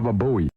Baba Booey.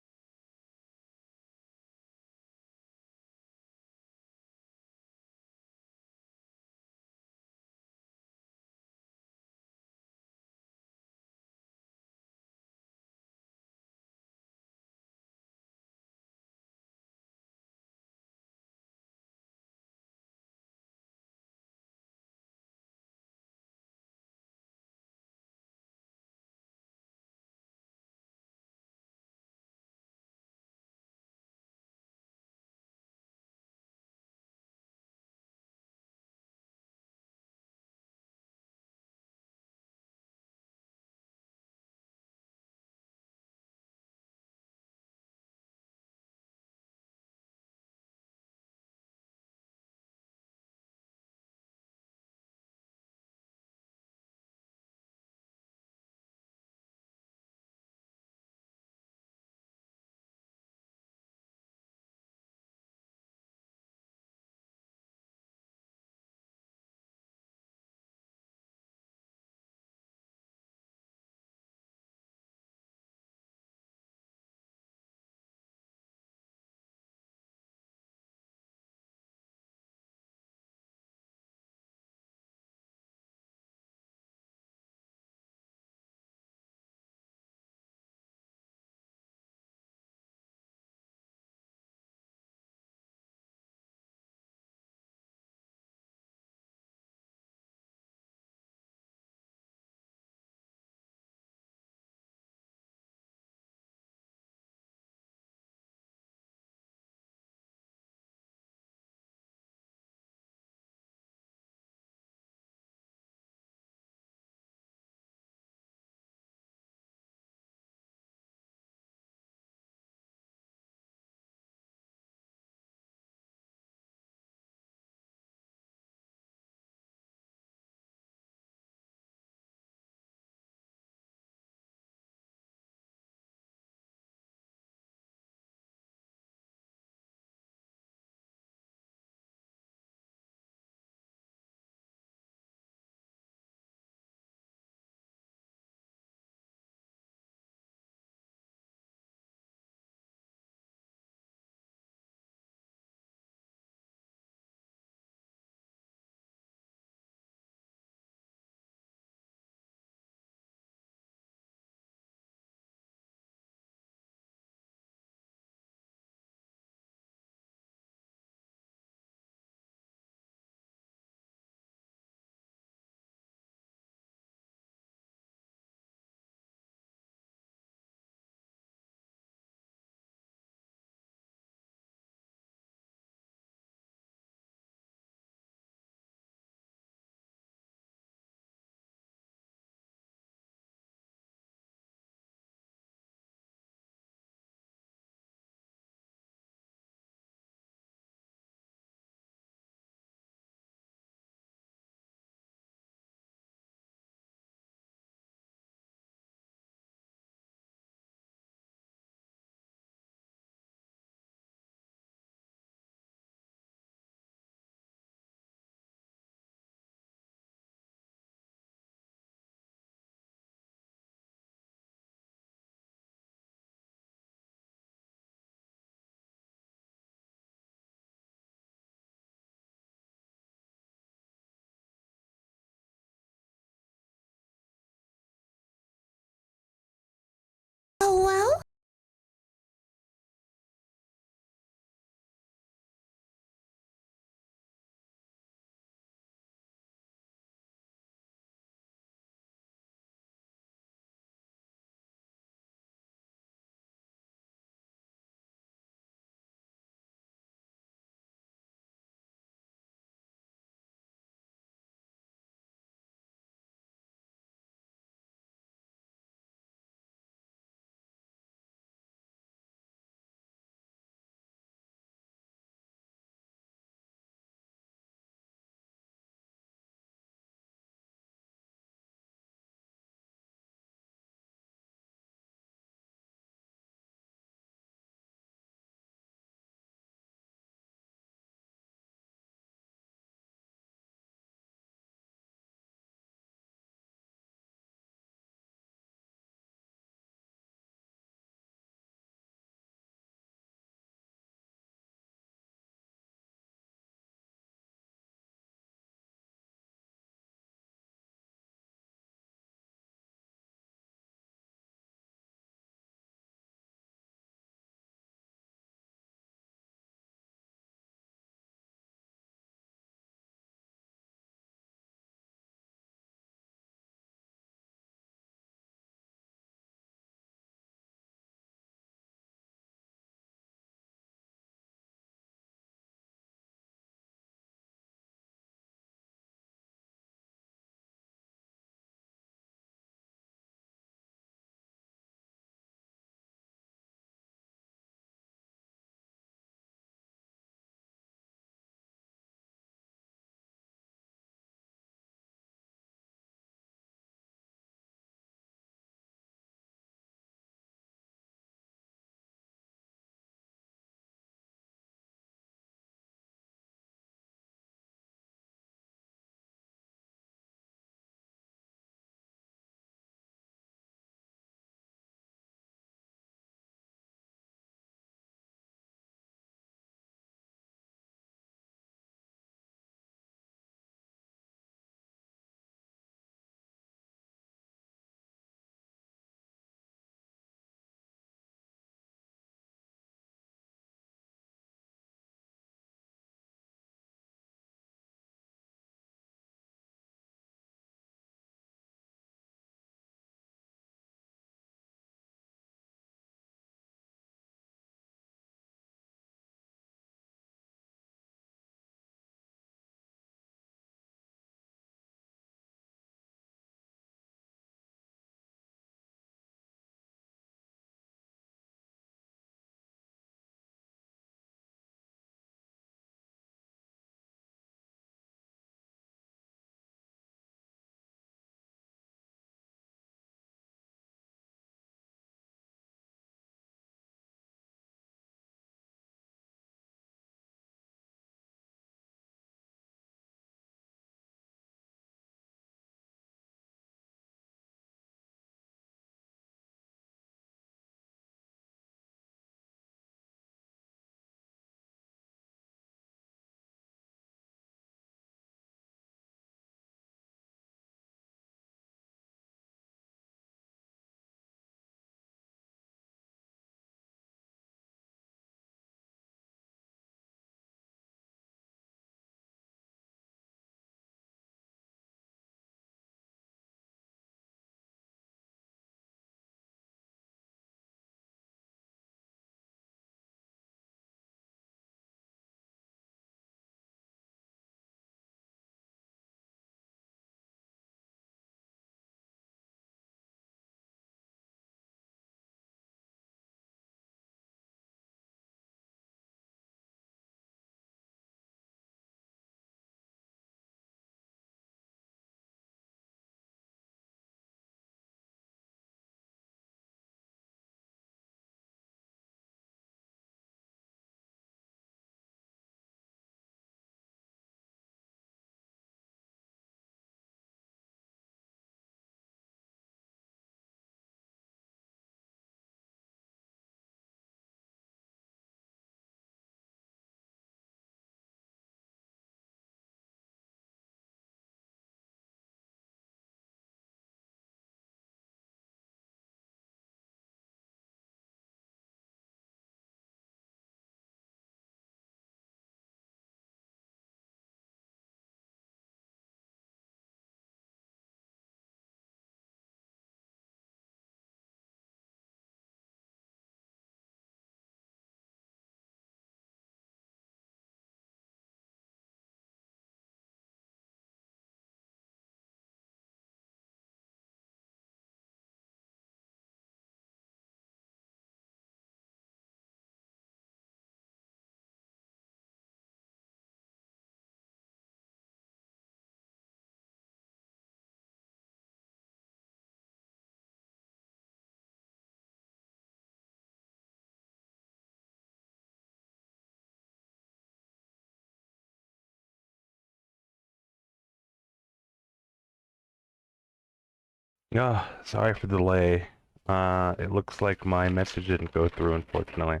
Sorry for the delay. It looks like my message didn't go through, unfortunately.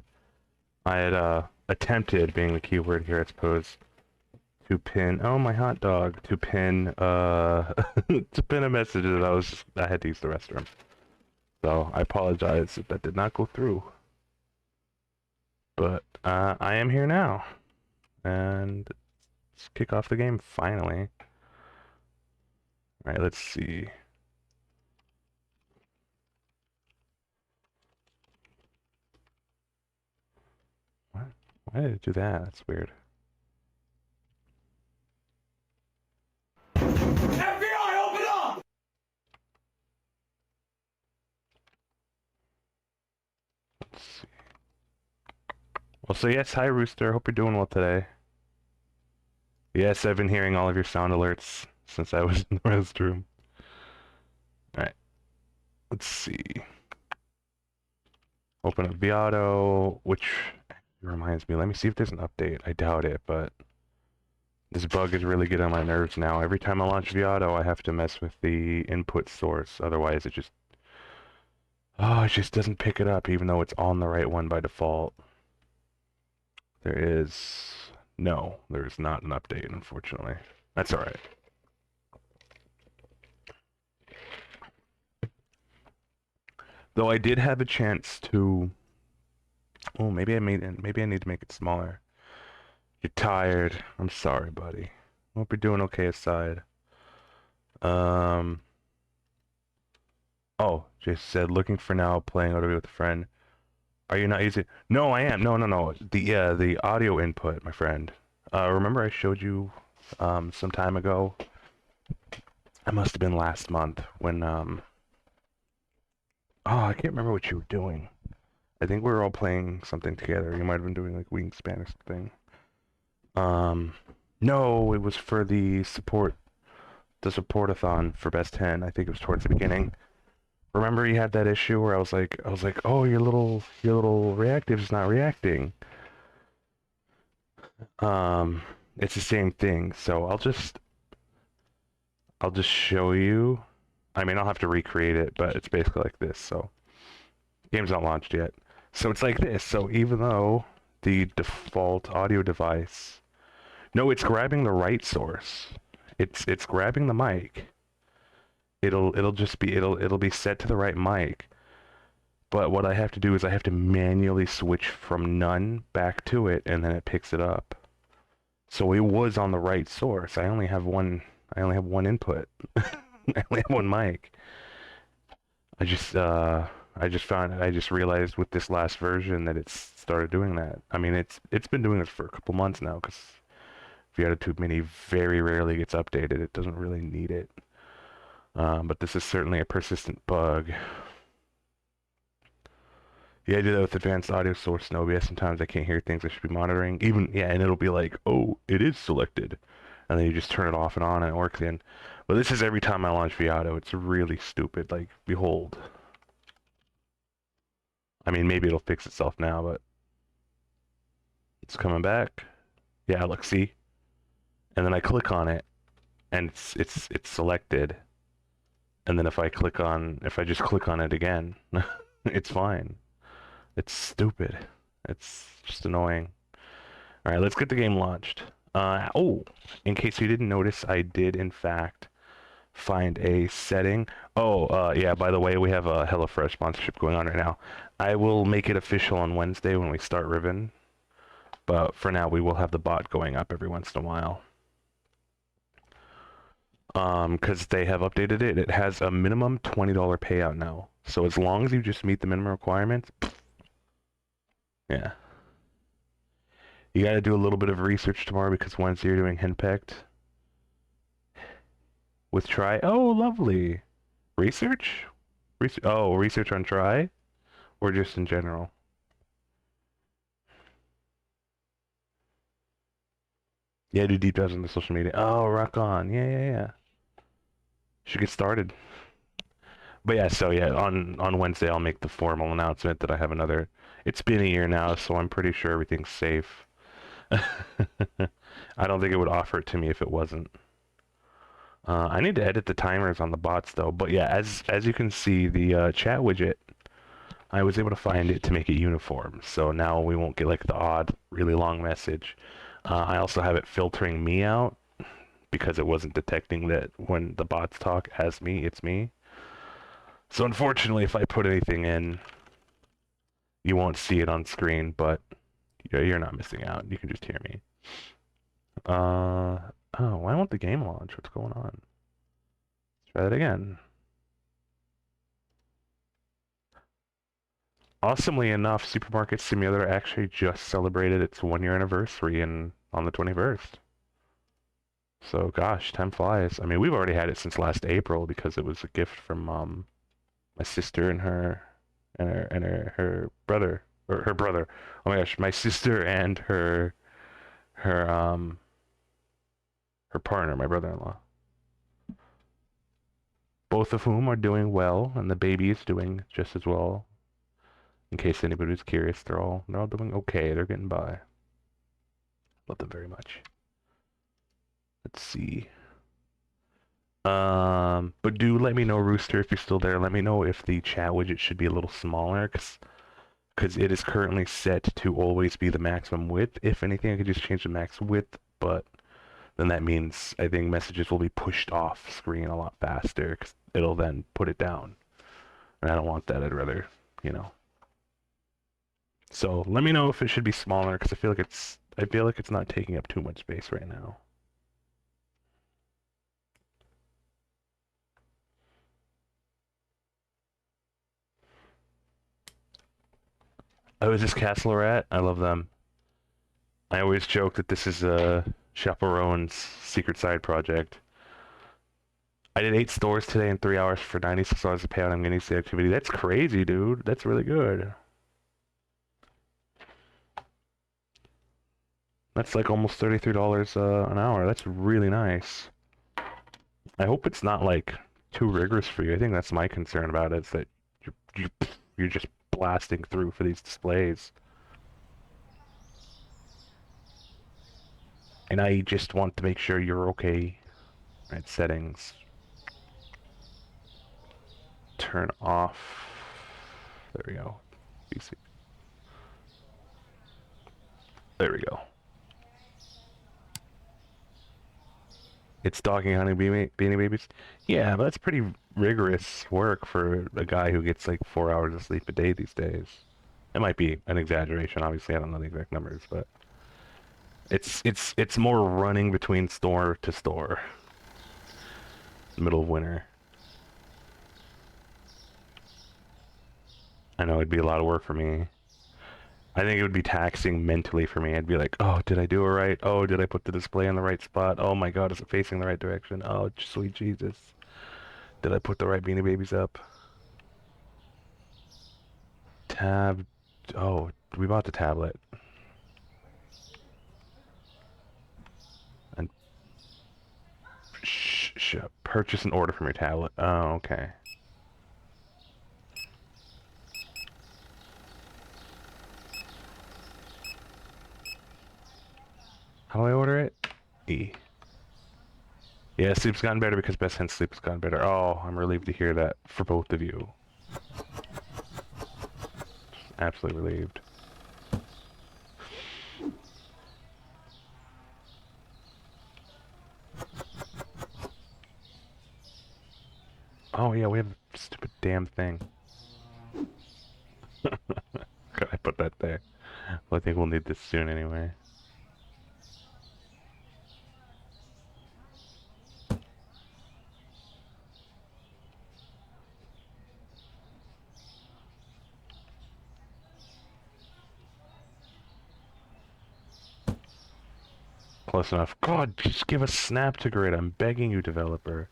I had, attempted, being the keyword here, I suppose, to pin, oh, my hot dog, to pin, to pin a message that I had to use the restroom. So, I apologize if that did not go through. But, I am here now. And let's kick off the game, finally. Alright, let's see. What? Why did it do that? That's weird. FBI, open up! Let's see. Well, so yes, hi Rooster. Hope you're doing well today. Yes, I've been hearing all of your sound alerts since I was in the restroom. Alright, let's see. Open up Viato, which reminds me, let me see if there's an update. I doubt it, but this bug is really getting on my nerves now. Every time I launch Viato, I have to mess with the input source. Otherwise, it just doesn't pick it up, even though it's on the right one by default. There's not an update, unfortunately. That's alright. Though I did have a chance to... Oh, maybe I need to make it smaller. You're tired. I'm sorry, buddy. Hope you're doing okay aside. Um... Oh, Jason said, looking for now, playing OW with a friend. Are you not using... No, I am. No. The audio input, my friend. Remember I showed you, some time ago? It must have been last month when, Oh, I can't remember what you were doing. I think we were all playing something together. You might have been doing like Wingspan or something. No, it was for the support-a-thon for Best 10. I think it was towards the beginning. Remember you had that issue where I was like, oh, your little reactive's not reacting. It's the same thing. So I'll just show you. I mean, I'll have to recreate it, but it's basically like this. So game's not launched yet. So it's like this. So even though the default audio device, no, it's grabbing the right source. It's grabbing the mic. It'll be set to the right mic. But what I have to do is I have to manually switch from none back to it, and then it picks it up. So it was on the right source. I only have one input. I only have one mic. I just realized with this last version that it's started doing that. I mean, it's been doing this for a couple months now, because Viato Mini very rarely gets updated. It doesn't really need it. But this is certainly a persistent bug. Yeah, I do that with advanced audio source and OBS. Sometimes I can't hear things I should be monitoring. And it'll be like, oh, it is selected. And then you just turn it off and on and it works in. But this is every time I launch Viato. It's really stupid. Like, behold. I mean, maybe it'll fix itself now, but it's coming back. Yeah, look, see? And then I click on it, and it's selected. And then if I just click on it again, it's fine. It's stupid. It's just annoying. Alright, let's get the game launched. In case you didn't notice, I did, in fact, find a setting. Yeah, by the way, we have a HelloFresh sponsorship going on right now. I will make it official on Wednesday when we start Riven. But for now, we will have the bot going up every once in a while. Because they have updated it. It has a minimum $20 payout now. So as long as you just meet the minimum requirements, yeah. You gotta do a little bit of research tomorrow because Wednesday you're doing Henpecked with Try. Oh, lovely. Research? Research on Try? Or just in general? Yeah, do deep dives on the social media. Oh, rock on. Yeah. Should get started. But yeah, so yeah, on Wednesday I'll make the formal announcement that I have another. It's been a year now, so I'm pretty sure everything's safe. I don't think it would offer it to me if it wasn't. I need to edit the timers on the bots though. But yeah, as you can see, the chat widget, I was able to find it to make it uniform. So now we won't get like the odd, really long message. I also have it filtering me out because it wasn't detecting that when the bots talk as me, it's me. So unfortunately, if I put anything in, you won't see it on screen, but you're not missing out. You can just hear me. Oh, why won't the game launch? What's going on? Let's try that again. Awesomely enough, Supermarket Simulator actually just celebrated its 1 year anniversary on the 21st. So gosh, time flies. I mean, we've already had it since last April because it was a gift from my sister and her brother or her brother. Oh my gosh, my sister and her her partner, my brother-in-law. Both of whom are doing well, and the baby is doing just as well. In case anybody's curious, they're all doing okay. They're getting by. Love them very much. Let's see. But do let me know, Rooster, if you're still there. Let me know if the chat widget should be a little smaller, because it is currently set to always be the maximum width. If anything, I could just change the max width, but then that means I think messages will be pushed off screen a lot faster, because it'll then put it down. And I don't want that. I'd rather, you know. So let me know if it should be smaller, because I feel like it's not taking up too much space right now. Oh, is this Castle Rat? I love them. I always joke that this is a chaperone's secret side project. I did 8 stores today in 3 hours for $96 a payout. I'm getting the activity. That's crazy, dude. That's really good. That's like almost $33 an hour. That's really nice. I hope it's not like too rigorous for you. I think that's my concern about it, is that you're just blasting through for these displays. And I just want to make sure you're okay. Right, settings. Turn off. There we go. PC. There we go. It's Stalking Honey Beanie Babies. Yeah, but that's pretty rigorous work for a guy who gets like 4 hours of sleep a day these days. It might be an exaggeration. Obviously, I don't know the exact numbers, but it's more running between store to store, middle of winter. I know it'd be a lot of work for me. I think it would be taxing mentally for me. I'd be like, oh, did I do it right? Oh, did I put the display in the right spot? Oh my God, is it facing the right direction? Oh, sweet Jesus. Did I put the right Beanie Babies up? Tab. Oh, we bought the tablet. And purchase an order from your tablet. Oh, okay. How do I order it? E. Yeah, sleep's gotten better because Best Hen sleep has gotten better. Oh, I'm relieved to hear that for both of you. Absolutely relieved. Oh yeah, we have a stupid damn thing. Could I put that there? Well, I think we'll need this soon anyway. Close enough. God, just give a snap to grid. I'm begging you, developer.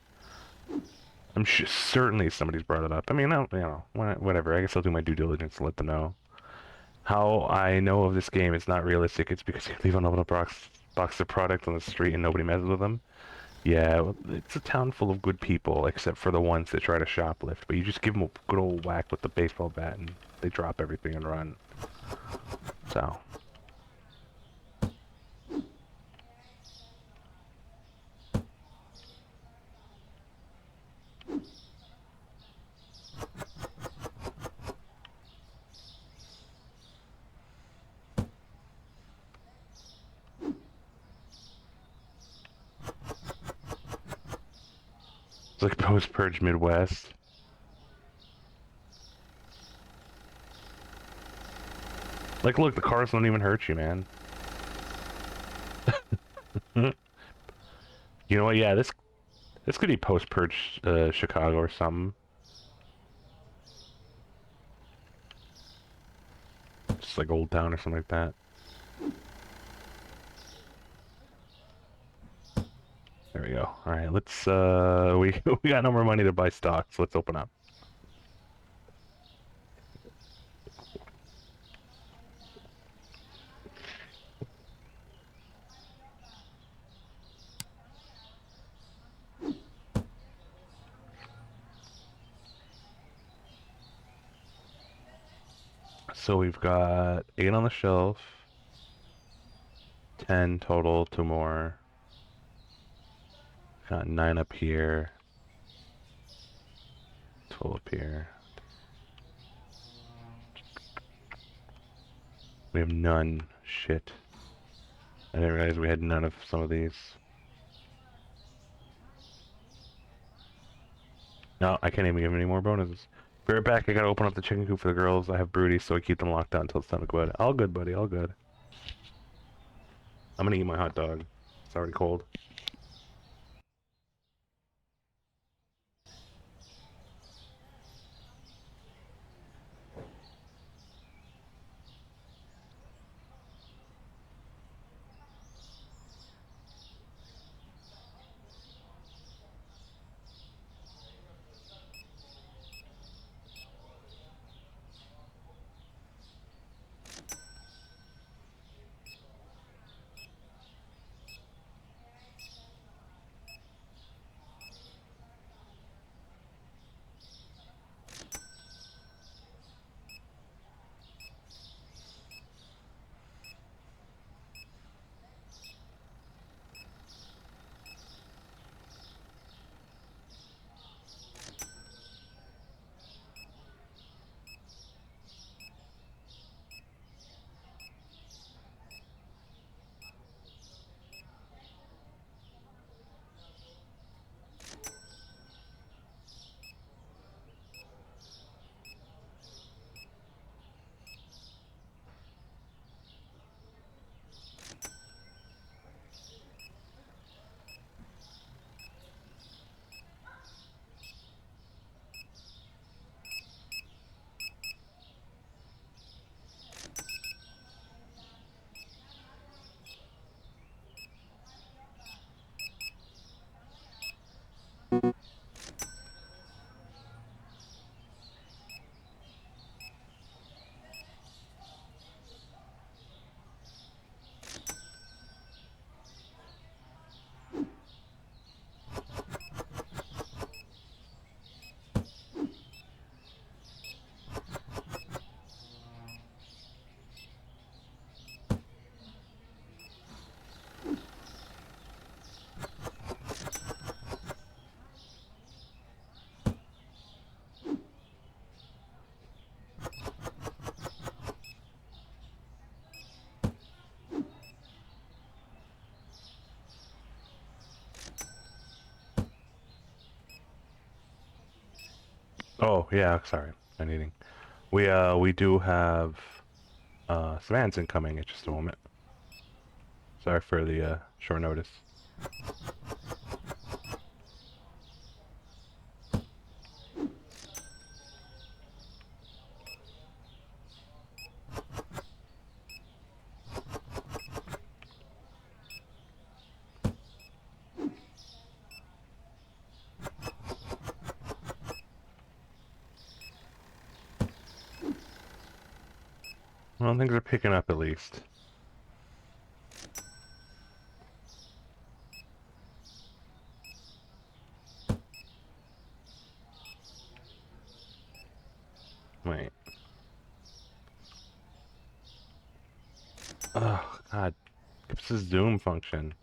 I'm certainly somebody's brought it up. I mean, whatever. I guess I'll do my due diligence and let them know. How I know of this game is not realistic. It's because you leave an open box of product on the street and nobody messes with them. Yeah, well, it's a town full of good people, except for the ones that try to shoplift. But you just give them a good old whack with the baseball bat, and they drop everything and run. So. It's like post-purge Midwest. Like, look, the cars don't even hurt you, man. You know what? Yeah, this could be post-purge Chicago or something. Just like Old Town or something like that. There we go. All right, let's we got no more money to buy stocks. Let's open up. So we've got 8 on the shelf, 10 total, 2 more. Got 9 up here, 12 up here. We have none. Shit. I didn't realize we had none of some of these. No, I can't even give them any more bonuses. Be right back. I gotta open up the chicken coop for the girls. I have broodies, so I keep them locked out until it's time to go bed. All good, buddy. All good. I'm gonna eat my hot dog. It's already cold. Oh, yeah, sorry. I'm eating. We do have some ads incoming at just a moment. Sorry for the short notice. Well, things are picking up at least. Wait. Oh, God. It's this zoom function.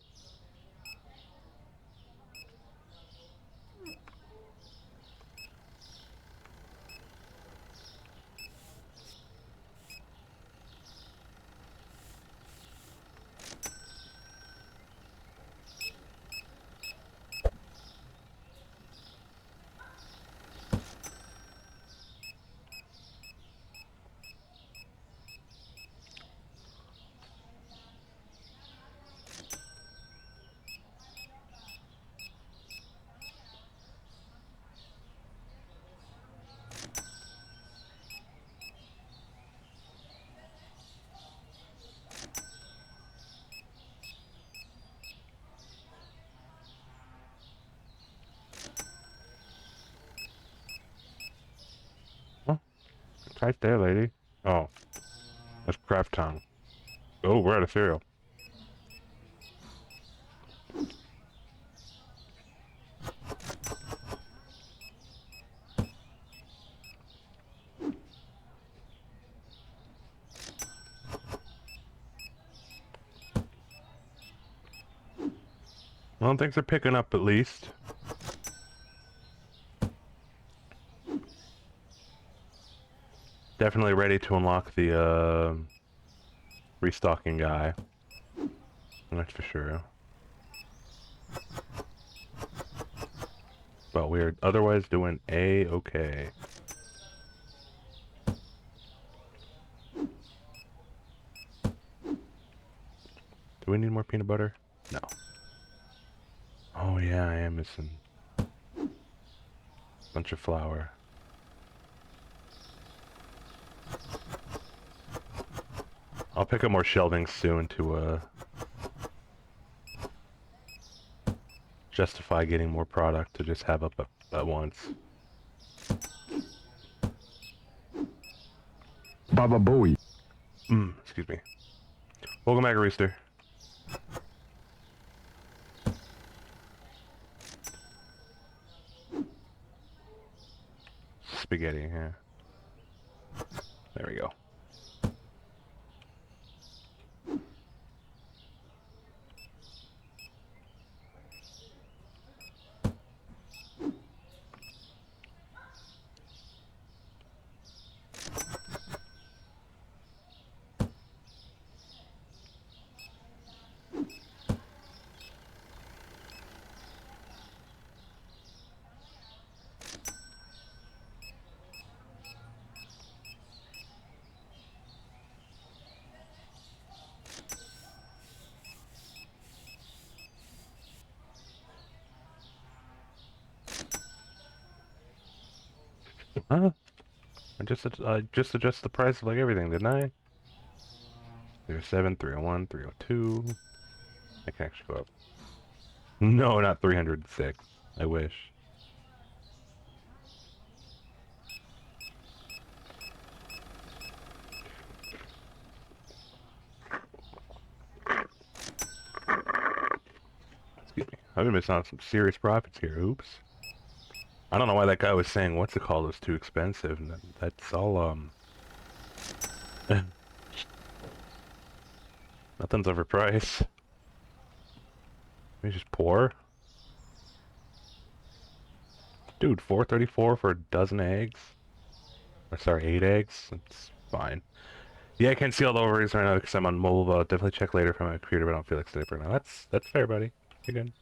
Right there, lady. Oh, that's craft tongue. Oh, we're out of cereal. Well, things are picking up at least. Definitely ready to unlock the restocking guy. That's for sure. But we're otherwise doing A-okay. Do we need more peanut butter? No. Oh yeah, I am missing a bunch of flour. I'll pick up more shelving soon to justify getting more product to just have up at once. Baba Booey. Excuse me. Welcome back, Rooster. Spaghetti, yeah. There we go. Huh? I just adjust the price of like everything, didn't I? 307, 301, 302. I can actually go up. No, not 306. I wish. Excuse me. I've been missing out on some serious profits here. Oops. I don't know why that guy was saying what's it called was too expensive. And that's all nothing's overpriced. Maybe just pour. Dude, 434 for a dozen eggs. Or sorry, 8 eggs. That's fine. Yeah, I can't see all the overrates right now because I'm on mobile. I'll definitely check later from my computer, but I don't feel like sitting right now. That's fair, buddy. You're good.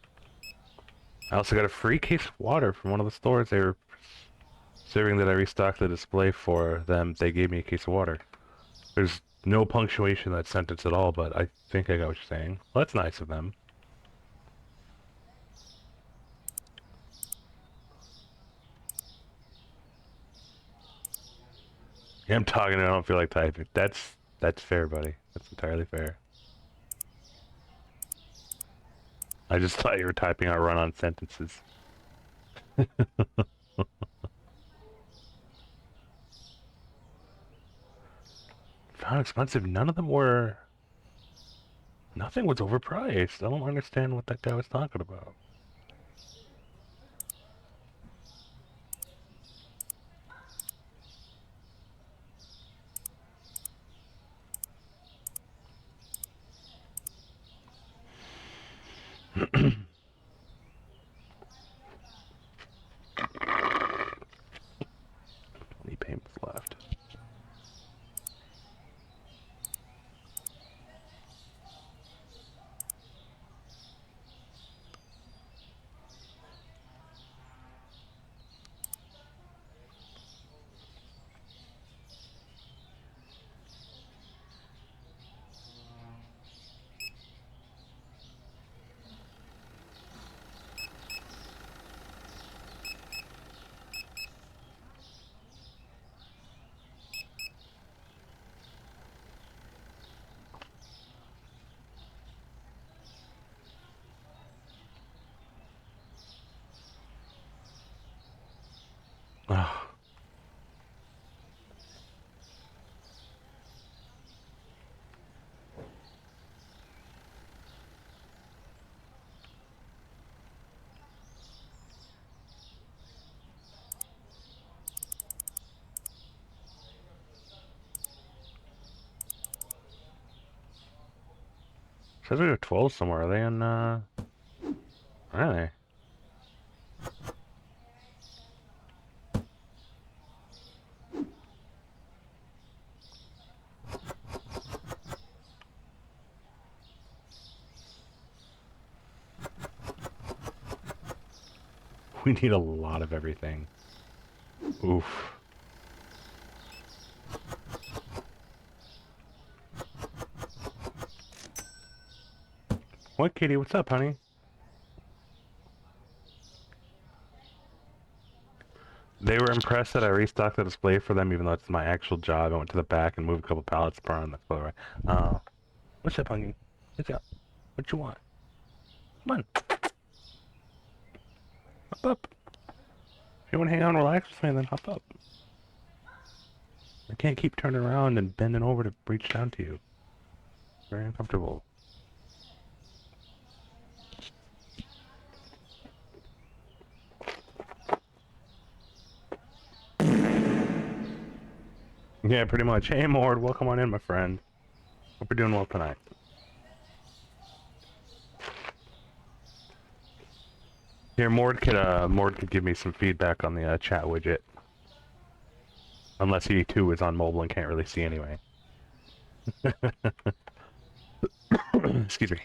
I also got a free case of water from one of the stores. They were serving that I restocked the display for them. They gave me a case of water. There's no punctuation in that sentence at all, but I think I got what you're saying. Well, that's nice of them. Yeah, I'm talking and I don't feel like typing. That's fair, buddy. That's entirely fair. I just thought you were typing out run-on sentences. How expensive? None of them were... Nothing was overpriced. I don't understand what that guy was talking about. Any payments left? Oh, Says we have 12 somewhere. Are they in, where are they? We need a lot of everything. Oof. What, Kitty? What's up, honey? They were impressed that I restocked the display for them, even though it's my actual job. I went to the back and moved a couple pallets apart on the floor. What's up, honey? What's up? What you want? Come on. Hop up. If you want to hang out and relax with me, then hop up. I can't keep turning around and bending over to reach down to you. Very uncomfortable. Yeah, pretty much. Hey, Mord, welcome on in, my friend. Hope you're doing well tonight. Here, Mord could give me some feedback on the chat widget. Unless he too is on mobile and can't really see anyway. Excuse me.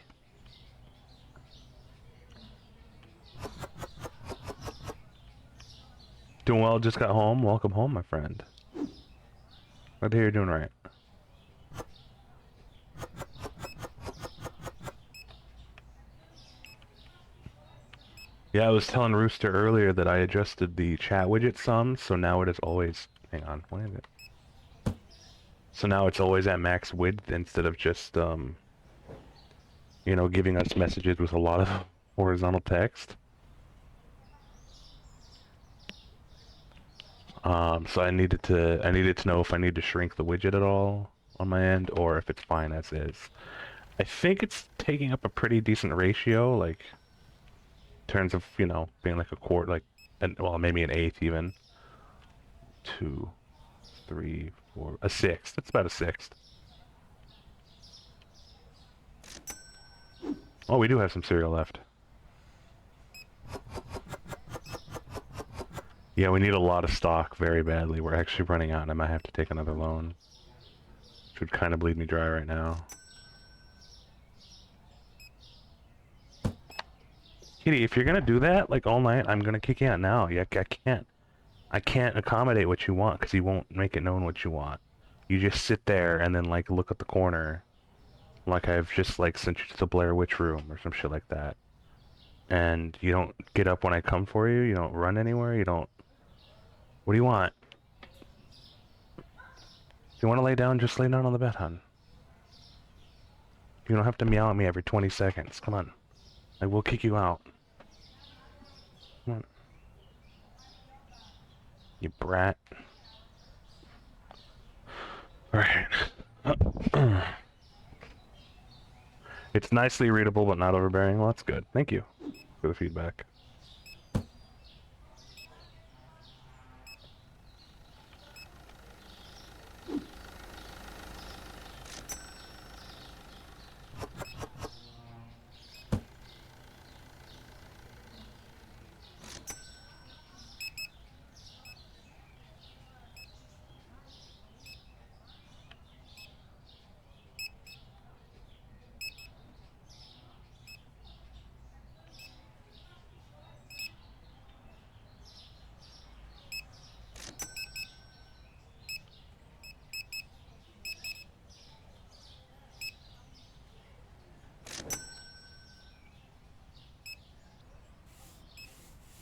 Doing well, just got home. Welcome home, my friend. Glad to hear you're doing right. Yeah, I was telling Rooster earlier that I adjusted the chat widget some, so now it is always... Hang on, what is it? So now it's always at max width instead of just, you know, giving us messages with a lot of horizontal text. So I needed to know if I need to shrink the widget at all on my end, or if it's fine as is. I think it's taking up a pretty decent ratio, like, in terms of, you know, being like a quarter, like, well, maybe an eighth even. 2, 3, 4, a sixth. It's about a sixth. Oh, we do have some cereal left. Yeah, we need a lot of stock very badly. We're actually running out and I might have to take another loan. Which would kind of bleed me dry right now. Kitty, if you're gonna do that, like all night, I'm gonna kick you out now. Yeah, I can't accommodate what you want because you won't make it known what you want. You just sit there and then like look at the corner, like I've just like sent you to the Blair Witch room or some shit like that. And you don't get up when I come for you. You don't run anywhere. You don't. What do you want? If you want to lay down, just lay down on the bed, hon. You don't have to meow at me every 20 seconds. Come on. I will kick you out. Come on. You brat. Alright. It's nicely readable, but not overbearing. Well, that's good. Thank you for the feedback.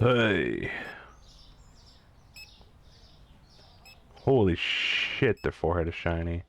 Hey. Holy shit, their forehead is shiny.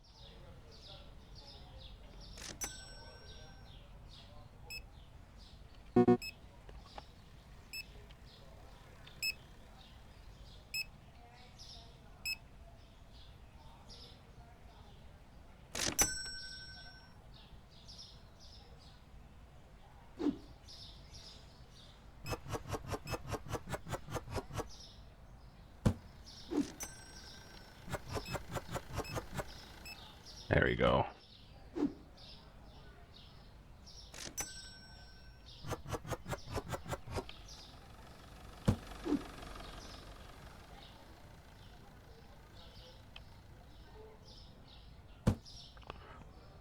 There we go.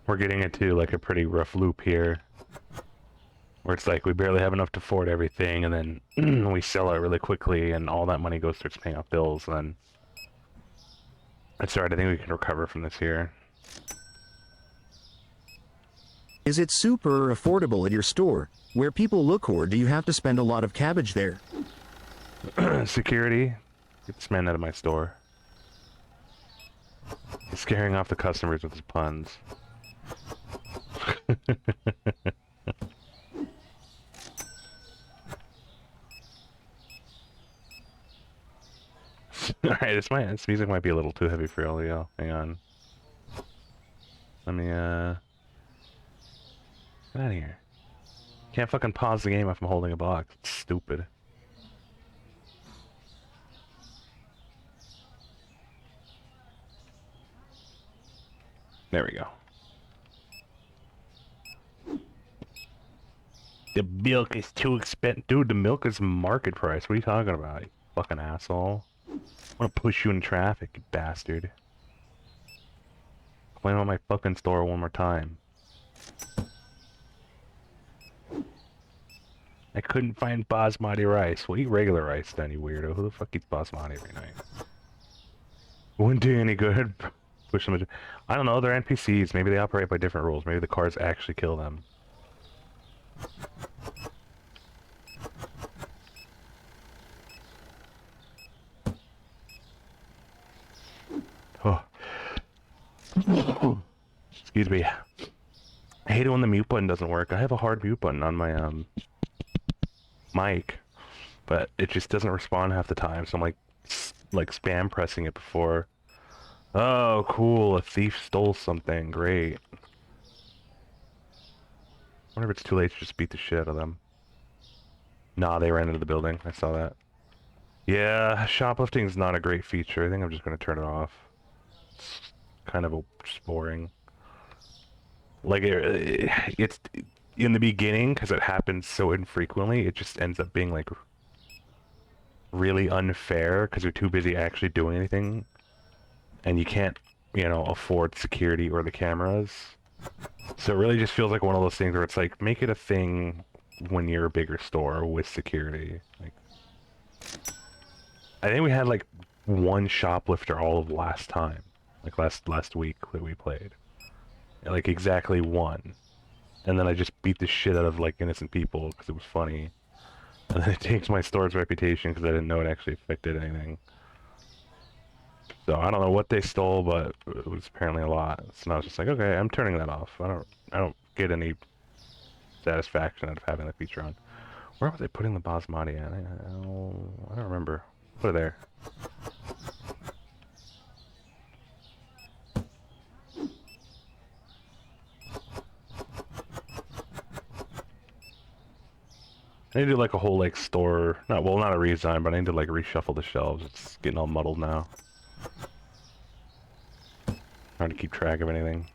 we're getting into like a pretty rough loop here, where it's like we barely have enough to afford everything, and then we sell it really quickly, and all that money goes towards paying off bills. And then it's alright. I think we can recover from this here. Is it super affordable at your store? Where people look, or do you have to spend a lot of cabbage there? Security, get this man out of my store. He's scaring off the customers with his puns. Alright, this music might be a little too heavy for all of y'all. Hang on. Let me, get out of here. Can't fucking pause the game if I'm holding a box. It's stupid. There we go. The milk is too expensive. Dude, the milk is market price. What are you talking about, you fucking asshole? I'm gonna push you in traffic, you bastard. Claim on my fucking store one more time. I couldn't find basmati rice. Well, eat regular rice then, you weirdo. Who the fuck eats basmati every night? Wouldn't do you any good. Push them. I don't know, they're NPCs. Maybe they operate by different rules. Maybe the cars actually kill them. Oh. Excuse me. I hate it when the mute button doesn't work. I have a hard mute button on my mic, but it just doesn't respond half the time. So I'm like spam pressing it before. Oh, cool! A thief stole something. Great. Wonder if it's too late to just beat the shit out of them. Nah, they ran into the building. I saw that. Yeah, shoplifting's not a great feature. I think I'm just gonna turn it off. It's kind of just boring. Like it's in the beginning because it happens so infrequently. It just ends up being like really unfair because you're too busy actually doing anything, and you can't, afford security or the cameras. So it really just feels like one of those things where it's like make it a thing when you're a bigger store with security. Like, I think we had like one shoplifter all of last time, like last week that we played. Like exactly one. And then I just beat the shit out of like innocent people because it was funny. And then it changed my store's reputation because I didn't know it actually affected anything. So I don't know what they stole, but it was apparently a lot. So I was just like, okay, I'm turning that off. I don't get any satisfaction out of having that feature on. Where was I putting the basmati at? I don't remember. Put it there. I need to do like a whole like store, not a redesign, but I need to like reshuffle the shelves. It's getting all muddled now. Hard to keep track of anything.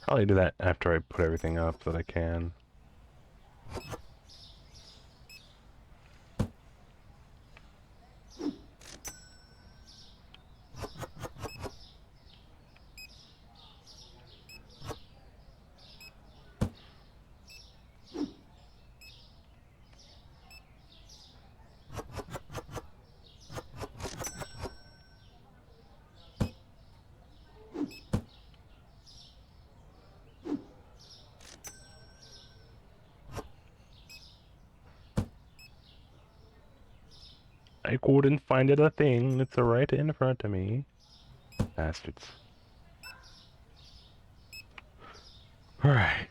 Probably do that after I put everything up that I can. I couldn't find it a thing. It's right in front of me. Bastards. Alright.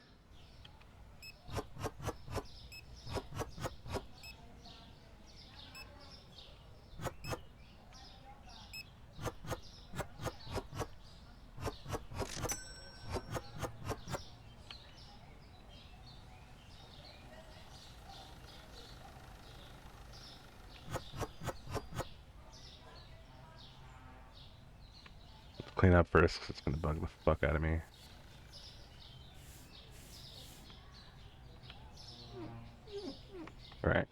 clean up first, 'cause it's gonna bug the fuck out of me. Right.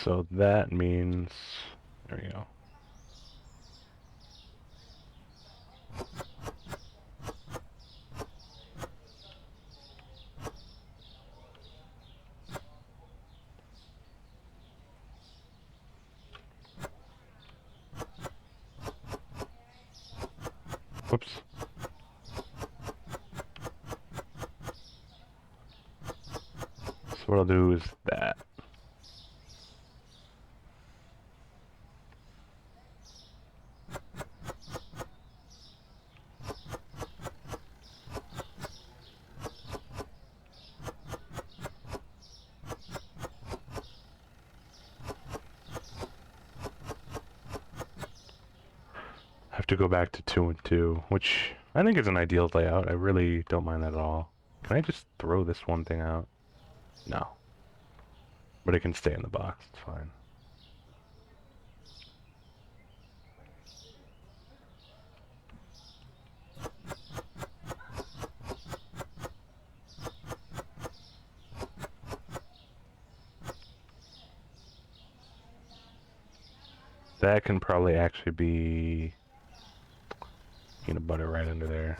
So that means, there we go. Whoops. So what I'll do is that. Have to go back to 2 and 2, which I think is an ideal layout. I really don't mind that at all. Can I just throw this one thing out? No. But it can stay in the box, it's fine. That can probably actually be peanut butter right under there.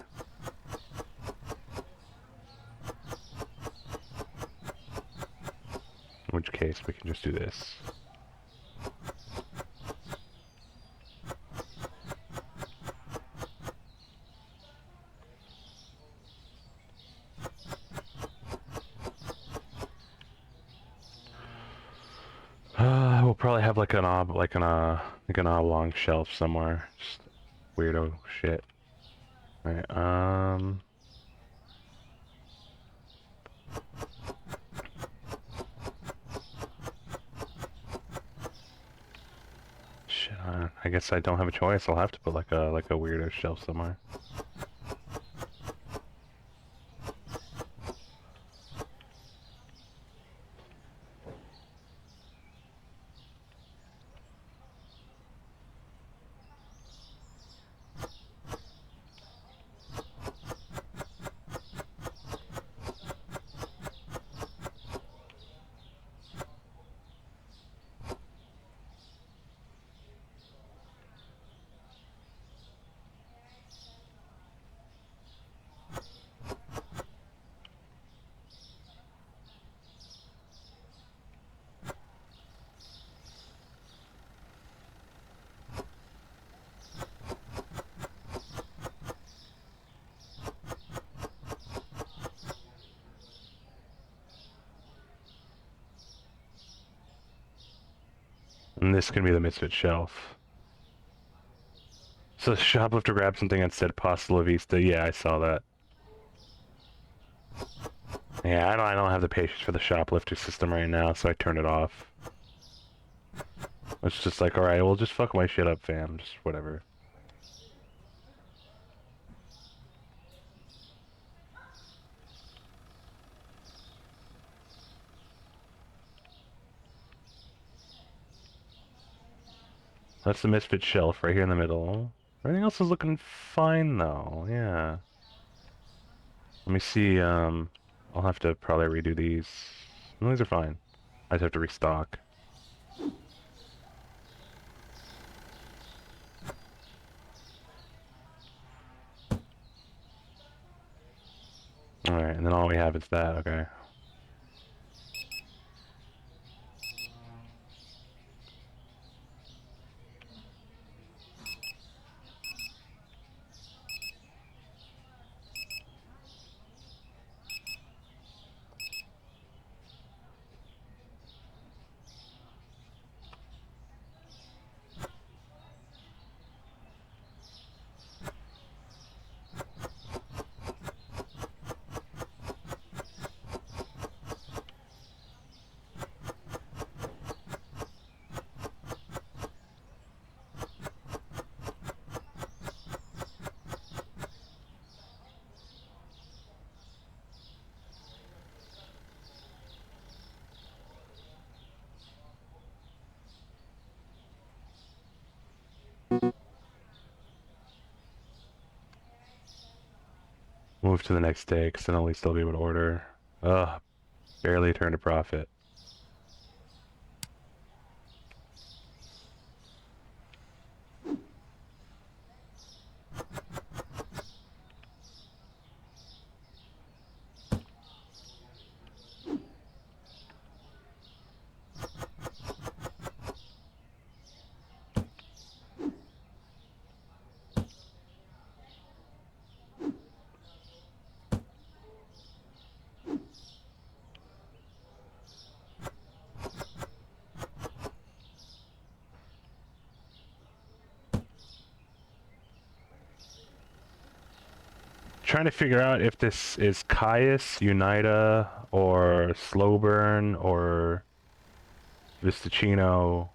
In which case, we can just do this. We'll probably have like an oblong shelf somewhere. Just weirdo shit. Alright, shit, I guess I don't have a choice. I'll have to put like a weirdo shelf somewhere. And this can be the misfit shelf. So the shoplifter grabbed something and said Pasta La Vista. Yeah, I saw that. Yeah, I don't have the patience for the shoplifter system right now, so I turned it off. It's just like, alright, well just fuck my shit up, fam. Just whatever. That's the misfit shelf right here in the middle. Everything else is looking fine though, yeah. Let me see, I'll have to probably redo these. No, these are fine. I just have to restock. Alright, and then all we have is that, okay. Move to the next day, because then I'll at least I'll be able to order. Ugh, barely turned a profit. Trying to figure out if this is Caius, Unida, or Slow Burn, or Vistacino.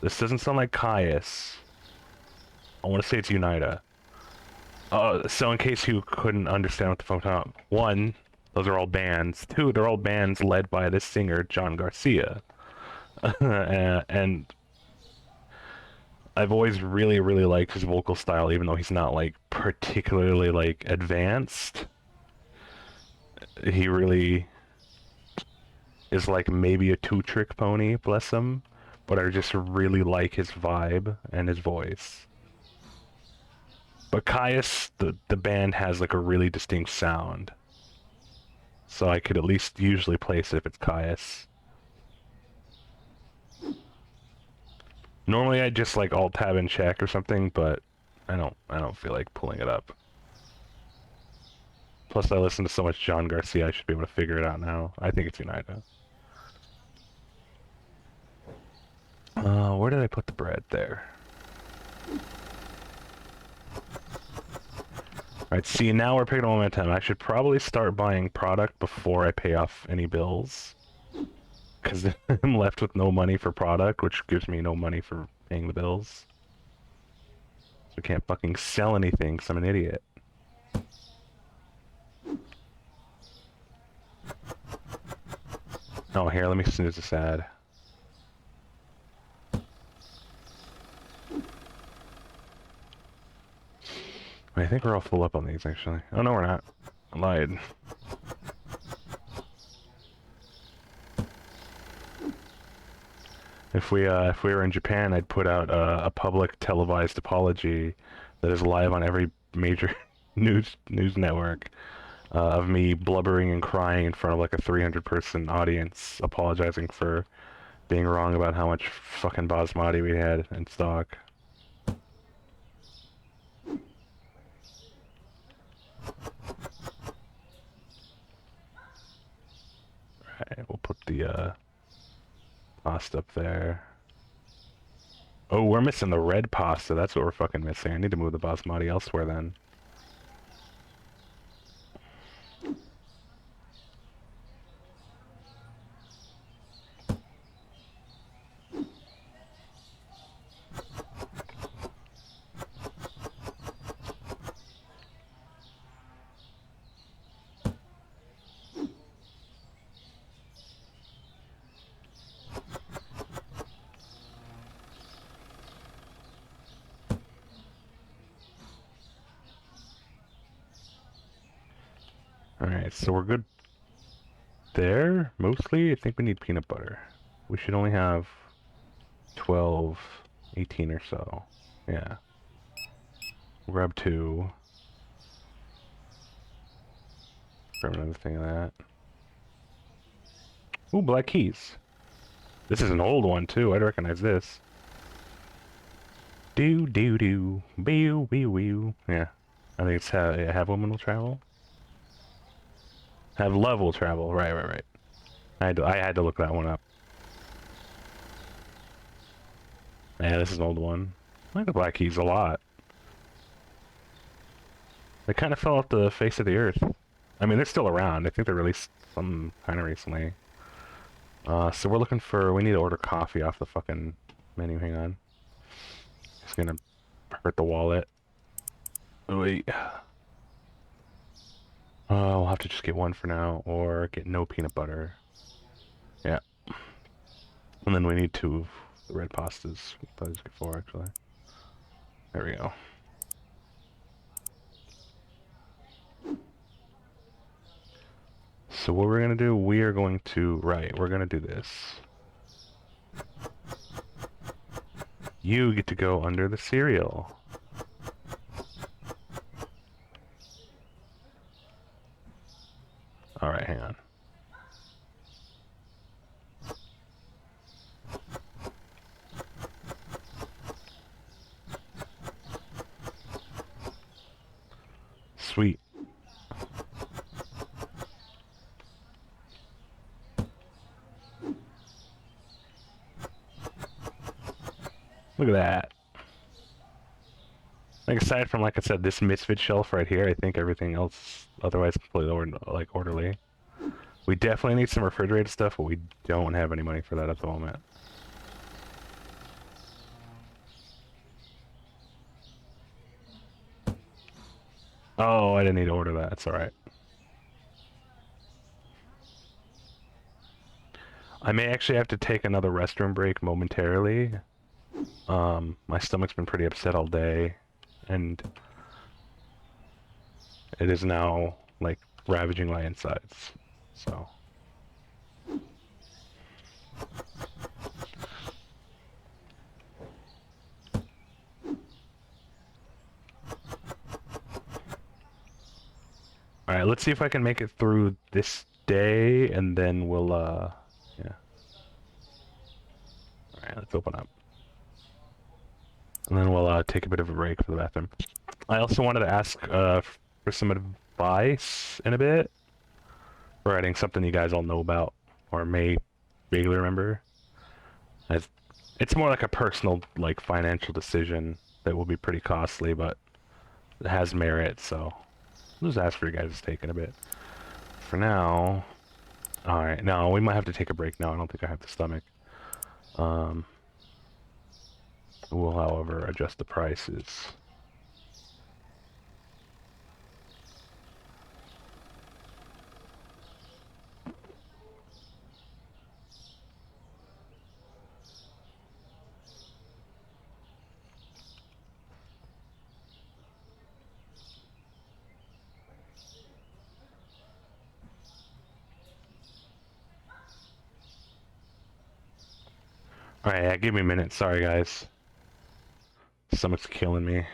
This doesn't sound like Caius. I want to say it's Unida. So in case you couldn't understand what the fuck I'm talking about, one, those are all bands. Two, they're all bands led by this singer, John Garcia. And I've always really, really liked his vocal style, even though he's not, like, particularly, like, advanced. He really is, like, maybe a two-trick pony, bless him. But I just really like his vibe and his voice. But Caius, the band has, like, a really distinct sound. So I could at least usually place it if it's Caius. Normally I just, like, alt-tab and check or something, but I don't feel like pulling it up. Plus, I listen to so much John Garcia, I should be able to figure it out now. I think it's United. Where did I put the bread? There. Alright, see, now we're picking up momentum. I should probably start buying product before I pay off any bills. Because I'm left with no money for product, which gives me no money for paying the bills. So I can't fucking sell anything because I'm an idiot. Oh, here, let me snooze this ad. I think we're all full up on these, actually. Oh, no, we're not. I lied. If we were in Japan, I'd put out a public televised apology that is live on every major news network of me blubbering and crying in front of like a 300-person audience, apologizing for being wrong about how much fucking basmati we had in stock. Alright, we'll put the pasta up there. Oh, we're missing the red pasta. That's what we're fucking missing. I need to move the basmati elsewhere then. Alright, so we're good there, mostly. I think we need peanut butter. We should only have 12, 18 or so. Yeah. We'll grab 2. Grab another thing of that. Ooh, black keys. This is an old one, too. I'd recognize this. Do, do, do. Boo, boo, boo. Yeah. I think it's have women will travel. Have love will travel. Right, right, right. I had to look that one up. Yeah, this is an old one. I like the black keys a lot. They kind of fell off the face of the earth. I mean, they're still around. I think they released some kind of recently. So we're looking for... We need to order coffee off the fucking menu. Hang on. It's gonna hurt the wallet. Oh, wait. We'll have to just get one for now, or get no peanut butter. Yeah. And then we need 2 of the red pastas. We probably just get 4, actually. There we go. So what we're gonna do, we are going to, right, we're gonna do this. You get to go under the cereal. Alright, hang on. Sweet. Look at that. Like, aside from, like I said, this misfit shelf right here, I think everything else otherwise completely orderly. We definitely need some refrigerated stuff, but we don't have any money for that at the moment. Oh, I didn't need to order that. It's alright. I may actually have to take another restroom break momentarily. My stomach's been pretty upset all day, and it is now, like, ravaging my insides. So. Alright, let's see if I can make it through this day, and then we'll, yeah. Alright, let's open up. And then we'll, take a bit of a break for the bathroom. I also wanted to ask, for some advice in a bit. Writing something you guys all know about, or may vaguely remember. As it's more like a personal, like, financial decision that will be pretty costly, but it has merit, so I'll just ask for you guys' take in a bit. For now, alright, no, we might have to take a break now. I don't think I have the stomach. Um, we'll, however, adjust the prices. Alright, yeah, give me a minute. Sorry, guys. Stomach's killing me.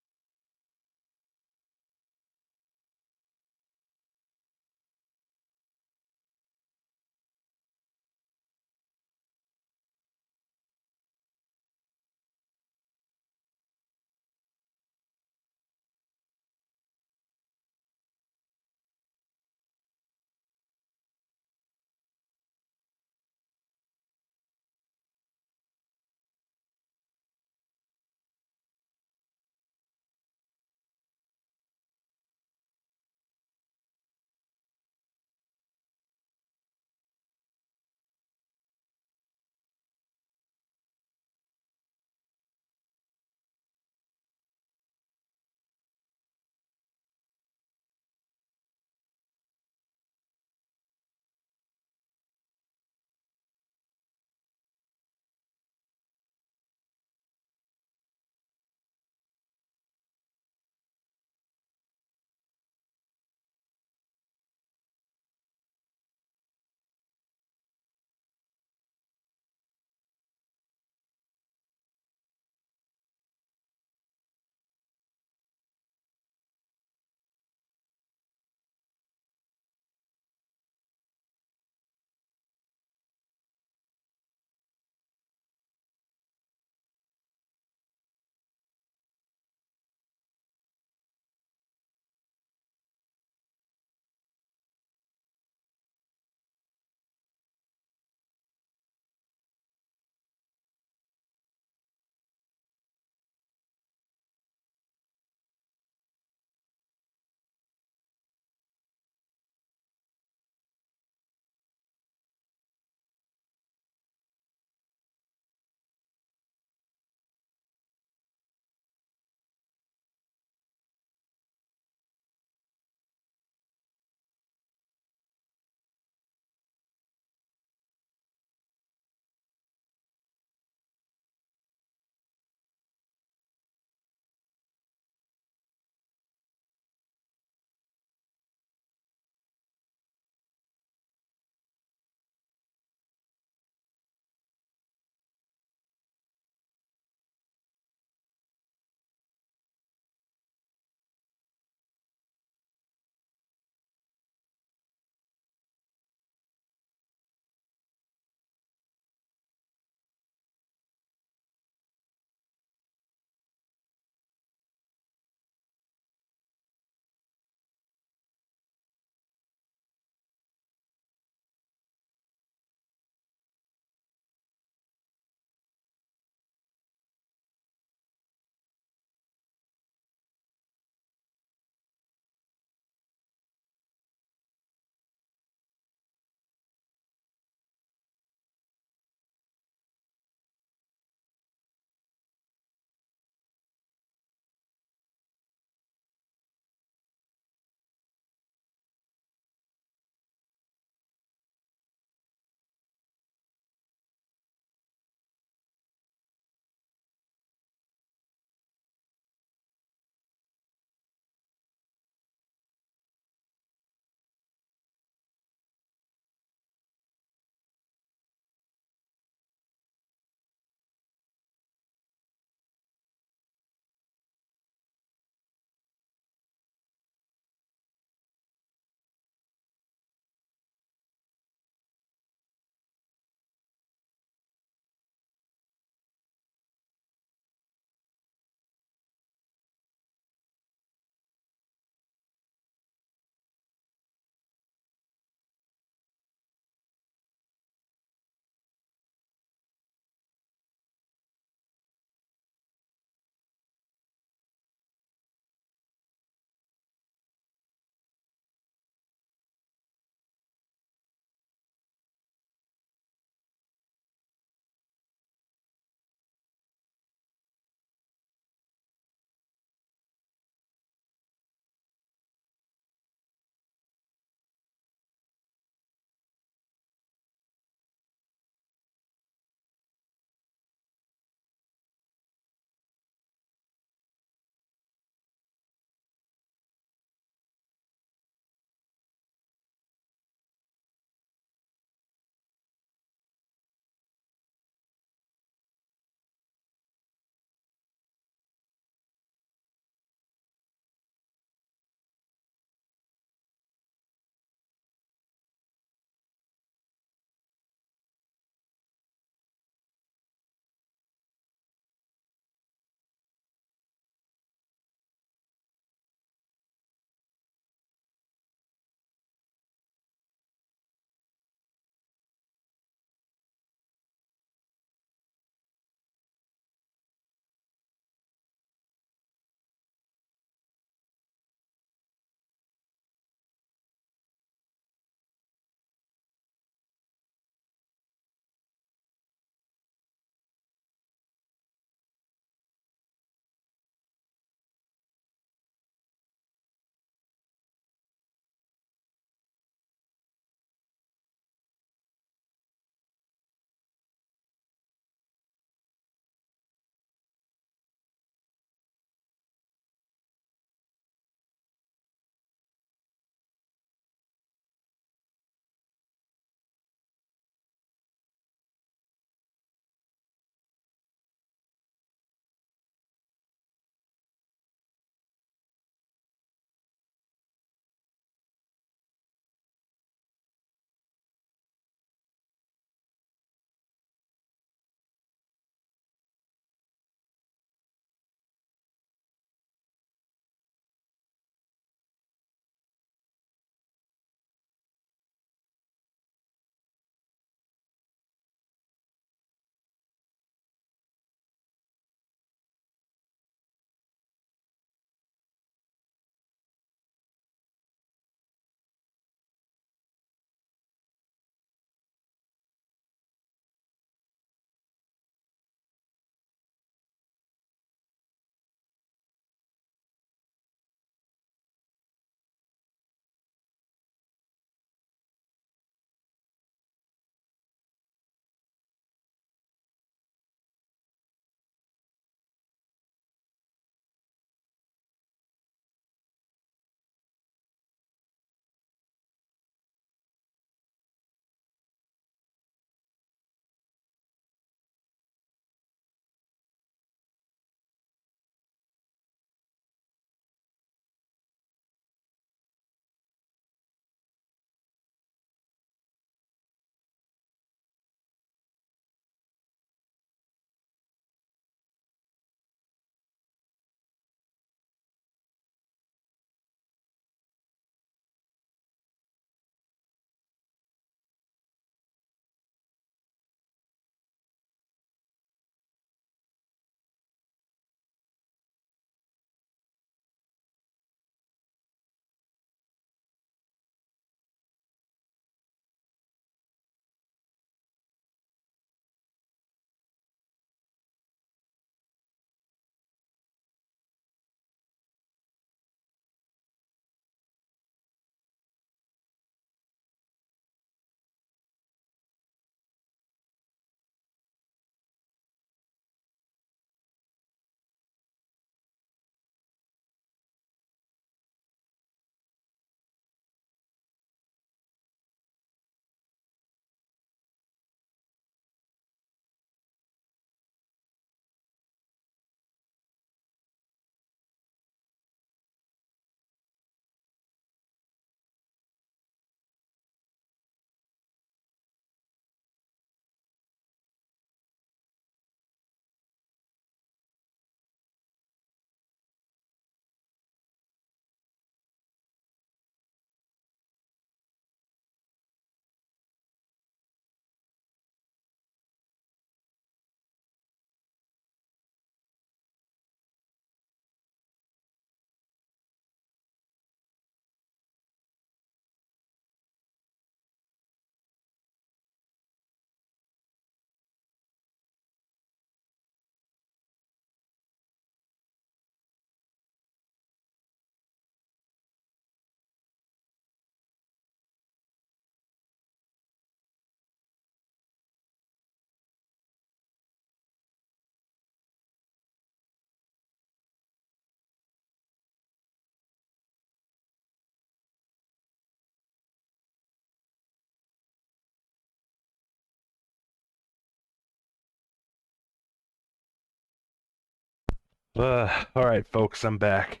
Alright, folks, I'm back.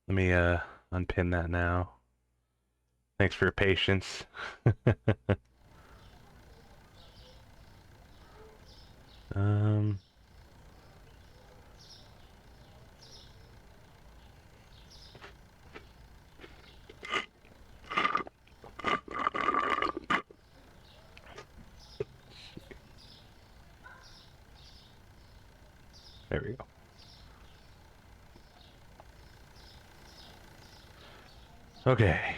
Let me, unpin that now. Thanks for your patience. Um... There we go. Okay.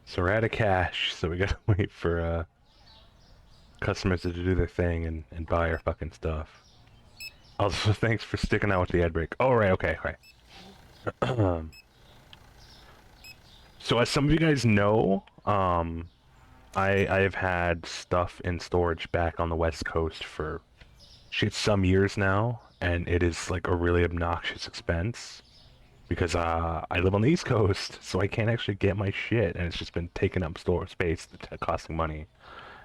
So we're out of cash, so we gotta wait for, customers to do their thing and buy our fucking stuff. Also, thanks for sticking out with the ad break. Oh, right, okay, right. So as some of you guys know, I have had stuff in storage back on the West Coast for shit some years now, and it is like a really obnoxious expense because I live on the East Coast, so I can't actually get my shit, and it's just been taking up store space, costing money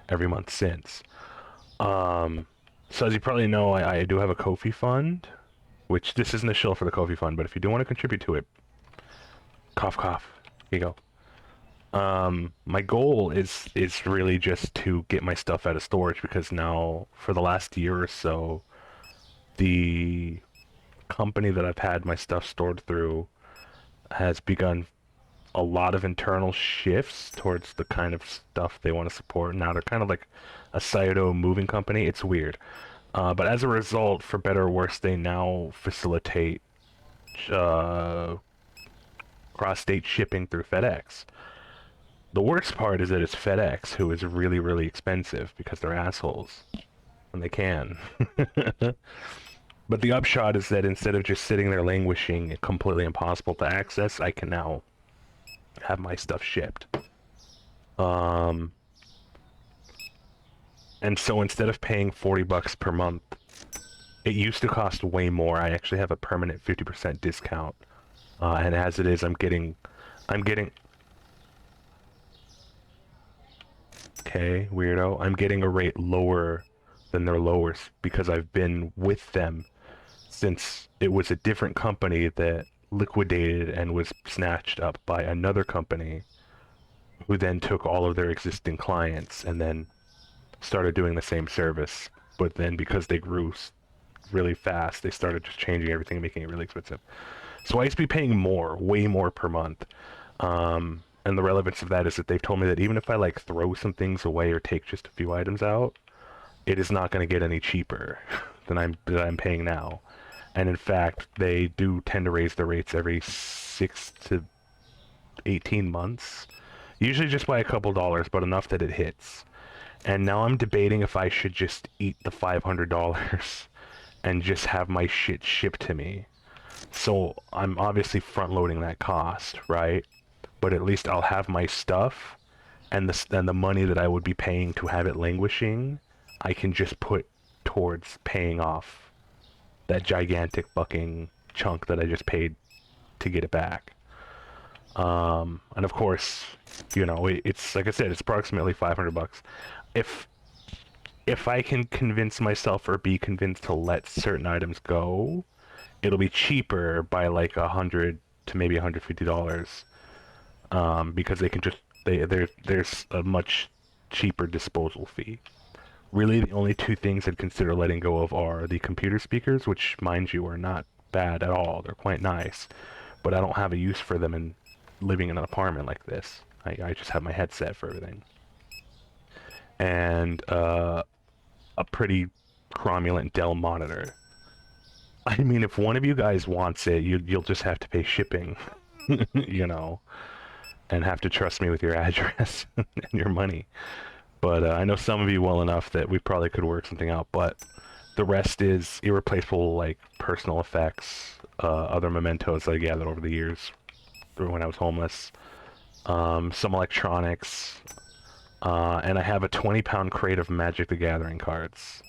every month since. Um, so as you probably know, I do have a Ko-fi fund, which this isn't a shill for the Ko-fi fund, but if you do want to contribute to it, cough cough, here you go. My goal is really just to get my stuff out of storage because now for the last year or so, the company that I've had my stuff stored through has begun a lot of internal shifts towards the kind of stuff they want to support. Now they're kind of like a Saito moving company. It's weird. But as a result, for better or worse, they now facilitate uh, cross-state shipping through FedEx. The worst part is that it's FedEx, who is really, really expensive because they're assholes. And they can. But the upshot is that instead of just sitting there languishing, completely impossible to access, I can now have my stuff shipped. Um, and so instead of paying 40 bucks per month, it used to cost way more. I actually have a permanent 50% discount. And as it is, I'm getting, okay, weirdo. I'm getting a rate lower than their lowest because I've been with them since it was a different company that liquidated and was snatched up by another company who then took all of their existing clients and then started doing the same service. But then because they grew really fast, they started just changing everything and making it really expensive. So I used to be paying more, way more per month. And the relevance of that is that they've told me that even if I like throw some things away or take just a few items out, it is not going to get any cheaper than I'm paying now. And in fact, they do tend to raise their rates every 6 to 18 months. Usually just by a couple dollars, but enough that it hits. And now I'm debating if I should just eat the $500 and just have my shit shipped to me. So I'm obviously front loading that cost, right? But at least I'll have my stuff and the money that I would be paying to have it languishing, I can just put towards paying off that gigantic fucking chunk that I just paid to get it back. And of course, you know, it's like I said, it's approximately 500 bucks. If if I can convince myself or be convinced to let certain items go, it'll be cheaper by like 100 to maybe $150. Because they can just there's a much cheaper disposal fee. Really, the only two things I'd consider letting go of are the computer speakers, which, mind you, are not bad at all. They're quite nice, but I don't have a use for them in living in an apartment like this. I just have my headset for everything. And a pretty cromulent Dell monitor. I mean, if one of you guys wants it, you'll just have to pay shipping, you know, and have to trust me with your address and your money. But I know some of you well enough that we probably could work something out. But the rest is irreplaceable, like personal effects, other mementos that I gathered over the years through when I was homeless, some electronics, and I have a 20-pound crate of Magic the Gathering cards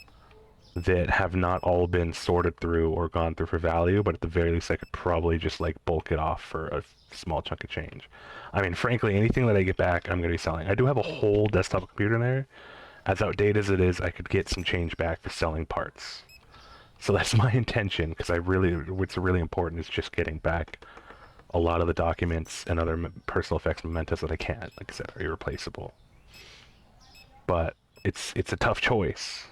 that have not all been sorted through or gone through for value, but at the very least I could probably just like bulk it off for a small chunk of change. I mean, frankly, anything that I get back, I'm going to be selling. I do have a whole desktop computer in there. As outdated as it is, I could get some change back for selling parts. So that's my intention, because what's really important is just getting back a lot of the documents and other personal effects mementos that I can't, like I said, are irreplaceable. But it's a tough choice,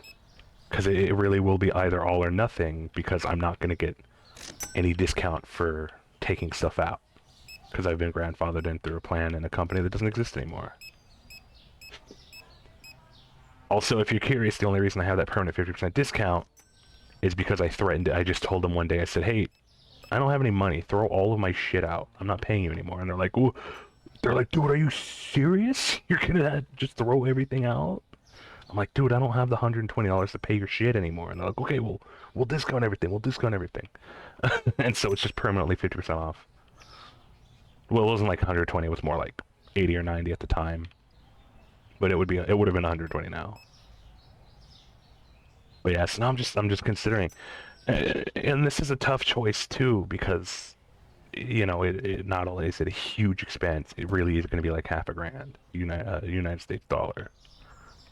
because it really will be either all or nothing, because I'm not going to get any discount for taking stuff out, because I've been grandfathered in through a plan in a company that doesn't exist anymore. Also, if you're curious, the only reason I have that permanent 50% discount is because I just told them one day, I said, hey, I don't have any money. Throw all of my shit out. I'm not paying you anymore. And they're like, ooh, dude, are you serious? You're gonna just throw everything out? I'm like, dude, I don't have the $120 to pay your shit anymore. And they're like, okay, well, we'll discount everything. We'll discount everything. And so it's just permanently 50% off. Well, it wasn't like 120. It was more like 80 or 90 at the time. But it would have been 120 now. But yeah, so now I'm just considering, and this is a tough choice too, because it not only is it a huge expense, it really is going to be like half a grand United States dollar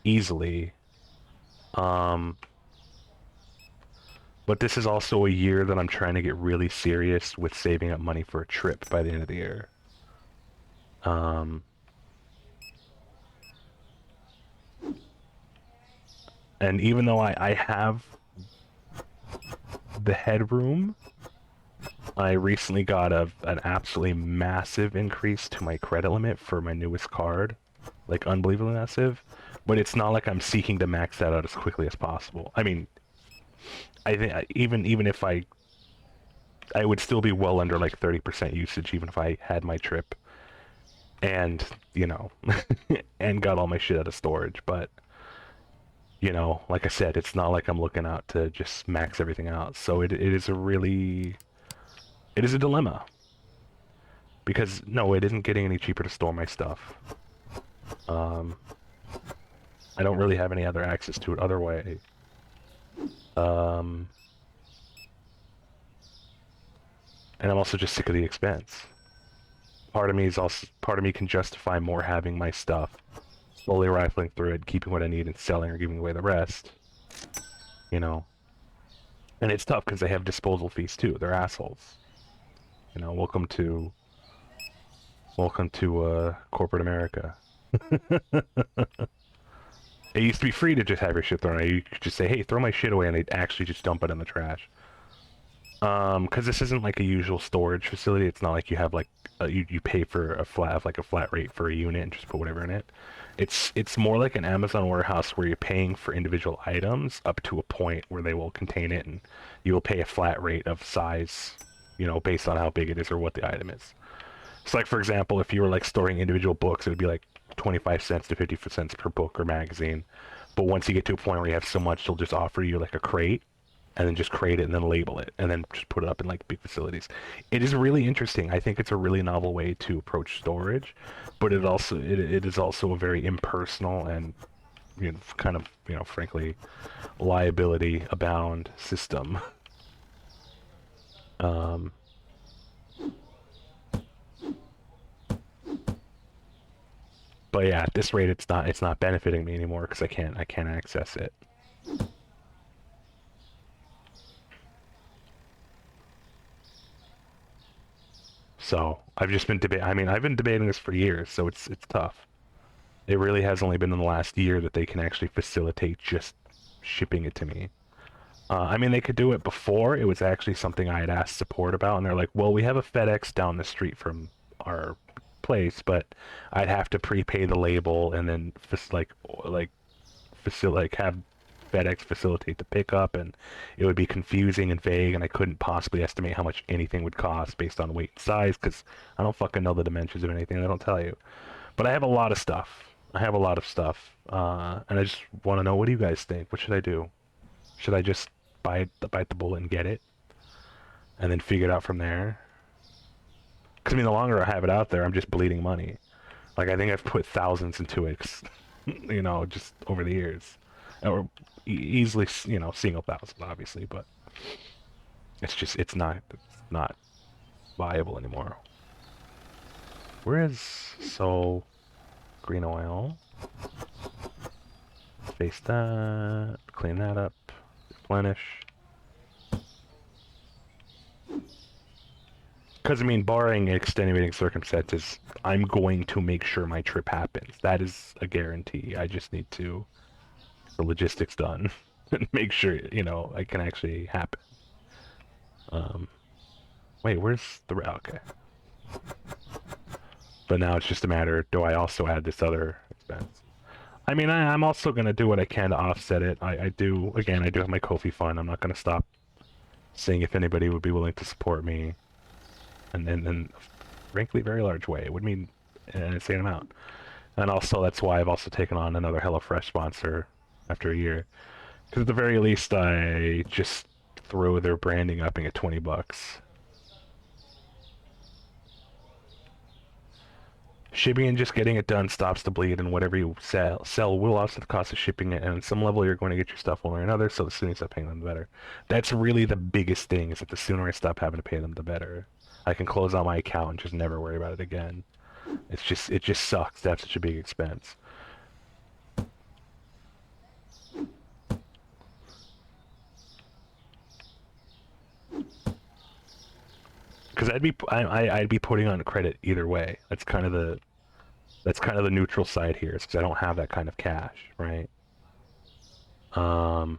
easily. Um, but this is also a year that I'm trying to get really serious with saving up money for a trip by the end of the year. Um, and even though I have the headroom, I recently got an absolutely massive increase to my credit limit for my newest card, like unbelievably massive. But it's not like I'm seeking to max that out as quickly as possible. I mean, I think even if I would still be well under like 30% usage even if I had my trip and and got all my shit out of storage. But like I said, it's not like I'm looking out to just max everything out. So it is a dilemma. Because no, it isn't getting any cheaper to store my stuff. Um, I don't really have any other access to it other way. Um, and I'm also just sick of the expense. Part of me can justify more having my stuff, slowly rifling through it, keeping what I need and selling or giving away the rest. You know, and it's tough because they have disposal fees too. They're assholes. Welcome to corporate America. It used to be free to just have your shit thrown away. You could just say, hey, throw my shit away, and they'd actually just dump it in the trash. Because this isn't like a usual storage facility. It's not like you have like you pay for a flat rate for a unit and just put whatever in it. It's more like an Amazon warehouse where you're paying for individual items up to a point where they will contain it, and you will pay a flat rate of size, based on how big it is or what the item is. So like for example, if you were like storing individual books, it would be like 25 cents to 50 cents per book or magazine. But once you get to a point where you have so much, they'll just offer you like a crate and then just crate it and then label it and then just put it up in like big facilities. It is really interesting. I think it's a really novel way to approach storage, but it is also a very impersonal and kind of frankly liability abound system. Um, but yeah, at this rate, it's not benefiting me anymore because I can't access it. So I've just been debating. I mean, I've been debating this for years, so it's tough. It really has only been in the last year that they can actually facilitate just shipping it to me. I mean, they could do it before. It was actually something I had asked support about, and they're like, "Well, we have a FedEx down the street from our place, but I'd have to prepay the label and then have FedEx facilitate the pickup, and it would be confusing and vague, and I couldn't possibly estimate how much anything would cost based on weight and size because I don't fucking know the dimensions of anything. They don't tell you. But I have a lot of stuff. And I just want to know, what do you guys think? What should I do? Should I just bite the bullet and get it, and then figure it out from there? Because I mean, the longer I have it out there, I'm just bleeding money. Like I think I've put thousands into it, just over the years, or easily, single thousands, obviously, but it's not viable anymore. Where is green oil? Face that, clean that up, replenish. Because, I mean, barring extenuating circumstances, I'm going to make sure my trip happens. That is a guarantee. I just need to get the logistics done and make sure, you know, it can actually happen. Um, wait, where's the... Okay. But now it's just a matter, do I also add this other expense? I mean, I'm also going to do what I can to offset it. I do, again, I do have my Ko-fi fund. I'm not going to stop seeing if anybody would be willing to support me. And in frankly, very large way. It would mean an insane amount. And also, that's why I've also taken on another HelloFresh sponsor after a year. Because at the very least, I just throw their branding up and get 20 bucks. Shipping and just getting it done stops the bleed, and whatever you sell will offset the cost of shipping it, and at some level you're going to get your stuff one way or another, so the sooner you stop paying them, the better. That's really the biggest thing, is that the sooner I stop having to pay them, the better. I can close out my account and just never worry about it again. It just sucks to have such a big expense. Because I'd be putting on credit either way. That's kind of the neutral side here, because I don't have that kind of cash, right? And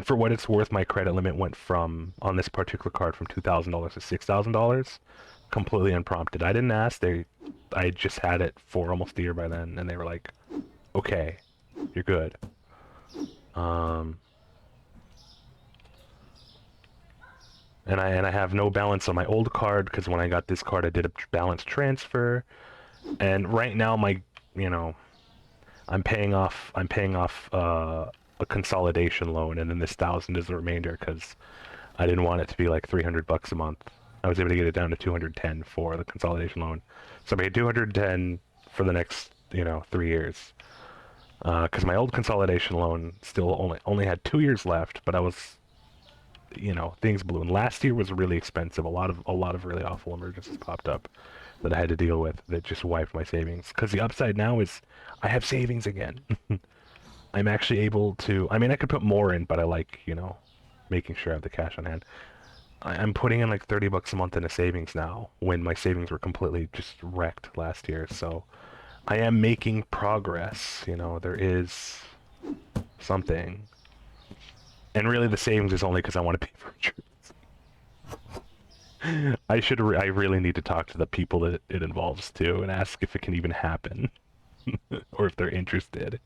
for what it's worth, my credit limit went from, on this particular card, from $2,000 to $6,000, completely unprompted. I didn't ask. I just had it for almost a year by then, and they were like, "Okay, you're good." And I have no balance on my old card, because when I got this card, I did a balance transfer, and right now you know, I'm paying off a consolidation loan, and then this 1,000 is the remainder, because I didn't want it to be like 300 bucks a month. I was able to get it down to 210 for the consolidation loan, so I paid 210 for the next 3 years. Because my old consolidation loan still only had 2 years left, but I was things blew. And last year was really expensive. A lot of really awful emergencies popped up that I had to deal with that just wiped my savings. Because the upside now is I have savings again. I'm actually able to. I mean, I could put more in, but I like making sure I have the cash on hand. I'm putting in like 30 bucks a month into savings now when my savings were completely just wrecked last year. So I am making progress. There is something. And really, the savings is only because I want to pay for insurance. I really need to talk to the people that it involves too, and ask if it can even happen, or if they're interested.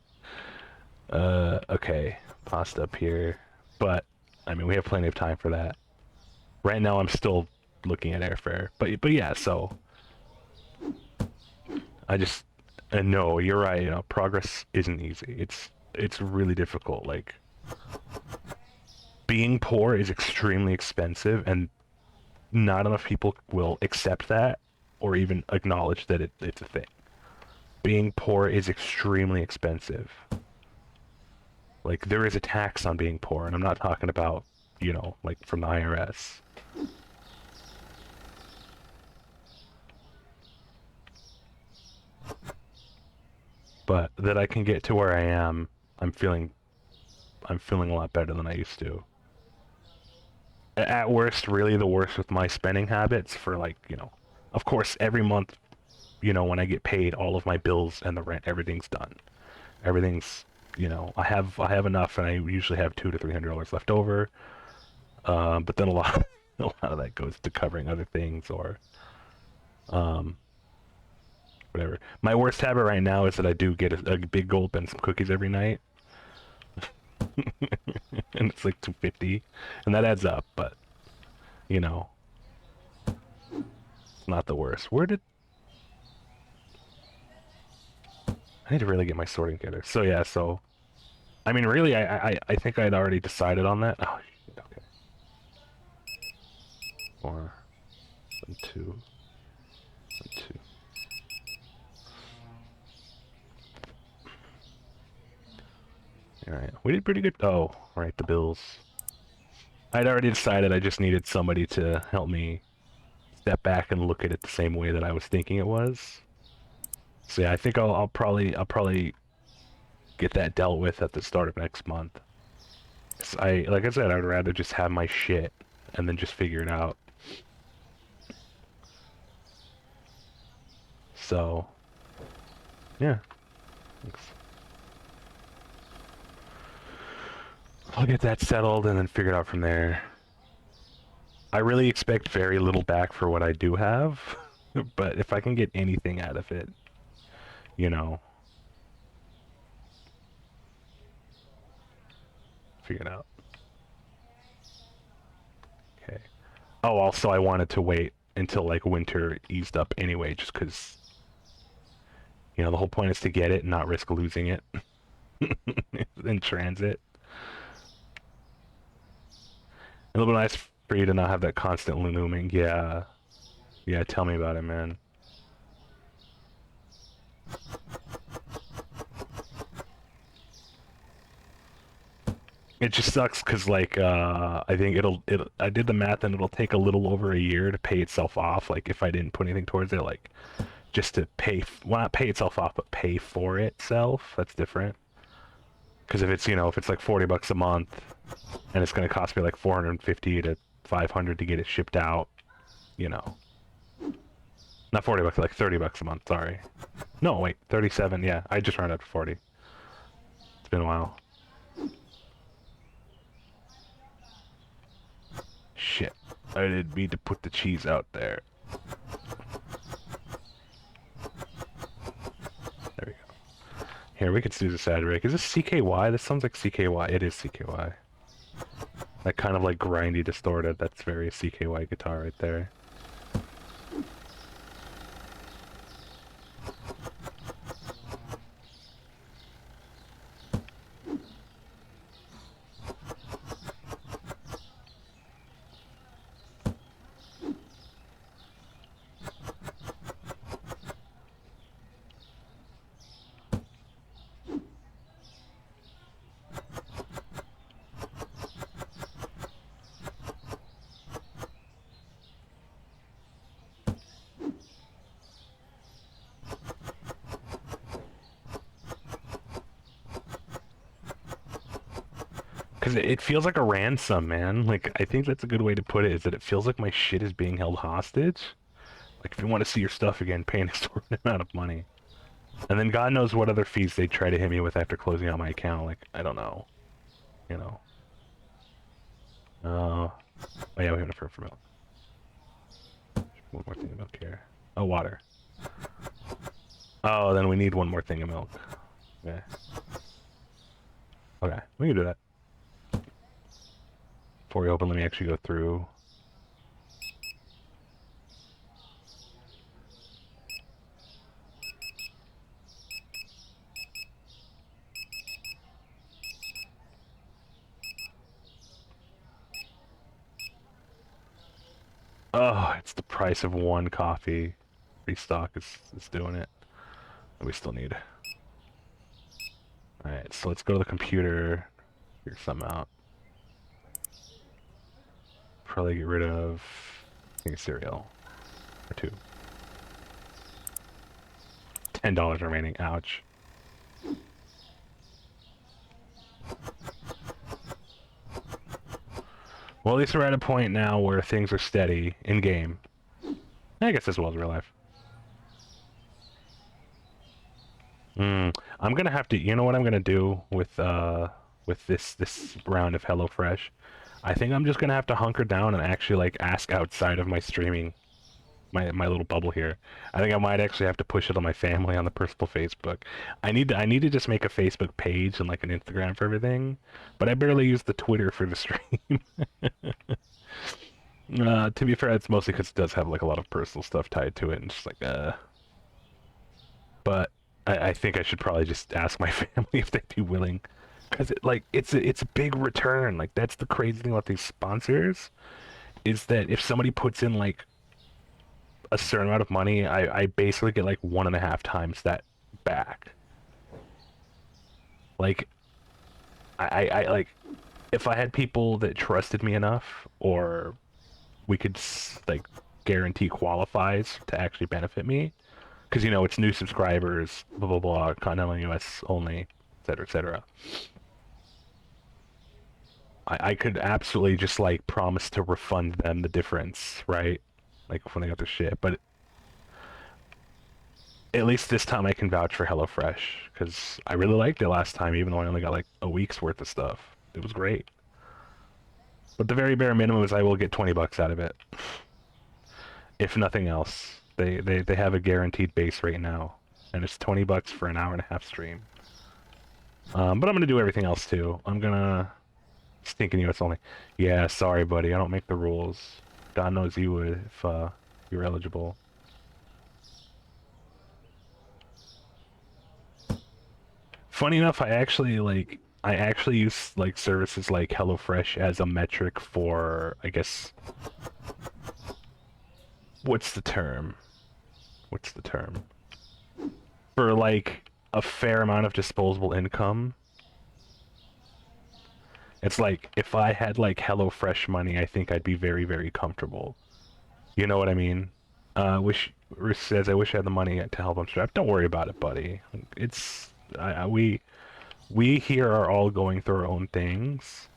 Okay, pasta up here, but I mean, we have plenty of time for that. Right now, I'm still looking at airfare, but yeah. So I just, and no, you're right. Progress isn't easy. It's really difficult. Like, being poor is extremely expensive, and not enough people will accept that or even acknowledge that it's a thing. Being poor is extremely expensive. Like, there is a tax on being poor, and I'm not talking about, like from the IRS. But that I can get to where I am, I'm feeling a lot better than I used to. At worst, really the worst with my spending habits for like, of course, every month, when I get paid, all of my bills and the rent, everything's done. Everything's, I have enough, and I usually have $200 to $300 left over. But then a lot of that goes to covering other things or, um, whatever. My worst habit right now is that I do get a big gulp and some cookies every night. And it's like 250, and that adds up, but it's not the worst. I need to really get my sorting together. So yeah, I mean, really, I think I'd already decided on that. Oh shit, okay. 4, 1, 2, 1, 2. All right, we did pretty good. Oh, right, the bills. I'd already decided I just needed somebody to help me step back and look at it the same way that I was thinking it was. So yeah, I think I'll probably get that dealt with at the start of next month. 'Cause like I said, I'd rather just have my shit and then just figure it out. So, yeah. Thanks. I'll get that settled and then figure it out from there. I really expect very little back for what I do have, but if I can get anything out of it, you know, figure it out. Okay. Oh, also I wanted to wait until like winter eased up anyway, just because, you know, the whole point is to get it and not risk losing it in transit. It'll be nice for you to not have that constant looming. Yeah. Yeah, tell me about it, man. It just sucks because like I think I did the math and it'll take a little over a year to pay itself off. Like if I didn't put anything towards it, like just to pay, well, not pay itself off, but pay for itself. That's different. Because if it's, you know, if it's like $40 a month and it's going to cost me like 450 to 500 to get it shipped out, you know, not $40, like $30 a month. Sorry. No, wait, 37. Yeah, I just rounded up to 40. It's been a while. Shit. I didn't mean to put the cheese out there. There we go. Here, we could do the sad break. Is this CKY? This sounds like CKY. It is CKY. That kind of like grindy, distorted. That's very CKY guitar right there. Because it feels like a ransom, man. Like, I think that's a good way to put it, is that it feels like my shit is being held hostage. Like, if you want to see your stuff again, pay an exorbitant amount of money. And then God knows what other fees they try to hit me with after closing out my account. Like, I don't know. You know. Oh yeah, we have enough room for milk. One more thing of milk here. Oh, water. Oh, then we need one more thing of milk. Okay. Okay, we can do that. Before we open, let me actually go through. Oh, it's the price of one coffee. Restock is doing it. We still need. Alright, so let's go to the computer. Figure something out. Probably get rid of a cereal. Or two. $10 remaining. Ouch. Well, at least we're at a point now where things are steady in game. I guess as well as real life. I'm gonna have to. You know what I'm gonna do with this round of HelloFresh? I think I'm just gonna have to hunker down and actually like ask outside of my streaming, my little bubble here. I think I might actually have to push it on my family on the personal Facebook. I need to just make a Facebook page and like an Instagram for everything, but I barely use the Twitter for the stream. To be fair, it's mostly because it does have like a lot of personal stuff tied to it, and just like But I think I should probably just ask my family if they'd be willing, because it's a big return. Like that's the crazy thing about these sponsors, is that if somebody puts in like a certain amount of money, I basically get like 1.5 times that back. Like I like if I had people that trusted me enough, or we could like guarantee qualifies to actually benefit me, because you know it's new subscribers, blah blah blah, continental US only, etc. etc. I could absolutely just like promise to refund them the difference, right? Like when they got their shit. But at least this time I can vouch for HelloFresh because I really liked it last time, even though I only got like a week's worth of stuff. It was great. But the very bare minimum is I will get 20 bucks out of it, if nothing else. They have a guaranteed base rate now, and it's 20 bucks for an hour and a half stream. But I'm gonna do everything else too. I'm gonna stinking you. It's only. Yeah, sorry, buddy. I don't make the rules. God knows you would if you were eligible. Funny enough, I actually use like services like HelloFresh as a metric for, I guess, what's the term? What's the term? For like a fair amount of disposable income. It's like if I had like HelloFresh money, I think I'd be very, very comfortable. You know what I mean? Wish Rick says I wish I had the money to help him strap. Don't worry about it, buddy. It's we here are all going through our own things,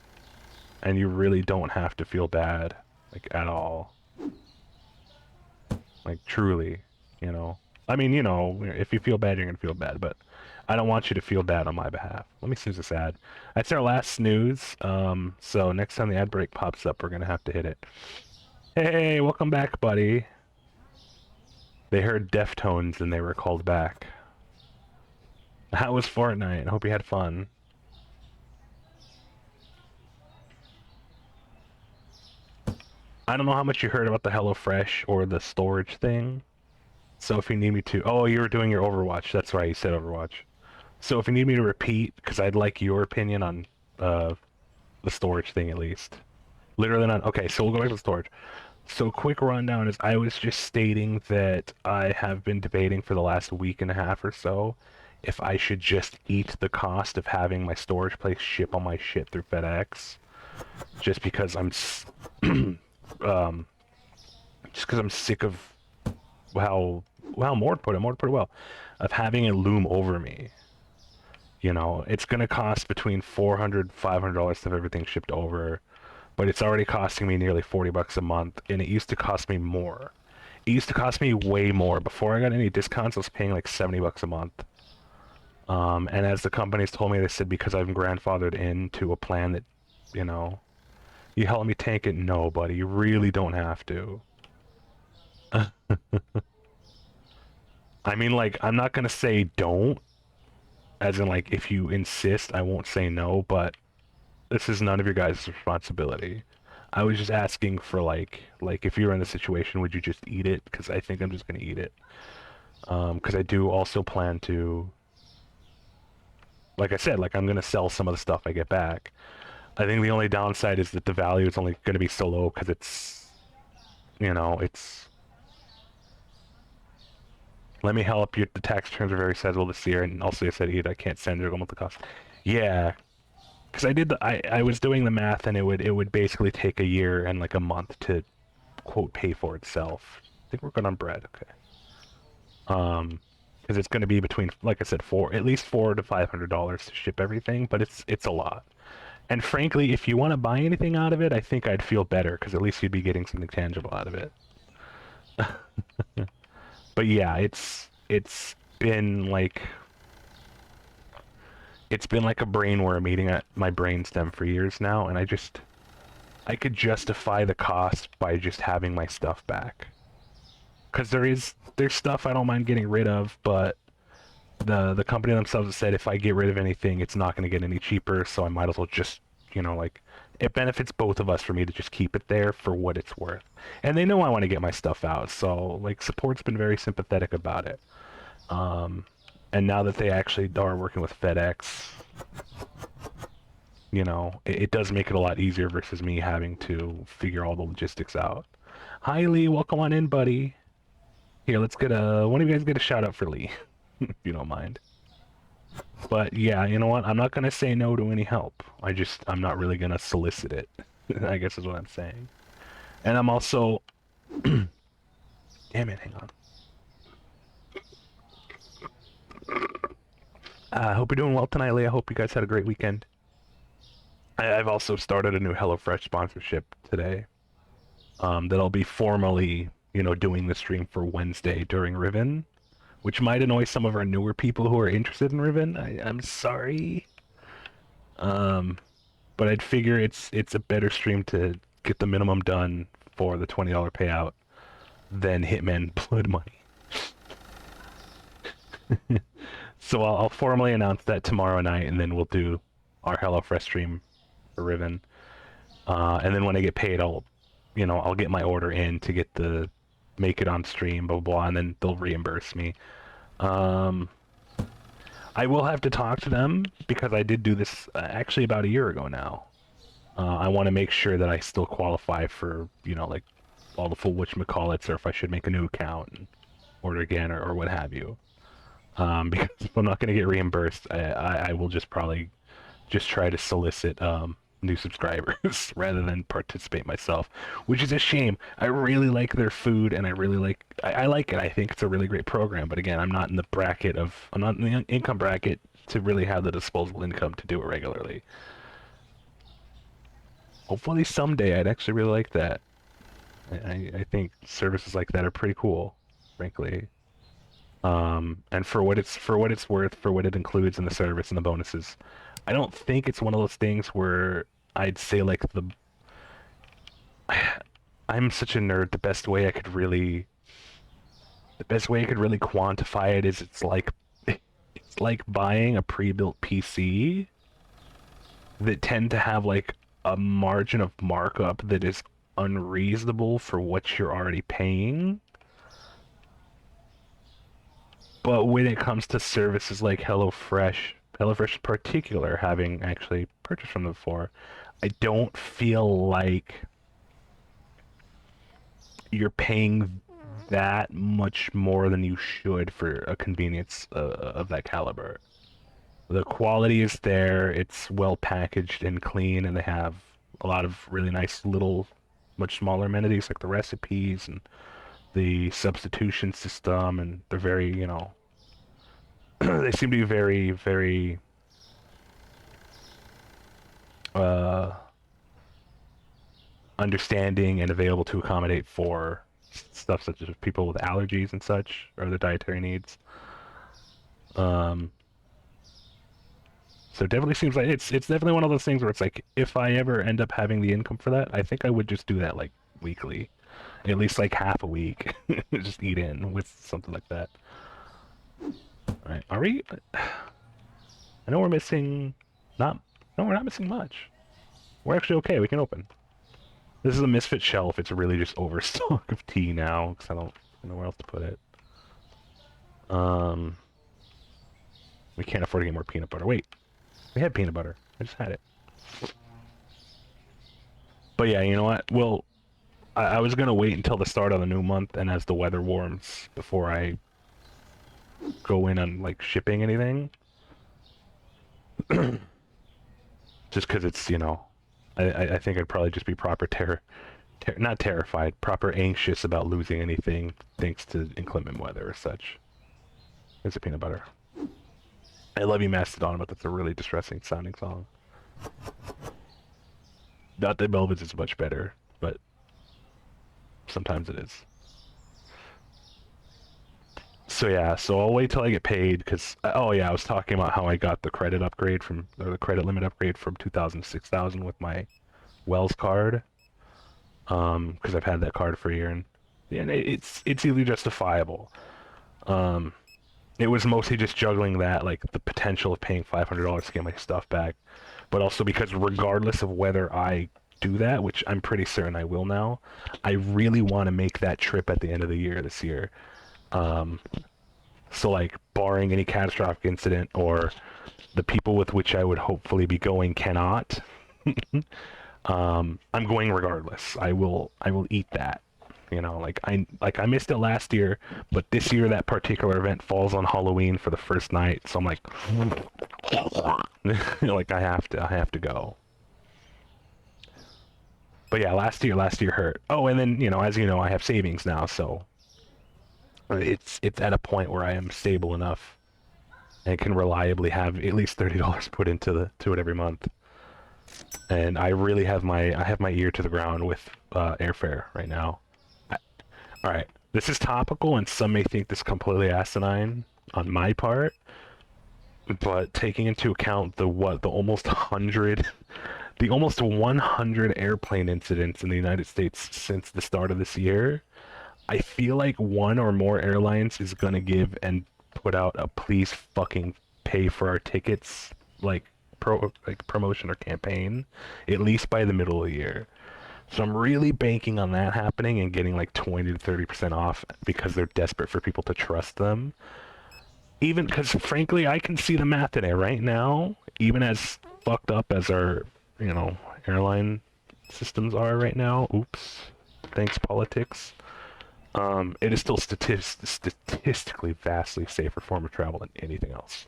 and you really don't have to feel bad, like at all. Like truly, you know. I mean, you know, if you feel bad, you're gonna feel bad, but I don't want you to feel bad on my behalf. Let me snooze this ad. That's our last snooze. So next time the ad break pops up, we're gonna have to hit it. Hey, welcome back, buddy. They heard Deftones and they were called back. How was Fortnite? I hope you had fun. I don't know how much you heard about the HelloFresh or the storage thing. So if you need me to... Oh, you were doing your Overwatch. That's right, you said Overwatch. So if you need me to repeat, because I'd like your opinion on the storage thing at least. Literally not... Okay, so we'll go back to the storage. So quick rundown is I was just stating that I have been debating for the last week and a half or so if I should just eat the cost of having my storage place ship all my shit through FedEx. Just because um, just because I'm sick of how Mort put it well, of having it loom over me. You know, it's gonna cost between $400, $500 to have everything shipped over, but it's already costing me nearly 40 bucks a month, and it used to cost me more. It used to cost me way more. Before I got any discounts, I was paying like 70 bucks a month. And as the companies told me, they said because I'm grandfathered into a plan that, you know, you help me tank it? No, buddy, you really don't have to. I mean, like, I'm not gonna say don't, as in, like, if you insist, I won't say no, but this is none of your guys' responsibility. I was just asking for, like, if you're in the situation, would you just eat it? Because I think I'm just gonna eat it. Because I do also plan to, like I said, like, I'm gonna sell some of the stuff I get back. I think the only downside is that the value is only gonna be so low because it's, you know, it's... Let me help you. The tax returns are very sizable this year, and also I said I can't send you the cost. Yeah, because I was doing the math, and it would basically take a year and like a month to quote pay for itself. I think we're good on bread. Okay. Because it's going to be between, like I said, at least $400 to $500 to ship everything, but it's a lot. And frankly, if you want to buy anything out of it, I think I'd feel better because at least you'd be getting something tangible out of it. But yeah, it's been like a brainworm eating at my brainstem for years now, and I could justify the cost by just having my stuff back. Because there's stuff I don't mind getting rid of, but the company themselves have said if I get rid of anything, it's not going to get any cheaper, so I might as well just, you know, like, it benefits both of us for me to just keep it there for what it's worth. And they know I want to get my stuff out, so, like, support's been very sympathetic about it. And now that they actually are working with FedEx, you know, it does make it a lot easier versus me having to figure all the logistics out. Hi, Lee. Welcome on in, buddy. Here, let's get one of you guys get a shout out for Lee, if you don't mind. But yeah, you know what? I'm not gonna say no to any help. I'm not really gonna solicit it, I guess is what I'm saying. And I'm also, damn it, hang on. I hope you're doing well tonight, Lee. I hope you guys had a great weekend. I've also started a new HelloFresh sponsorship today. That I'll be formally, doing the stream for Wednesday during Riven, which might annoy some of our newer people who are interested in Riven. I'm sorry. Um, but I'd figure it's a better stream to get the minimum done for the $20 payout than Hitman Blood Money. So I'll formally announce that tomorrow night, and then we'll do our HelloFresh stream for Riven. And then when I get paid, I'll get my order in to get the make it on stream, blah blah, blah, and then they'll reimburse me. Um, I will have to talk to them because I did do this actually about a year ago now. I want to make sure that I still qualify for, like all the full whatchamacallits, or if I should make a new account and order again, or what have you. Because if I'm not going to get reimbursed, I will just probably just try to solicit new subscribers rather than participate myself, which is a shame. I really like their food, and I like it. I think it's a really great program, but again, I'm not in the income bracket to really have the disposable income to do it regularly. Hopefully someday I'd actually really like that. I think services like that are pretty cool, frankly. And for what it's worth, for what it includes in the service and the bonuses, I don't think it's one of those things where I'd say like I'm such a nerd. The best way I could really quantify it is it's like buying a pre-built PC that tend to have like a margin of markup that is unreasonable for what you're already paying. But when it comes to services like HelloFresh in particular, having actually purchased from them before, I don't feel like you're paying that much more than you should for a convenience of that caliber. The quality is there, it's well packaged and clean, and they have a lot of really nice little, much smaller amenities like the recipes and the substitution system, and they're very, they seem to be very, very uh, understanding and available to accommodate for stuff such as people with allergies and such, or other dietary needs. Um, so it definitely seems like it's definitely one of those things where it's like if I ever end up having the income for that, I think I would just do that like weekly, at least like half a week, just eat in with something like that. All right, are we? I know we're missing, not. No, we're not missing much. We're actually okay. We can open. This is a misfit shelf. It's really just overstock of tea now because I don't know where else to put it. Um, we can't afford to get more peanut butter. Wait, we had peanut butter. I just had it. But yeah, you know what? Well, I was gonna wait until the start of the new month and as the weather warms before I go in on like shipping anything. Just because it's, I think I'd probably just be not terrified, proper anxious about losing anything thanks to inclement weather or such. It's a peanut butter. I love you, Mastodon, but that's a really distressing sounding song. Not that Melvin's is much better, but sometimes it is. So yeah, so I'll wait till I get paid because oh yeah, I was talking about how I got the credit upgrade or the credit limit upgrade from 2,000 to 6,000 with my Wells card. Because I've had that card for a year, and it's easily justifiable. Um, it was mostly just juggling that, like the potential of paying $500 to get my stuff back, but also because regardless of whether I do that, which I'm pretty certain I will now, I really want to make that trip at the end of the year this year. Um, so like barring any catastrophic incident or the people with which I would hopefully be going cannot, I'm going regardless. I will eat that. Like I missed it last year, but this year that particular event falls on Halloween for the first night, so I'm like like I have to go. But yeah, last year hurt. Oh, and then, as you know, I have savings now, so it's at a point where I am stable enough and can reliably have at least $30 put into it every month. And I have my ear to the ground with airfare right now. All right, this is topical, and some may think this completely asinine on my part, but taking into account the almost 100 airplane incidents in the United States since the start of this year, I feel like one or more airlines is gonna give and put out a please fucking pay for our tickets like promotion or campaign, at least by the middle of the year. So I'm really banking on that happening and getting like 20 to 30% off because they're desperate for people to trust them. Even because frankly, I can see the math in it right now. Even as fucked up as our, you know, airline systems are right now. Oops. Thanks, politics. It is still statistically vastly safer form of travel than anything else.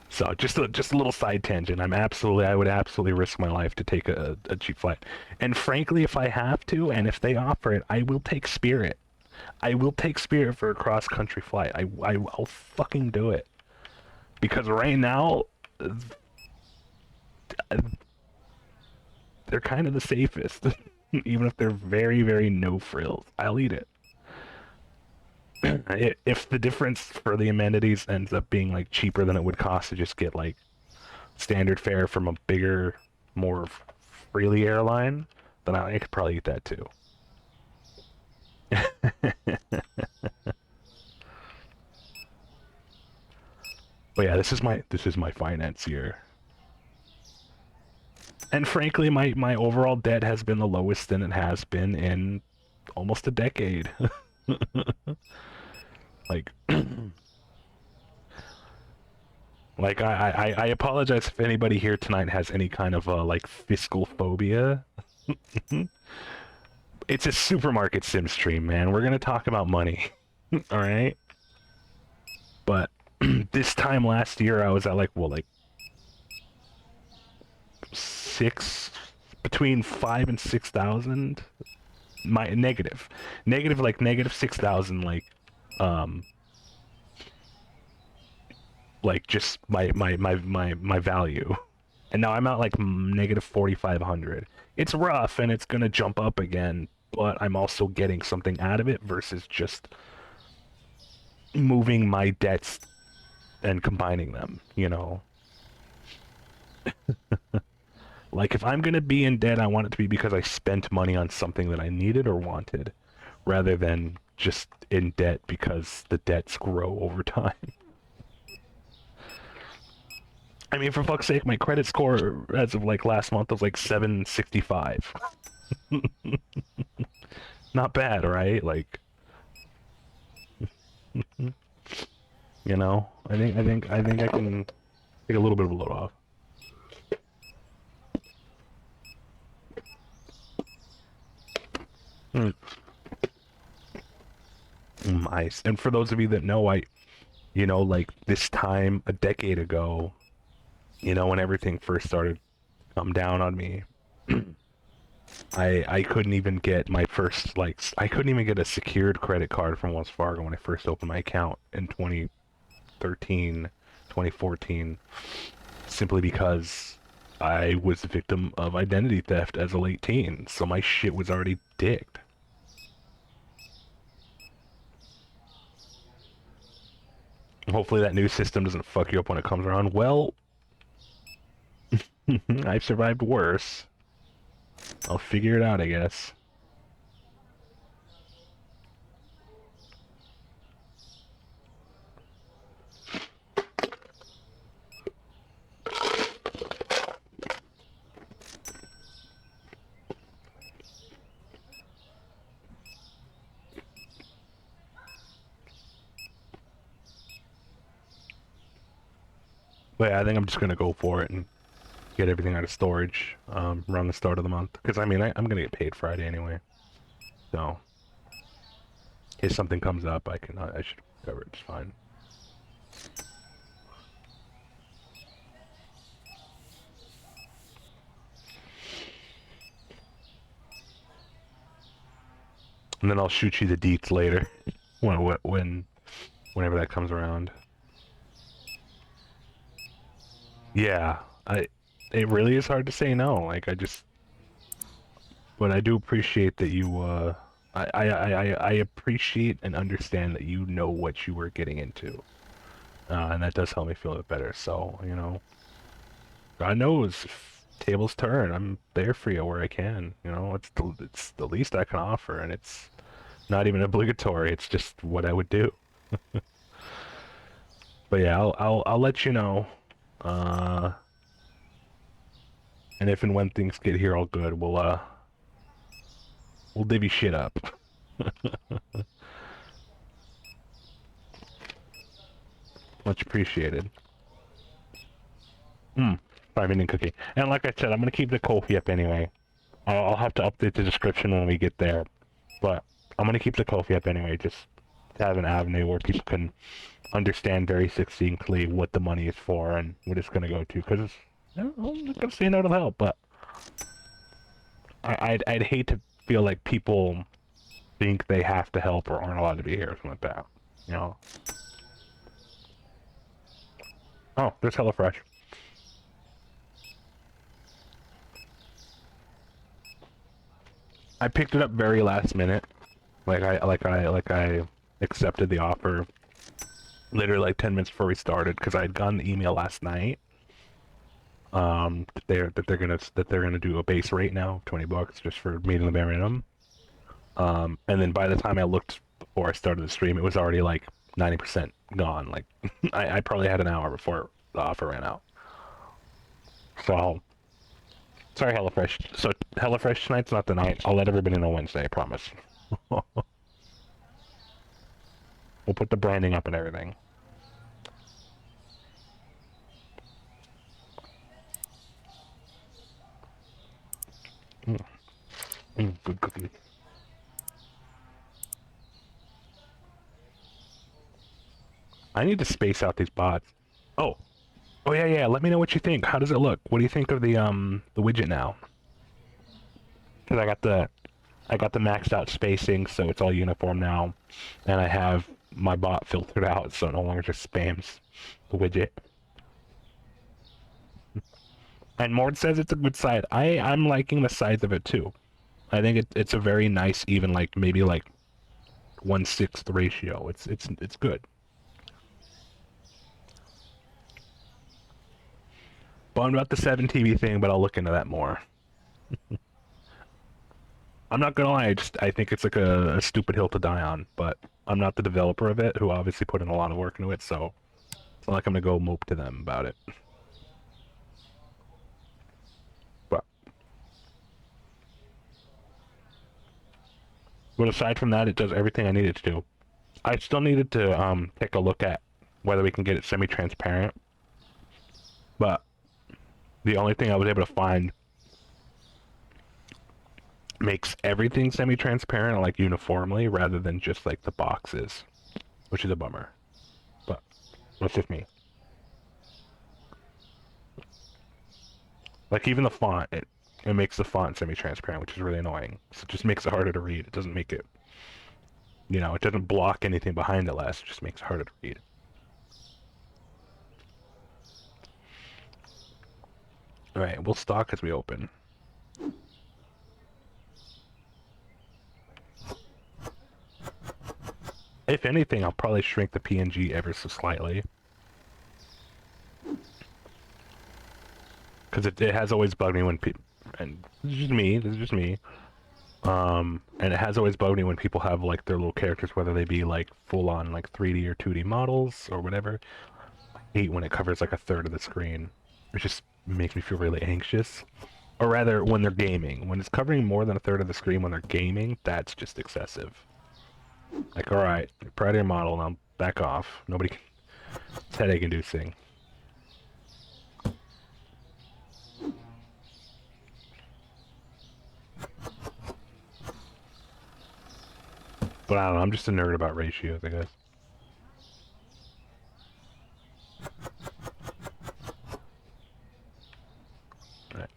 So just a little side tangent. I would absolutely risk my life to take a cheap flight. And frankly, if I have to, and if they offer it, I will take Spirit. I will take Spirit for a cross country flight. I'll fucking do it. Because right now, they're kind of the safest. Even if they're very, very no frills. I'll eat it. If the difference for the amenities ends up being like cheaper than it would cost to just get like standard fare from a bigger, more freely airline, then I could probably eat that too. But yeah, this is my finance year. And frankly, my overall debt has been the lowest than it has been in almost a decade. Like like I apologize if anybody here tonight has any kind of like fiscal phobia. It's a supermarket sim stream, man. We're gonna talk about money. All right? But this time last year I was at like six, between 5 and 6 thousand. My negative like negative 6,000, um like just my value. And now I'm at like negative 4,500. It's rough and it's gonna jump up again, but I'm also getting something out of it versus just moving my debts and combining them, you know. Like if I'm gonna be in debt, I want it to be because I spent money on something that I needed or wanted, rather than just in debt because the debts grow over time. I mean, for fuck's sake, my credit score as of like last month was like 765. Not bad, right? Like, you know, I think I can take a little bit of a load off. Hmm. Nice. And for those of you that know, like this time a decade ago, when everything first started to come down on me, I couldn't even get my first I couldn't even get a secured credit card from Wells Fargo when I first opened my account in 2013, 2014, simply because I was the victim of identity theft as a late teen, so my shit was already dicked. Hopefully that new system doesn't fuck you up when it comes around. Well, I've survived worse. I'll figure it out, I guess. But yeah, I think I'm just gonna go for it and get everything out of storage around the start of the month. Because I mean, I'm gonna get paid Friday anyway. So if something comes up, I should cover it just fine. And then I'll shoot you the deets later, whenever that comes around. Yeah, it really is hard to say no. Like but I do appreciate that you I appreciate and understand that you know what you were getting into. And that does help me feel a bit better. So, God knows if tables turn, I'm there for you where I can. It's the least I can offer, and it's not even obligatory. It's just what I would do. But yeah, I'll let you know. Uh, and if and when things get here all good, we'll divvy shit up. Much appreciated. Hmm. 5 Indian cookie. And like I said, I'm gonna keep the Ko-fi up anyway. I'll have to update the description when we get there, but I'm gonna keep the Ko-fi up anyway, just to have an avenue where people can understand very succinctly what the money is for and what it's gonna go to. Because I'm not gonna say no to the help, but I'd hate to feel like people think they have to help or aren't allowed to be here or something like that. You know? Oh, there's HelloFresh. I picked it up very last minute. Like I accepted the offer literally like 10 minutes before we started because I had gotten the email last night. That they're gonna do a base rate now, $20 just for meeting the bare minimum. And then by the time I looked before I started the stream, it was already like 90% gone. Like I probably had an hour before the offer ran out. So sorry, HelloFresh. So HelloFresh tonight's not the night. I'll let everybody know Wednesday. I promise. We'll put the branding up and everything. Good cookie. I need to space out these bots. Oh, oh yeah. Let me know what you think. How does it look? What do you think of the widget now? Because I got the maxed out spacing, so it's all uniform now, and I have my bot filtered out, so it no longer just spams the widget. And Mord says it's a good side. I'm liking the size of it too. I think it's a very nice, even like maybe like 1/6 ratio. It's good. Bummed about the 7 TV thing, but I'll look into that more. I'm not gonna lie, I think it's like a stupid hill to die on, but I'm not the developer of it, who obviously put in a lot of work into it, so it's not like I'm gonna go mope to them about it. But aside from that, it does everything I needed to do. I still needed to take a look at whether we can get it semi-transparent, but the only thing I was able to find makes everything semi-transparent, like uniformly, rather than just like the boxes, which is a bummer. But that's just me. Like even the font, it makes the font semi-transparent, which is really annoying. So it just makes it harder to read. It doesn't make it, it doesn't block anything behind it less. It just makes it harder to read. All right, we'll stock as we open. If anything, I'll probably shrink the PNG ever so slightly. Because it has always bugged me when people, and this is just me, and it has always bugged me when people have like their little characters, whether they be like full on like 3D or 2D models or whatever. I hate when it covers like a third of the screen. It just makes me feel really anxious. Or rather, when they're gaming. When it's covering more than a third of the screen when they're gaming, that's just excessive. Like, alright, you're proud of your model, now back off. Nobody can... It's headache inducing. But I don't know, I'm just a nerd about ratios, I guess. Right,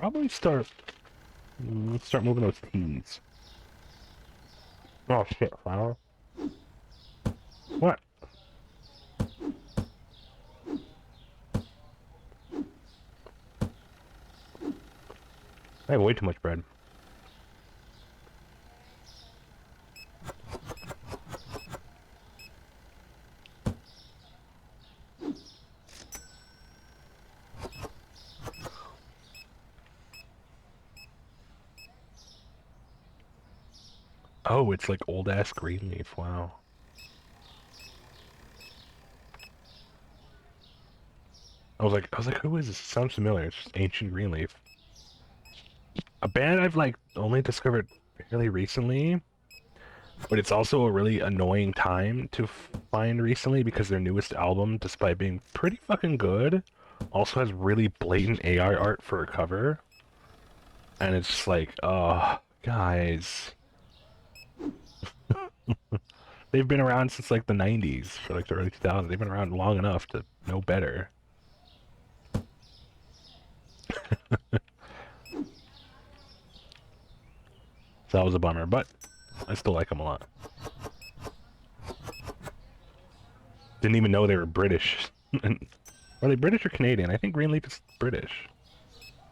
probably start start moving those teas. Oh shit, flower. What? I have way too much bread. Oh, it's like old ass green leaf. Wow. I was like, who is this? It sounds familiar. It's just ancient green leaf. A band I've like only discovered fairly recently, but it's also a really annoying time to find recently because their newest album, despite being pretty fucking good, also has really blatant AI art for a cover. And it's just like, oh, guys. They've been around since like the 90s, or like the early 2000s. They've been around long enough to know better. So that was a bummer, but I still like them a lot. Didn't even know they were British. Are they British or Canadian? I think Greenleaf is British.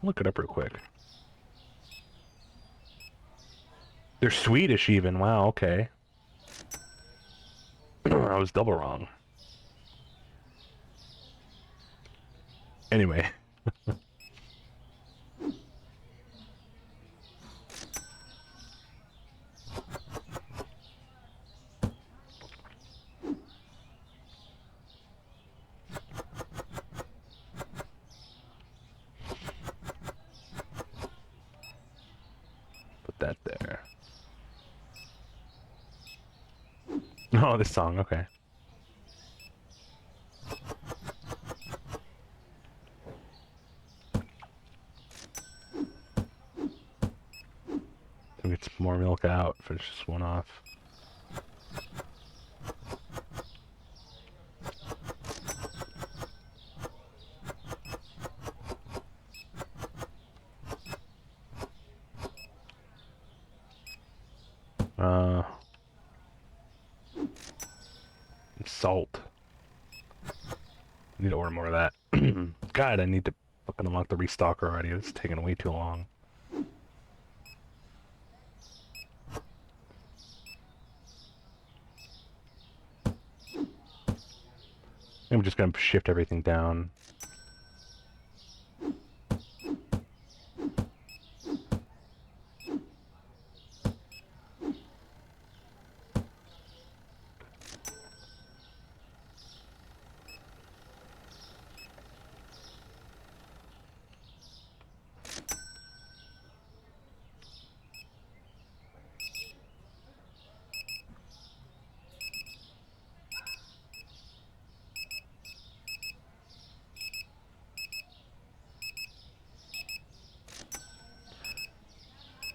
Look it up real quick. They're Swedish even. Wow, okay. I was double wrong. Anyway. Put that there. Oh, this song, okay. Can get some more milk out, finish this one off. Uh, salt. Need to order more of that. God, I need to fucking unlock the restocker already. It's taking way too long. I'm just gonna shift everything down.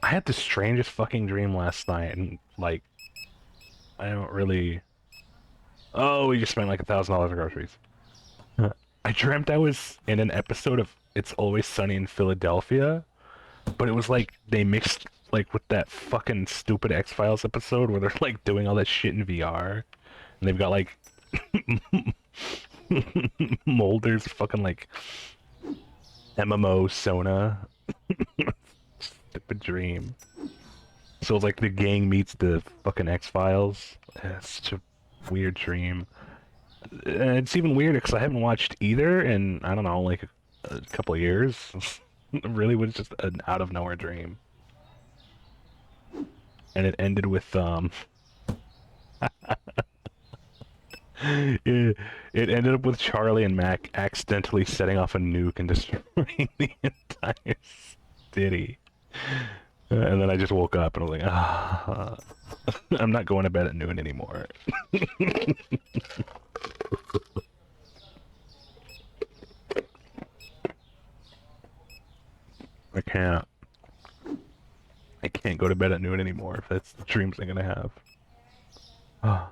I had the strangest fucking dream last night, and like, I don't really. Oh, we just spent like $1,000 on groceries. I dreamt I was in an episode of It's Always Sunny in Philadelphia, but it was like they mixed like with that fucking stupid X-Files episode where they're like doing all that shit in VR, and they've got like Mulder's fucking like MMO Sona. Stupid dream. So it's like the gang meets the fucking X-Files. It's such a weird dream. And it's even weirder because I haven't watched either in, I don't know, like a couple of years. It really was just an out of nowhere dream. And it ended with, it ended up with Charlie and Mac accidentally setting off a nuke and destroying the entire city. And then I just woke up and I was like, ah, I'm not going to bed at noon anymore. I can't. I can't go to bed at noon anymore if that's the dreams I'm gonna have. Ah.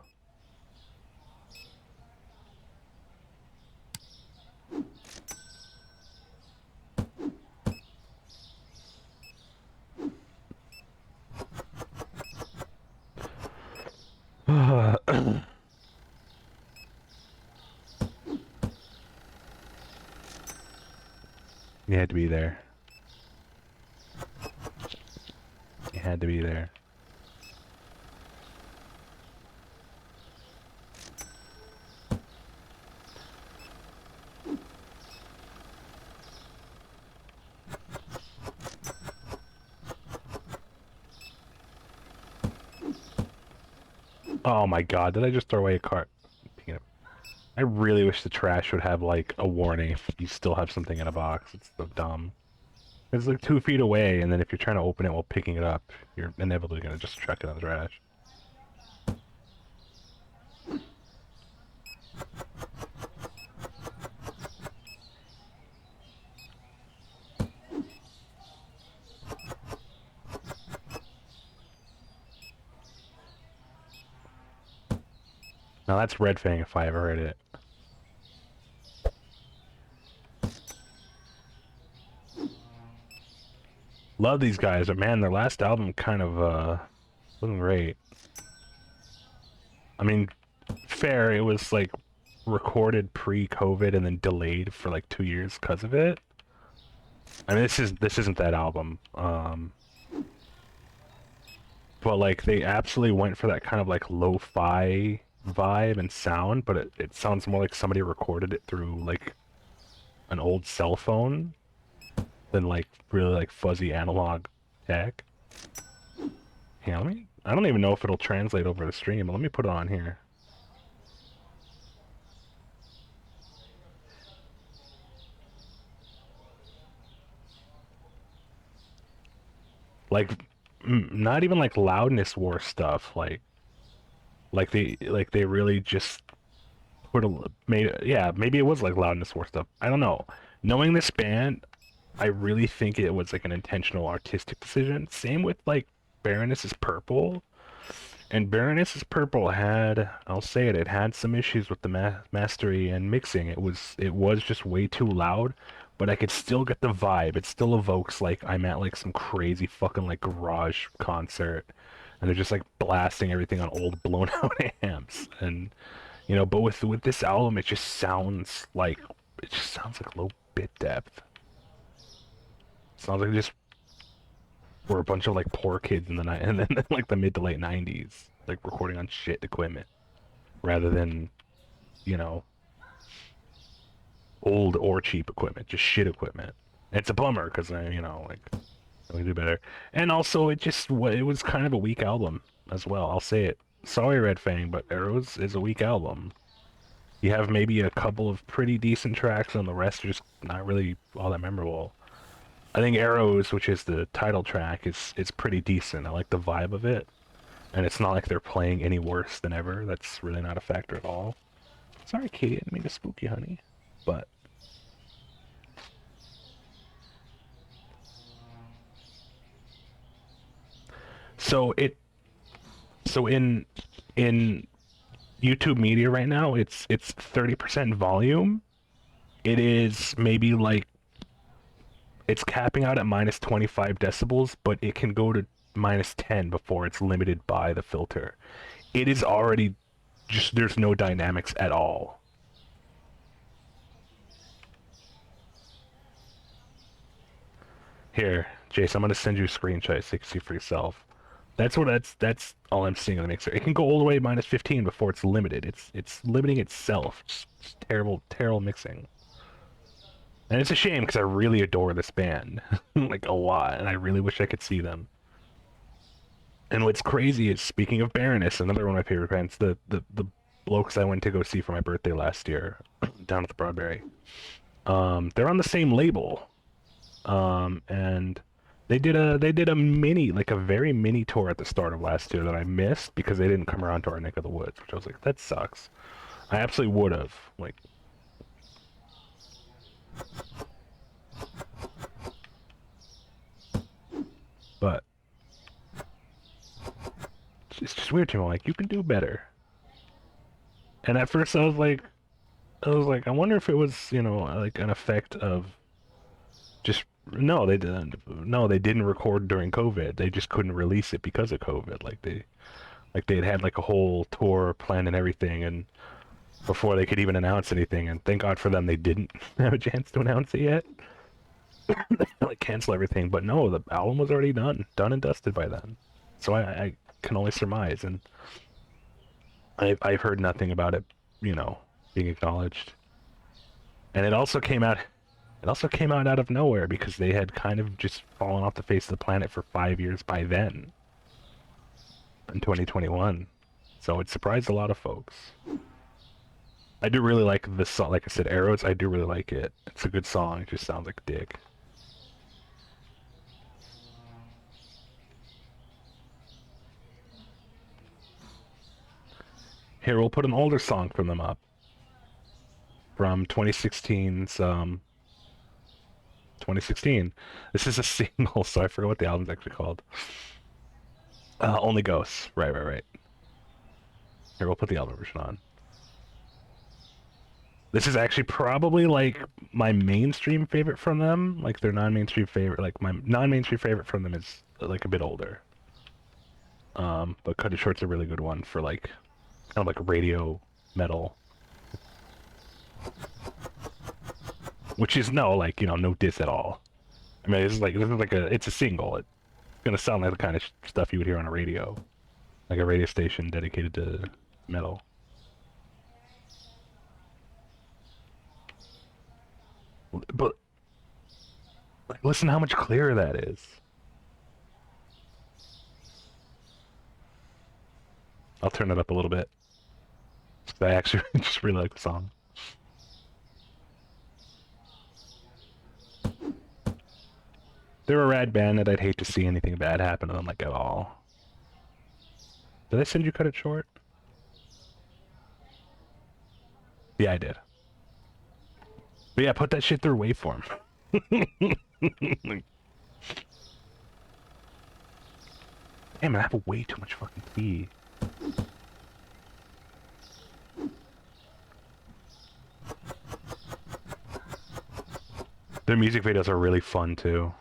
You had to be there. You had to be there. Oh my god, did I just throw away a cart? I really wish the trash would have like a warning if you still have something in a box. It's so dumb. It's like 2 feet away, and then if you're trying to open it while picking it up, you're inevitably gonna just chuck it on the trash. Now that's Red Fang if I ever heard it. Love these guys, but man, their last album kind of wasn't great. I mean, fair, it was like recorded pre-COVID and then delayed for like 2 years because of it. I mean, this isn't that album. But like they absolutely went for that kind of like lo-fi vibe and sound, but it sounds more like somebody recorded it through like an old cell phone than like really like fuzzy analog tech. Yeah, I don't even know if it'll translate over the stream, but let me put it on here. Like, not even like loudness war stuff, like they really just put a made yeah, maybe it was like loudness war stuff. I don't know. Knowing this band, I really think it was like an intentional artistic decision. Same with like Baroness is Purple. And Baroness is Purple had, I'll say it, it had some issues with the mastery and mixing. It was just way too loud, but I could still get the vibe. It still evokes like I'm at like some crazy fucking like garage concert, and they're just like blasting everything on old blown out amps. And but with this album, it just sounds like low bit depth. It sounds like just we're a bunch of like poor kids in the night and then like the mid to late 90s, like recording on shit equipment rather than, you know, old or cheap equipment, just shit equipment. And it's a bummer because like we do better. And also it was kind of a weak album as well. I'll say it. Sorry, Red Fang, but Arrows is a weak album. You have maybe a couple of pretty decent tracks, and the rest are just not really all that memorable. I think Arrows, which is the title track, is pretty decent. I like the vibe of it, and it's not like they're playing any worse than ever. That's really not a factor at all. Sorry, Katie, I didn't mean to spook you, honey. But so it so in YouTube media right now, it's 30% volume. It is maybe like it's capping out at minus 25 decibels, but it can go to minus 10 before it's limited by the filter. It is already just, there's no dynamics at all. Here, Jason, I'm gonna send you a screenshot so you can see for yourself. That's all I'm seeing on the mixer. It can go all the way minus 15 before it's limited. It's limiting itself. Just terrible mixing. And it's a shame because I really adore this band, like a lot, and I really wish I could see them. And what's crazy is, speaking of Baroness, another one of my favorite bands, the blokes I went to go see for my birthday last year, down at the Broadberry. They're on the same label, and they did a mini, like a very mini tour at the start of last year that I missed because they didn't come around to our neck of the woods, which I was like, that sucks. I absolutely would have, like. But it's just weird to me. Like, you can do better. And at first I wonder if it was, like an effect of just no, they didn't. No, they didn't record during COVID. They just couldn't release it because of COVID. Like they'd had like a whole tour planned and everything, and before they could even announce anything. And thank God for them, they didn't have a chance to announce it yet. like cancel everything. But no, the album was already done and dusted by then. So I can only surmise, and I've heard nothing about it, being acknowledged. And it also came out. It also came out of nowhere because they had kind of just fallen off the face of the planet for 5 years by then, in 2021. So it surprised a lot of folks. I do really like this song. Like I said, Arrows, I do really like it. It's a good song. It just sounds like a dick. Here, we'll put an older song from them up. From 2016's, 2016. This is a single, so I forget what the album's actually called. Only Ghosts. Right, right, right. Here, we'll put the album version on. This is actually probably like my mainstream favorite from them. Like their non-mainstream favorite. Like my non-mainstream favorite from them is like a bit older. But Cut It Short's a really good one for like kind of like radio metal, which is no diss at all. I mean, it's a single. It's gonna sound like the kind of stuff you would hear on a radio, like a radio station dedicated to metal. But like, listen how much clearer that is. I'll turn it up a little bit. I actually just really like the song. They're a rad band that I'd hate to see anything bad happen to them, like at all. Did I send you Cut It Short? Yeah, I did. But yeah, put that shit through waveform. Like, damn, I have way too much fucking tea. Their music videos are really fun too.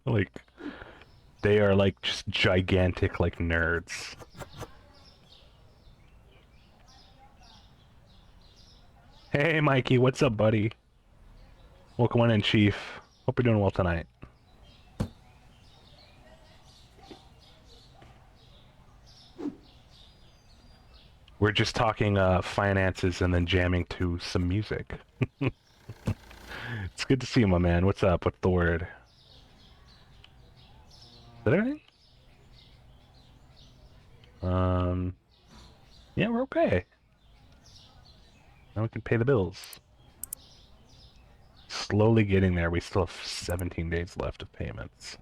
Like, they are like just gigantic like nerds. Hey Mikey, what's up, buddy? Welcome on in, Chief. Hope you're doing well tonight. We're just talking finances and then jamming to some music. It's good to see you, my man. What's up? What's the word? Is that everything? Yeah, we're okay. Now we can pay the bills. Slowly getting there. We still have 17 days left of payments.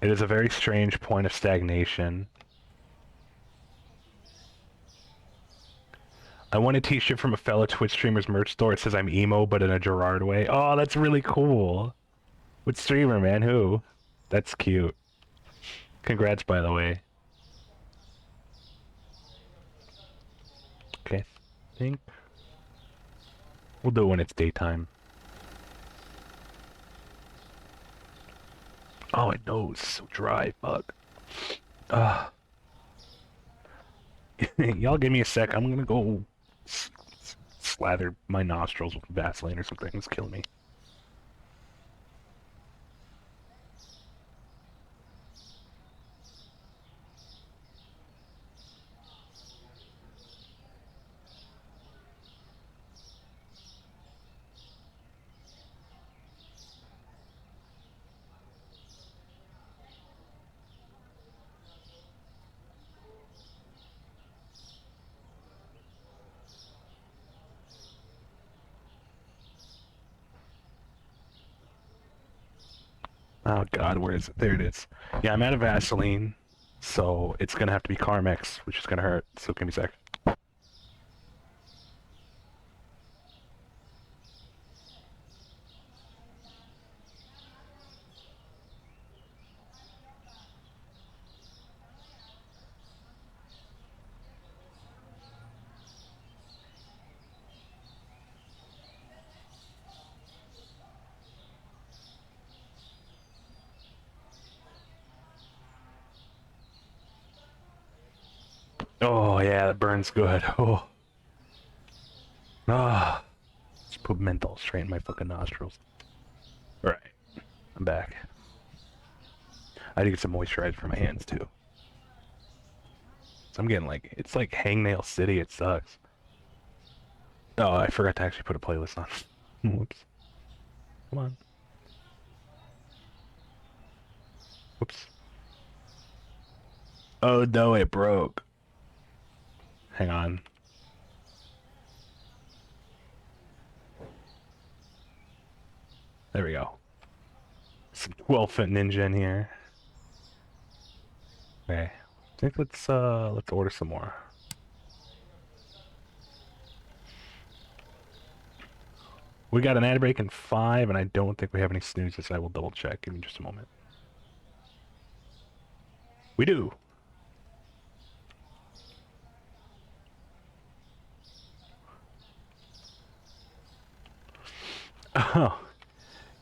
It is a very strange point of stagnation. I won a t-shirt from a fellow Twitch streamer's merch store. It says I'm emo, but in a Gerard way. Oh, that's really cool. What streamer, man? Who? That's cute. Congrats, by the way. Okay, I think we'll do it when it's daytime. Oh, my nose is so dry. Fuck. Y'all give me a sec. I'm gonna go slather my nostrils with Vaseline or something. It's killing me. Oh God, where is it? There it is. Yeah, I'm out of Vaseline, so it's gonna have to be Carmex, which is gonna hurt. So give me a sec. Oh yeah, that burns good. Oh. Ah. Just put menthol straight in my fucking nostrils. Alright, I'm back. I had to get some moisturizer for my hands too. So I'm getting like, it's like Hangnail City, it sucks. Oh, I forgot to actually put a playlist on. Whoops. Come on. Whoops. Oh no, it broke. Hang on. There we go. Some 12-foot ninja in here. Okay. I think let's order some more. We got an ad break in 5, and I don't think we have any snoozes. I will double check. Give me just a moment. We do. Oh,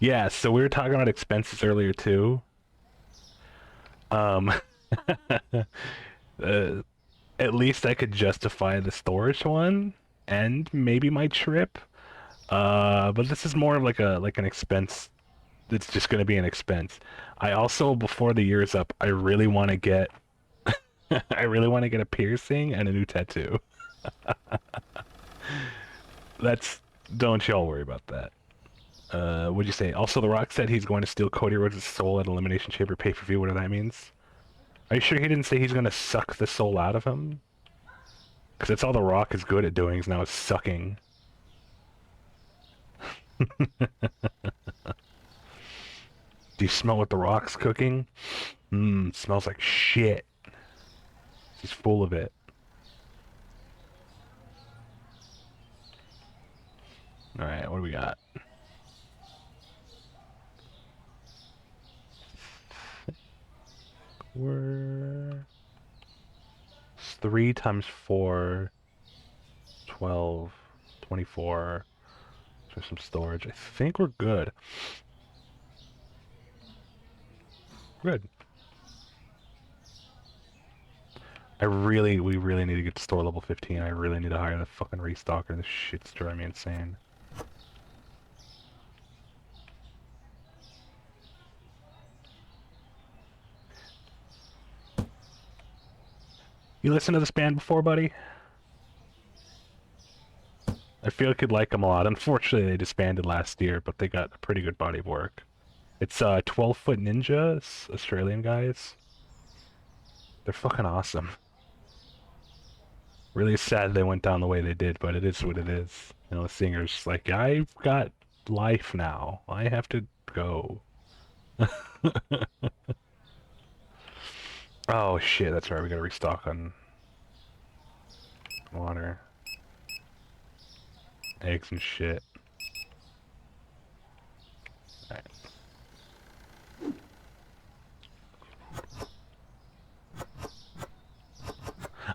yeah. So we were talking about expenses earlier too. Um, uh, at least I could justify the storage one and maybe my trip. But this is more of like an expense. It's just going to be an expense. I also, before the year's up, I really want to get I really want to get a piercing and a new tattoo. That's don't y'all worry about that. What'd you say? Also, The Rock said he's going to steal Cody Rhodes' soul at Elimination Chamber pay-per-view. Whatever that means. Are you sure he didn't say he's going to suck the soul out of him? Because that's all The Rock is good at doing is now is sucking. Do you smell what The Rock's cooking? Mmm, smells like shit. He's full of it. Alright, what do we got? We're... 3 times 4... 12... 24... For some storage. I think we're good. Good. We really need to get to store level 15. I really need to hire the fucking restocker. This shit's driving me insane. You listened to this band before, buddy? I feel like you'd like them a lot. Unfortunately, they disbanded last year, but they got a pretty good body of work. It's 12-foot ninjas, Australian guys. They're fucking awesome. Really sad they went down the way they did, but it is what it is. You know, the singer's like, I've got life now. I have to go. Oh shit, that's right. We gotta restock on water, eggs, and shit. Alright.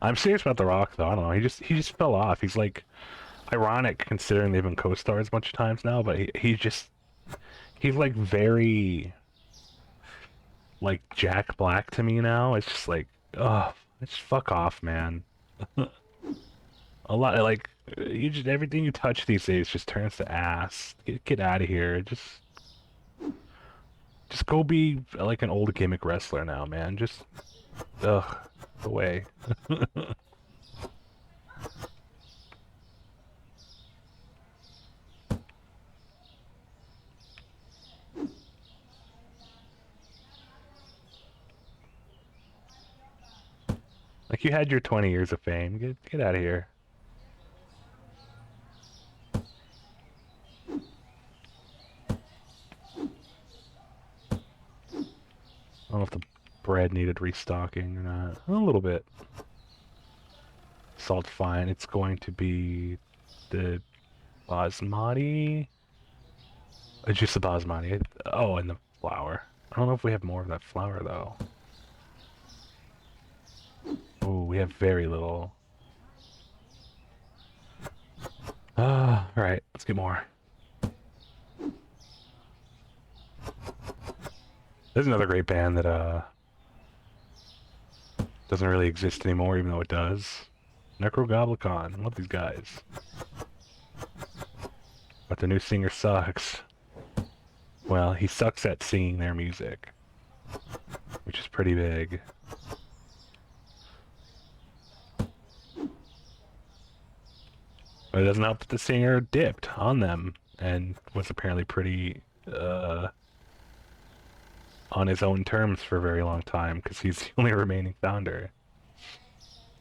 I'm serious about The Rock, though. I don't know. He just fell off. He's like ironic considering they've been co-stars a bunch of times now, but he's like very like Jack Black to me now. It's just like, oh, just fuck off, man. A lot like you just everything you touch these days just turns to ass. Get out of here. Just go be like an old gimmick wrestler now, man. Just ugh, away. Like you had your 20 years of fame. Get out of here. I don't know if the bread needed restocking or not. A little bit. Salt fine. It's going to be the basmati. Just the basmati. Oh, and the flour. I don't know if we have more of that flour though. Oh, we have very little. Alright, let's get more. There's another great band that Doesn't really exist anymore, even though it does. Necrogoblicon. I love these guys. But the new singer sucks. Well, he sucks at singing their music, which is pretty big. But it doesn't help that the singer dipped on them and was apparently pretty on his own terms for a very long time because he's the only remaining founder.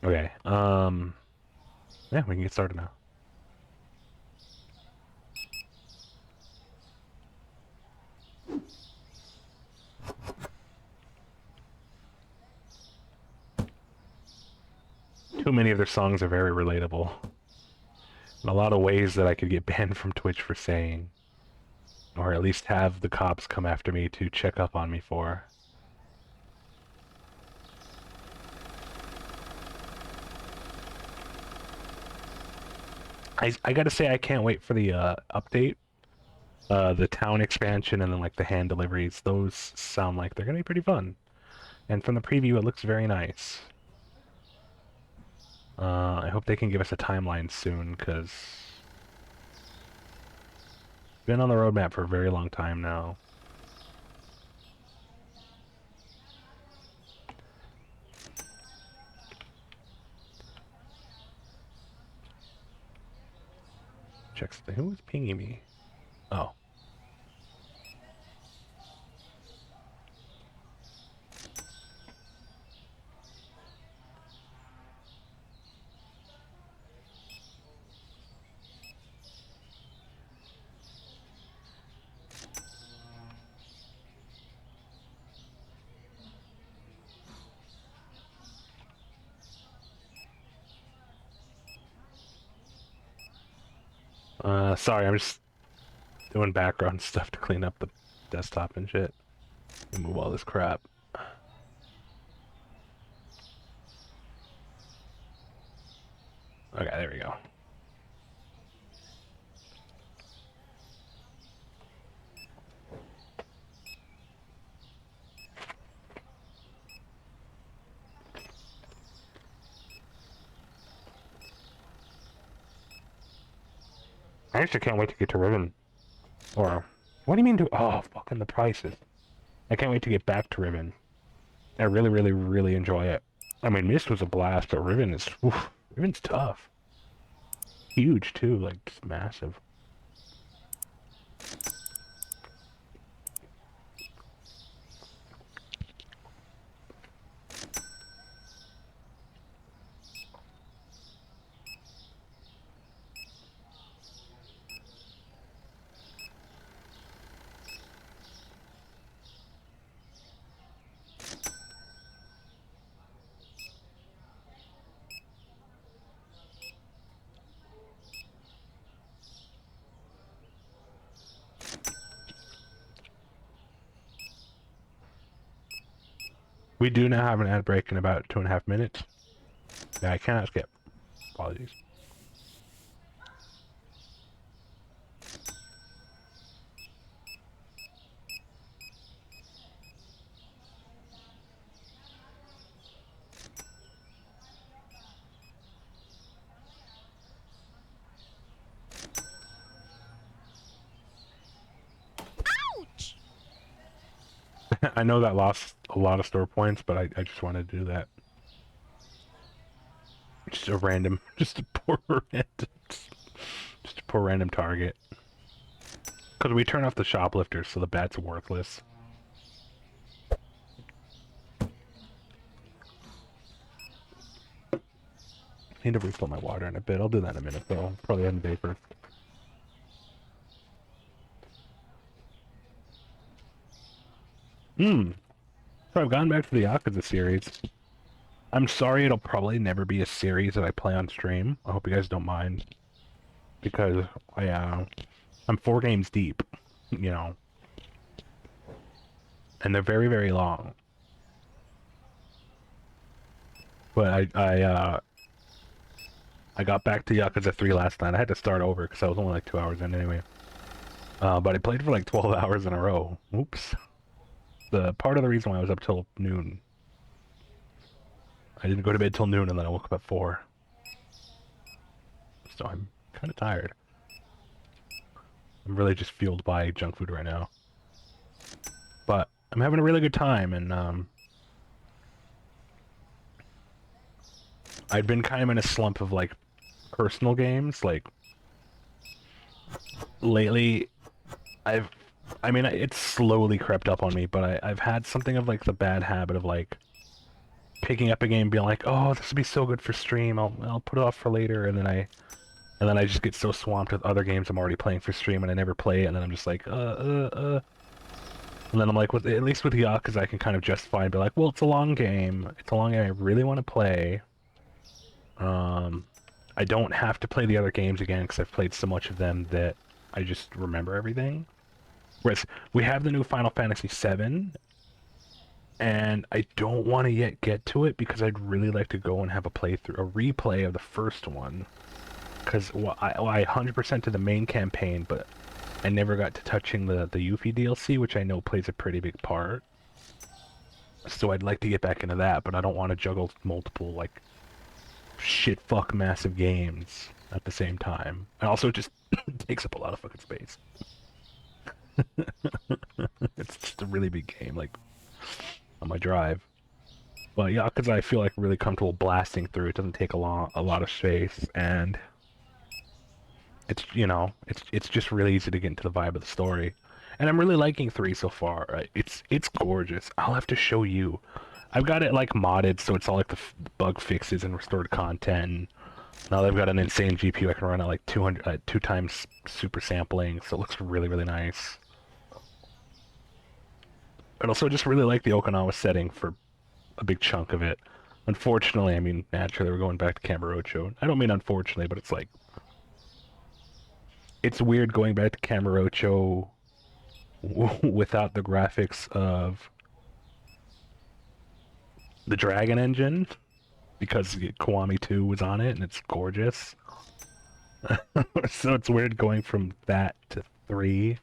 Okay, yeah, we can get started now. Too many of their songs are very relatable. In a lot of ways that I could get banned from Twitch for saying. Or at least have the cops come after me to check up on me for. I gotta say, I can't wait for the update. The town expansion and then like the hand deliveries. Those sound like they're gonna be pretty fun. And from the preview, it looks very nice. I hope they can give us a timeline soon, because it's been on the roadmap for a very long time now. Checks. Who is pinging me? Oh. Sorry, I'm just doing background stuff to clean up the desktop and shit. Move all this crap. Okay, there we go. I actually can't wait to get to Riven. Or, what do you mean to? Oh, fucking the prices. I can't wait to get back to Riven. I really, really, really enjoy it. I mean, Mist was a blast, but Riven is, oof, Riven's tough. Huge too, like just massive. We do now have an ad break in about 2.5 minutes. Yeah, I cannot skip. Apologies. I know that lost a lot of store points, but I just wanted to do that. Just a random, just a poor random target. Because we turn off the shoplifters, so the bat's worthless. I need to refill my water in a bit. I'll do that in a minute, though. Probably end the day first. So I've gone back to the Yakuza series. I'm sorry it'll probably never be a series that I play on stream. I hope you guys don't mind. Because I'm 4 games deep, you know. And they're very, very long. But I got back to Yakuza 3 last night. I had to start over because I was only like 2 hours in anyway. But I played for like 12 hours in a row. Oops. The part of the reason why I was up till noon. I didn't go to bed till noon, and then I woke up at 4. So I'm kind of tired. I'm really just fueled by junk food right now. But I'm having a really good time, and I'd been kind of in a slump of like personal games. Like lately, I've, I mean, it's slowly crept up on me, but I've had something of like the bad habit of like picking up a game, and being like, oh, this would be so good for stream. I'll put it off for later, and then I just get so swamped with other games I'm already playing for stream, and I never play it, and then I'm just like, And then I'm like, at least with Yakuza, I can kind of justify and be like, well, it's a long game. It's a long game I really want to play. I don't have to play the other games again because I've played so much of them that I just remember everything. Whereas we have the new Final Fantasy VII, and I don't want to yet get to it because I'd really like to go and have a replay of the first one. Because I 100% to the main campaign, but I never got to touching the Yuffie DLC, which I know plays a pretty big part. So I'd like to get back into that, but I don't want to juggle multiple, like, shit fuck massive games at the same time. And also it just takes up a lot of fucking space. It's just a really big game, like, on my drive. But yeah, because I feel like really comfortable blasting through. It doesn't take a lot of space, and it's, you know, it's just really easy to get into the vibe of the story. And I'm really liking 3 so far. Right? It's gorgeous. I'll have to show you. I've got it like modded, so it's all like the bug fixes and restored content. Now they've got an insane GPU. I can run at like 200, 2 times super sampling, so it looks really, really nice. And also just really like the Okinawa setting for a big chunk of it. Unfortunately, I mean, naturally we're going back to Kamurocho. I don't mean unfortunately, but it's like, it's weird going back to Kamurocho without the graphics of the Dragon Engine, because Kiwami 2 was on it and it's gorgeous. So it's weird going from that to 3.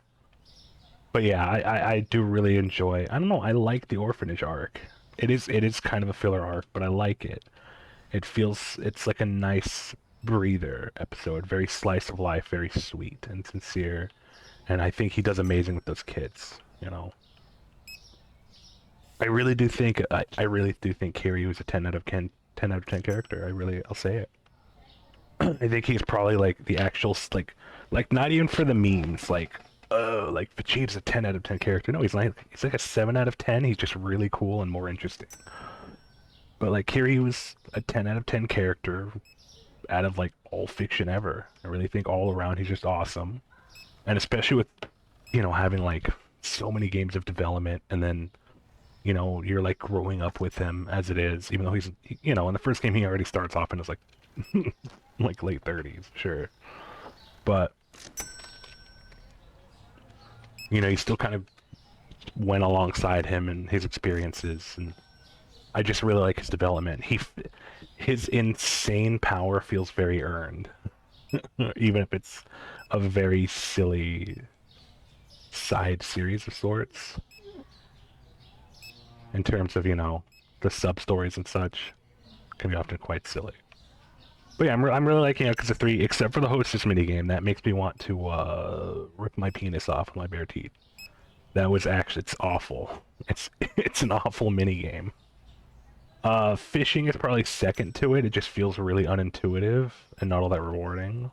But yeah, I do really enjoy. I don't know. I like the orphanage arc. It is kind of a filler arc, but I like it. It's like a nice breather episode, very slice of life, very sweet and sincere, and I think he does amazing with those kids. You know, I really do think Kiryu is a 10 out of 10 character. I'll say it. I think he's probably like the actual like not even for the memes, like oh, like Vegeta's a 10 out of 10 character. No, he's like a 7 out of 10. He's just really cool and more interesting. But like Kiri was a 10 out of 10 character out of like all fiction ever. I really think all around he's just awesome. And especially with, you know, having like so many games of development, and then, you know, you're like growing up with him as it is, even though he's, you know, in the first game he already starts off and is like like late 30s, sure. But you know, you still kind of went alongside him and his experiences, and I just really like his development. His insane power feels very earned, even if it's a very silly side series of sorts. In terms of, you know, the sub stories and such, can be often quite silly. But yeah, I'm really liking Yakuza 3, except for the hostess minigame. That makes me want to rip my penis off with my bare teeth. That was actually, it's awful. It's an awful minigame. Fishing is probably second to it. It just feels really unintuitive and not all that rewarding.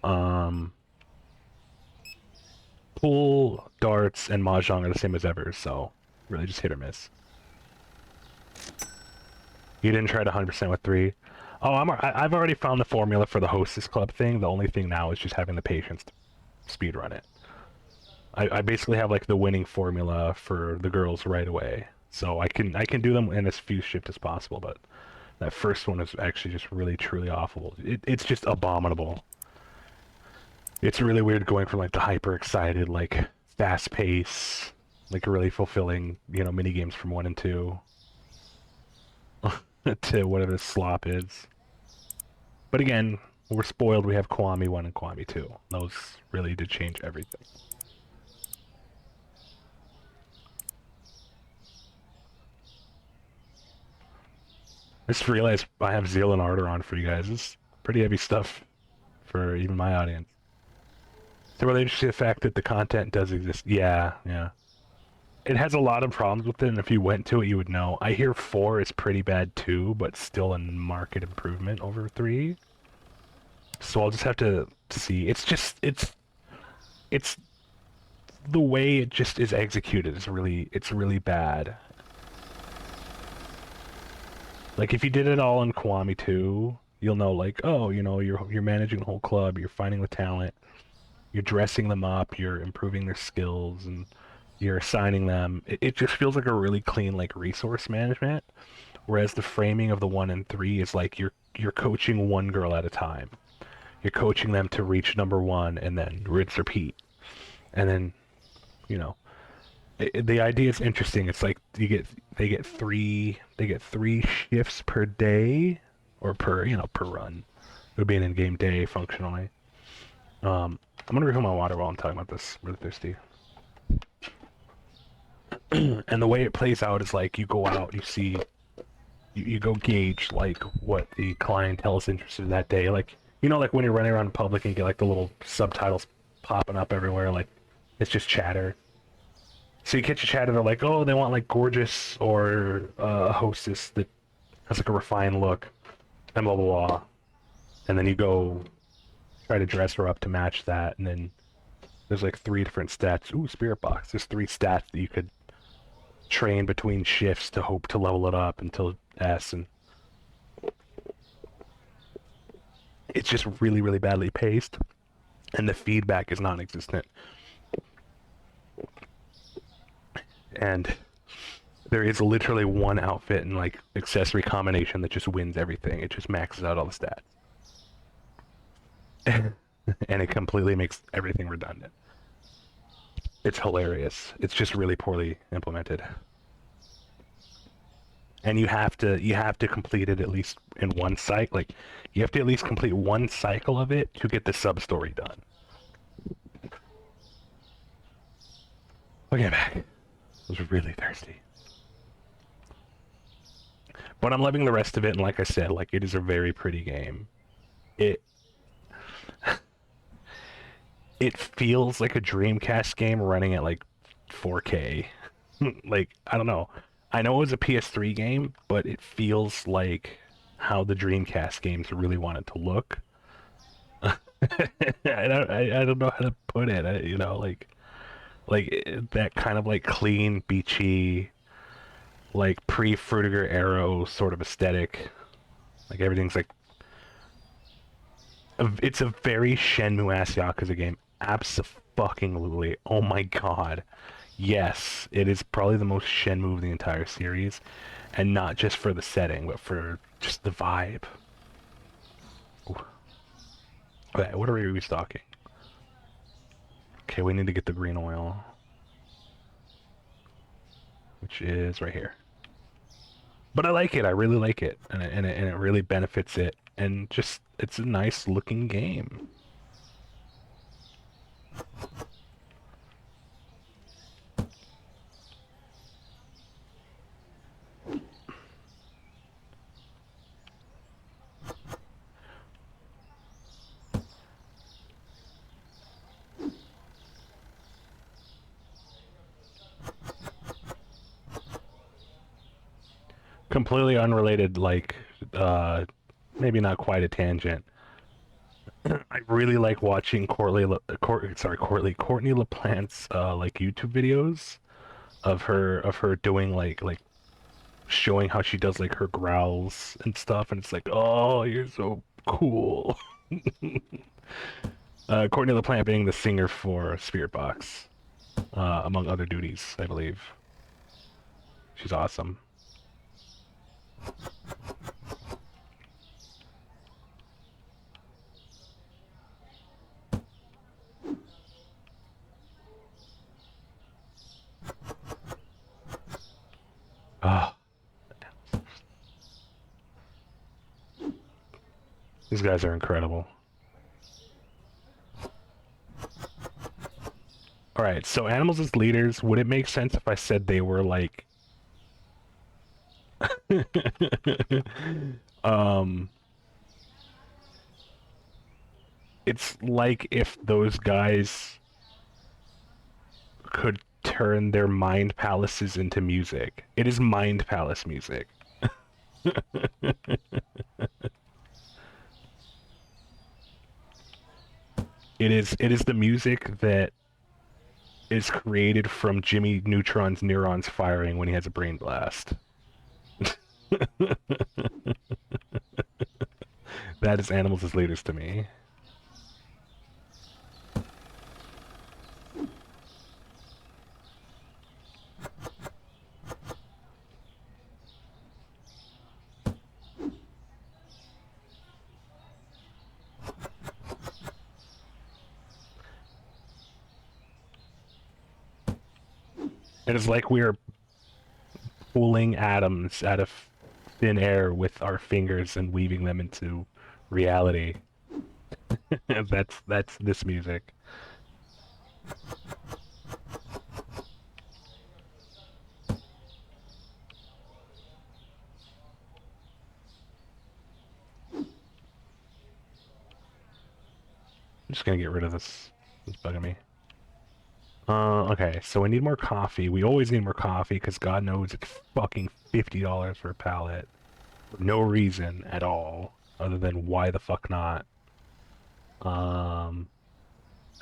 Um, Pool, darts, and mahjong are the same as ever, so really just hit or miss. You didn't try to 100% with 3. Oh, I've already found the formula for the hostess club thing. The only thing now is just having the patience to speedrun it. I basically have like the winning formula for the girls right away, so I can do them in as few shifts as possible. But that first one is actually just really truly awful. It's just abominable. It's really weird going from like the hyper excited, like fast pace, like really fulfilling, you know, mini games from 1 and 2 to whatever the slop is. But again, we're spoiled. We have Kiwami 1 and Kiwami 2. Those really did change everything. I just realized I have Zeal and Ardor on for you guys. It's pretty heavy stuff for even my audience. So related to the fact that the content does exist. Yeah, yeah. It has a lot of problems with it, and if you went to it, you would know. I hear 4 is pretty bad too, but still a market improvement over 3. So I'll just have to see. It's the way it just is executed is really bad. Like if you did it all in Kiwami 2, you'll know like, oh, you're managing the whole club, you're finding the talent, you're dressing them up, you're improving their skills, and you're assigning them. It just feels like a really clean like resource management. Whereas the framing of the 1 and 3 is like you're coaching one girl at a time. You're coaching them to reach number 1 and then rinse repeat. And then, you know, the idea is interesting. It's like they get three shifts per day or per run. It would be an in-game day functionally. I'm gonna refill my water while I'm talking about this. I'm really thirsty. And the way it plays out is like you go out, you see, you go gauge like what the clientele is interested in that day. Like like when you're running around in public and you get like the little subtitles popping up everywhere, like it's just chatter. So you catch a chatter, they're like, oh, they want like gorgeous or a hostess that has like a refined look, and blah blah blah. And then you go try to dress her up to match that, and then there's like 3 different stats. Ooh, spirit box. There's 3 stats that you could train between shifts to hope to level it up until S, and it's just really badly paced, and the feedback is non-existent. And there is literally one outfit and like accessory combination that just wins everything. It just maxes out all the stats. And it completely makes everything redundant. It's hilarious. It's just really poorly implemented. And you have to complete it at least in one cycle. Like you have to at least complete one cycle of it to get the sub story done. Okay, back. I was really thirsty. But I'm loving the rest of it, and like I said, like it is a very pretty game. It it feels like a Dreamcast game running at like 4K. Like I don't know. I know it was a PS3 game, but it feels like how the Dreamcast games really wanted to look. I don't know how to put it. That kind of like clean, beachy, like pre-Frutiger Arrow sort of aesthetic. Like everything's like it's a very Shenmue-ass Yakuza game. Abso-fucking-lutely. Oh my god. Yes, it is probably the most Shenmue of the entire series, and not just for the setting, but for just the vibe. Ooh. Okay, what are we restocking? Okay, we need to get the green oil, which is right here. But I like it. I really like it, and it really benefits it, and just it's a nice looking game. Completely unrelated, like maybe not quite a tangent. I really like watching Courtney LaPlante's like YouTube videos of her doing like showing how she does like her growls and stuff, and it's like, oh, you're so cool. Courtney LaPlante being the singer for Spirit Box, among other duties, I believe. She's awesome. Ah, these guys are incredible. All right, so animals as leaders, would it make sense if I said they were like um, it's like if those guys could turn their mind palaces into music. It is mind palace music. It is the music that is created from Jimmy Neutron's neurons firing when he has a brain blast. That is Animals as Leaders to me. It is like we are pulling atoms out of thin air with our fingers and weaving them into reality. That's this music. I'm just gonna get rid of this. It's bugging me. Okay, so we need more coffee. We always need more coffee because God knows it's fucking $50 for a pallet. For no reason at all, other than why the fuck not. Um,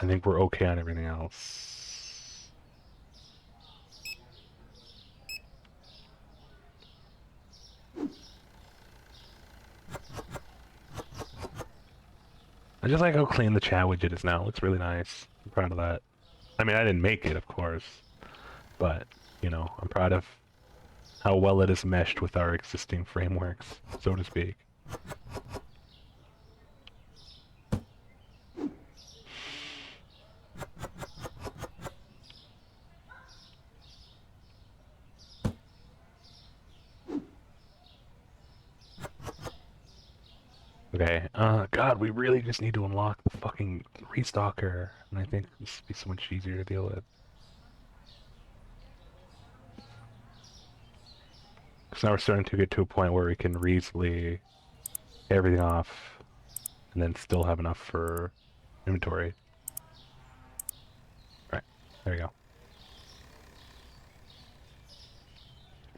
I think we're okay on everything else. I just like how clean the chat widget is now. It looks really nice. I'm proud of that. I mean, I didn't make it, of course, but, I'm proud of how well it is meshed with our existing frameworks, so to speak. Okay, God, we really just need to unlock the fucking restocker, and I think this would be so much easier to deal with. Because now we're starting to get to a point where we can reasonably pay everything off, and then still have enough for inventory. Right, there we go.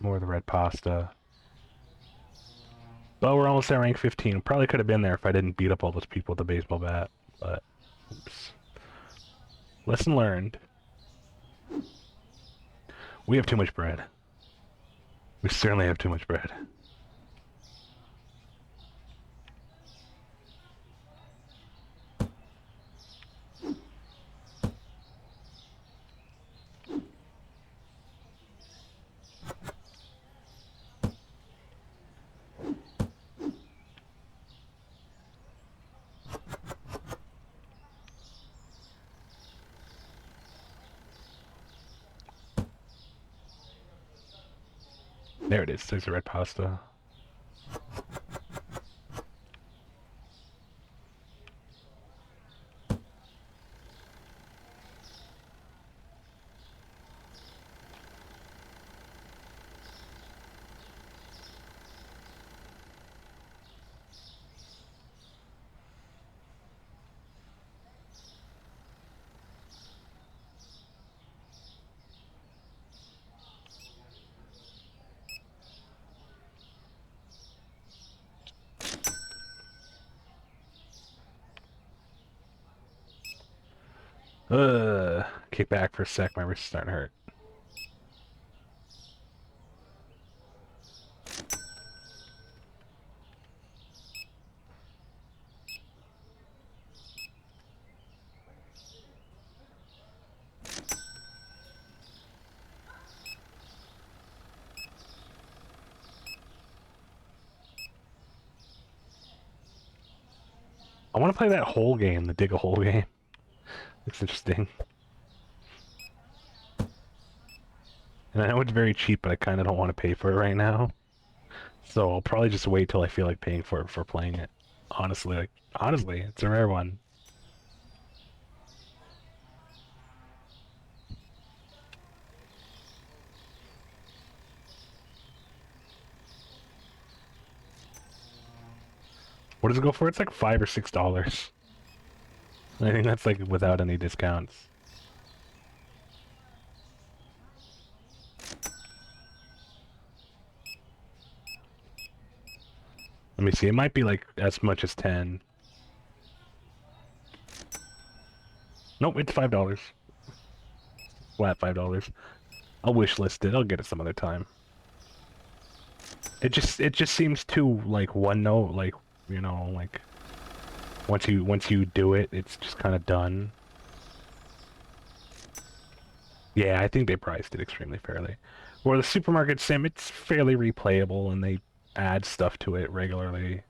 More of the red pasta. But we're almost at rank 15. Probably could have been there if I didn't beat up all those people with the baseball bat, but, oops. Lesson learned. We have too much bread. We certainly have too much bread. There it is. There's the red pasta. Kick back for a sec. My wrist is starting to hurt. I want to play that hole game, the dig a hole game. Looks interesting. And I know it's very cheap, but I kind of don't want to pay for it right now. So I'll probably just wait till I feel like paying for it before playing it. Honestly, it's a rare one. What does it go for? It's like $5 or $6. I think that's like without any discounts. Let me see. It might be like as much as 10. Nope, it's $5. Flat $5. I'll wish list it. I'll get it some other time. It just seems too like one note, like, you know, like once you do it, it's just kind of done. Yeah, I think they priced it extremely fairly. Where the supermarket sim, it's fairly replayable and they add stuff to it regularly.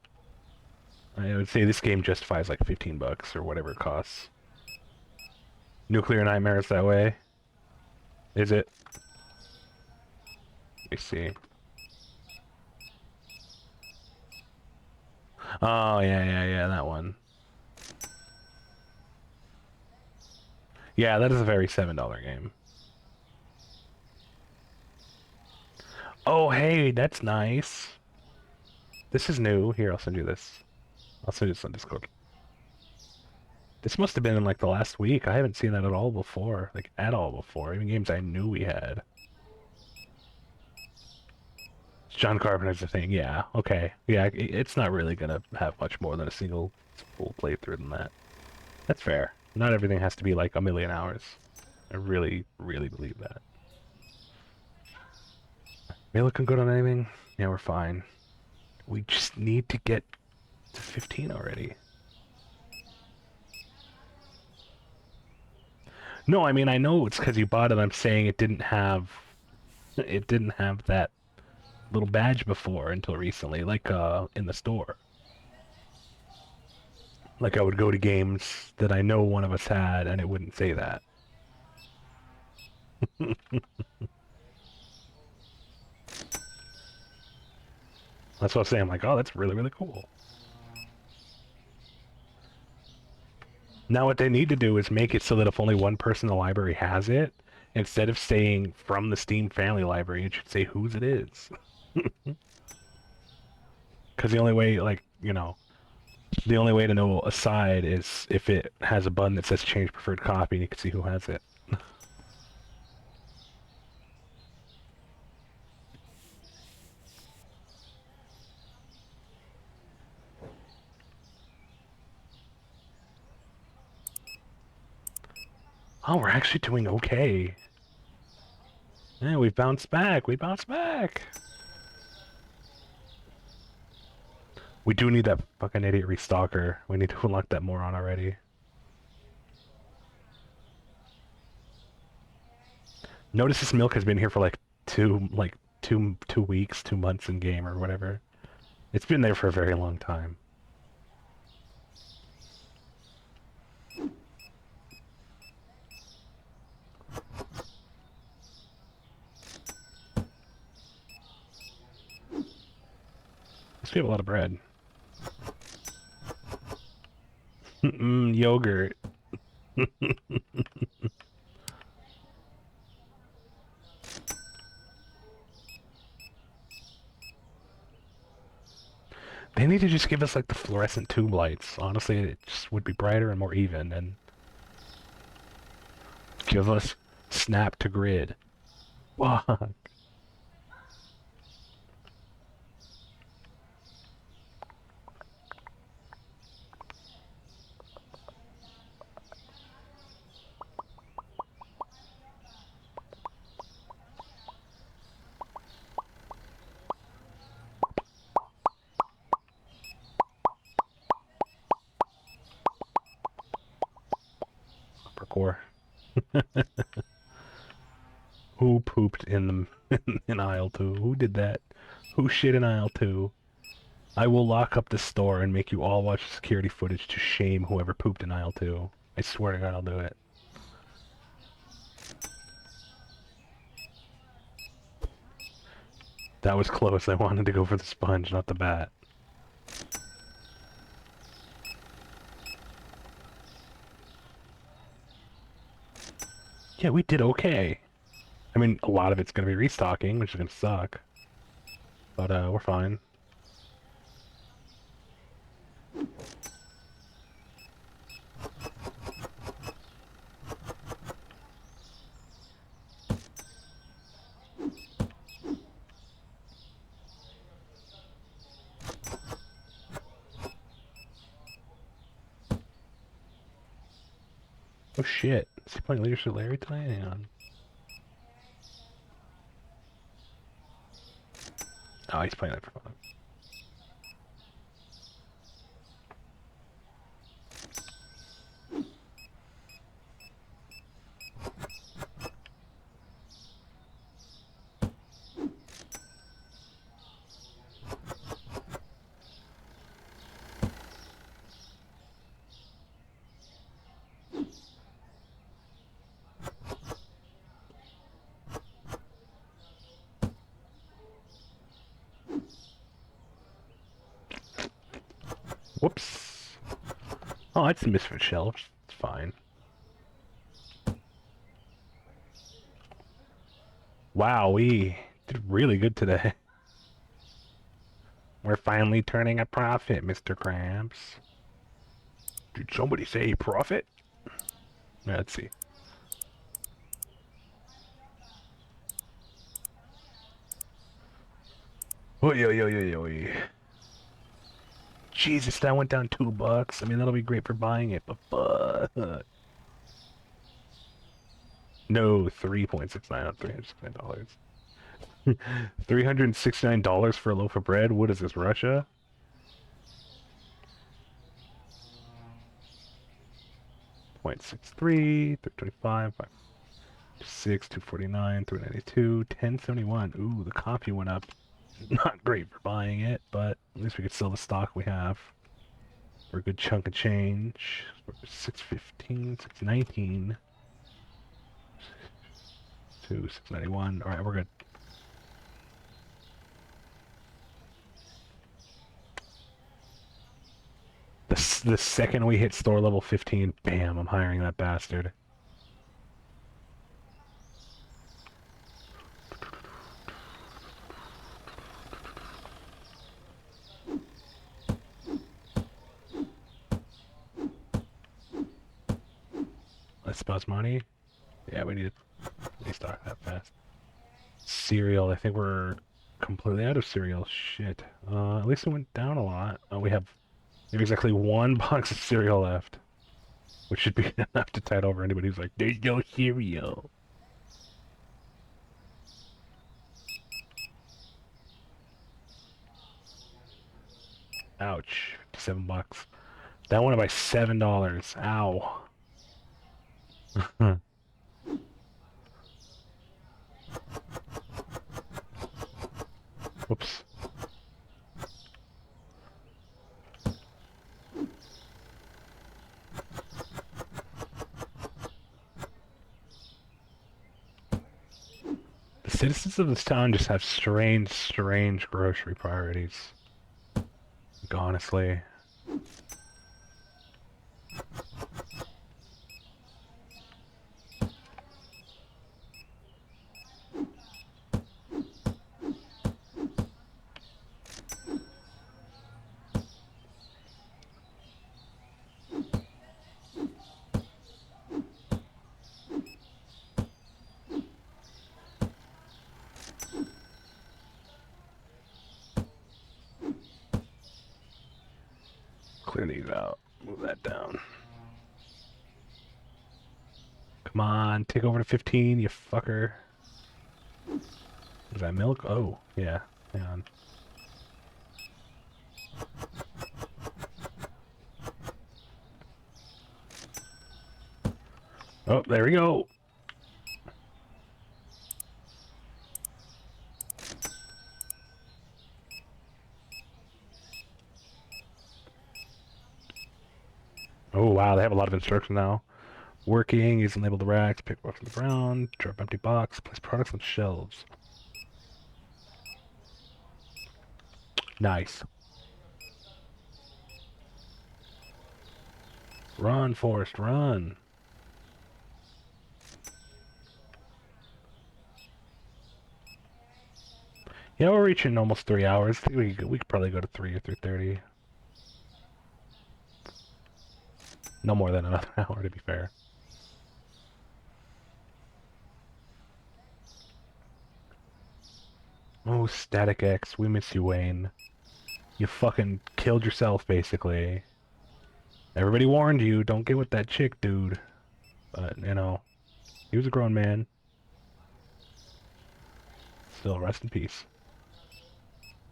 I would say this game justifies like $15 or whatever it costs. Nuclear Nightmares that way. Is it? Let me see. Oh, yeah, that one. Yeah, that is a very $7 game. Oh, hey, that's nice. This is new. Here, I'll send you this. I'll send you this on Discord. This must have been in like the last week. I haven't seen that at all before. Like, at all before. Even games I knew we had. John Carpenter's a thing. Yeah, okay. Yeah, it's not really gonna have much more than a single full playthrough than that. That's fair. Not everything has to be like a million hours. I really, really believe that. Are we looking good on anything? Yeah, we're fine. We just need to get to 15 already. No, I mean, I know it's because you bought it. I'm saying it didn't have that little badge before until recently, like in the store. Like I would go to games that I know one of us had and it wouldn't say that. That's what I'm saying. I'm like, oh, that's really, really cool. Now what they need to do is make it so that if only one person in the library has it, instead of saying from the Steam family library, it should say whose it is. Because the only way, like, you know, the only way to know a side is if it has a button that says change preferred copy and you can see who has it. Oh, we're actually doing okay. Yeah, we bounced back. We bounced back. We do need that fucking idiot restalker. We need to unlock that moron already. Notice this milk has been here for like two weeks, 2 months in game or whatever. It's been there for a very long time. Guess we have a lot of bread. Yogurt. They need to just give us like the fluorescent tube lights. Honestly, it just would be brighter and more even, and give us snap to grid. Fuck. Parkour. Who pooped in the in aisle 2? Who did that? Who shit in aisle 2? I will lock up the store and make you all watch security footage to shame whoever pooped in aisle 2. I swear to God, I'll do it. That was close. I wanted to go for the sponge, not the bat. Yeah, we did okay. I mean, a lot of it's going to be restocking, which is going to suck. But, we're fine. Oh shit. Is he playing Leadership Larry tonight? Hang on. Oh, he's playing that for fun. Whoops. Oh, it's a misfit shelves. It's fine. Wow, we did really good today. We're finally turning a profit, Mr. Krabs. Did somebody say profit? Yeah, let's see. Oi, oi, oi, oi, oi. Jesus, that went down $2. I mean, that'll be great for buying it, but fuck. No, 3.69 on $369. $369 for a loaf of bread? What is this, Russia? .63, 325, 5, 249, 392, 1071. Ooh, the copy went up. Not great for buying it, but at least we could sell the stock we have for a good chunk of change. 615, 619, 691. All right, we're good. The second we hit store level 15, bam, I'm hiring that bastard. Let's money. Yeah, we need to restock that fast. Cereal, I think we're completely out of cereal. Shit. At least it went down a lot. We have exactly one box of cereal left, which should be enough to tide over anybody who's like, there's no cereal. Ouch. $7. That went up by $7. Ow. Whoops. The citizens of this town just have strange, strange grocery priorities. Like, honestly. Clear these out. Move that down. Come on, take over to 15, you fucker. Is that milk? Oh, yeah. Hang on. Oh, there we go. Oh, wow, they have a lot of instructions now. Working, use and label the racks, pick rocks on the ground, drop empty box, place products on shelves. Nice. Run, Forrest, run. Yeah, we're reaching almost 3 hours. I think we could probably go to 3 or 3:30. No more than another hour, to be fair. Oh, Static X, we miss you, Wayne. You fucking killed yourself, basically. Everybody warned you, don't get with that chick, dude. But, you know, he was a grown man. Still, rest in peace.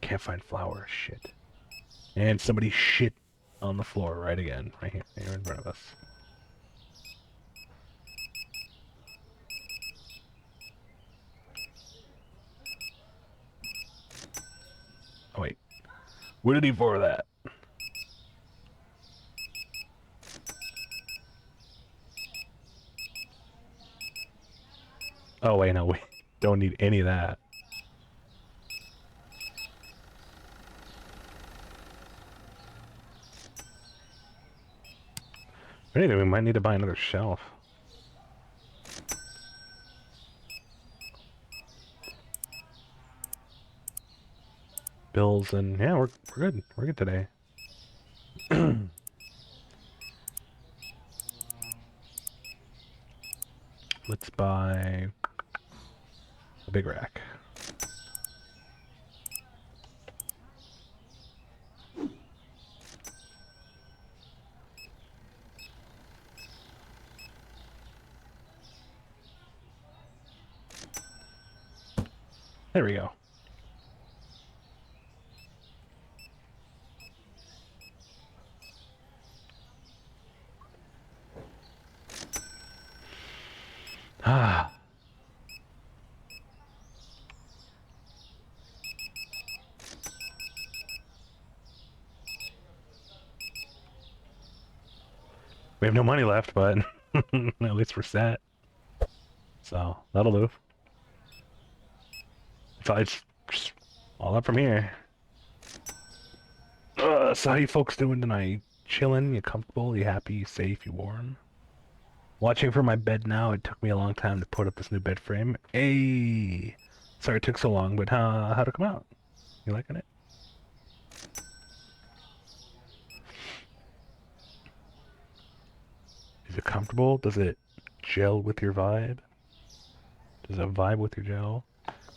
Can't find flour. Shit. And somebody shit on the floor right again. Right here in front of us. Oh, wait. What did he for that? Oh, wait, no, we don't need any of that. If anything, we might need to buy another shelf. Bills and yeah, we're good. We're good today. Let's buy a big rack. There we go. Ah. We have no money left, but at least we're set. So that'll do. So it's just all up from here. So how you folks doing tonight? Chilling? You comfortable? You happy? You safe? You warm? Watching from my bed now. It took me a long time to put up this new bed frame. Hey, sorry it took so long, but how'd it come out? You liking it? Is it comfortable? Does it gel with your vibe? Does it vibe with your gel?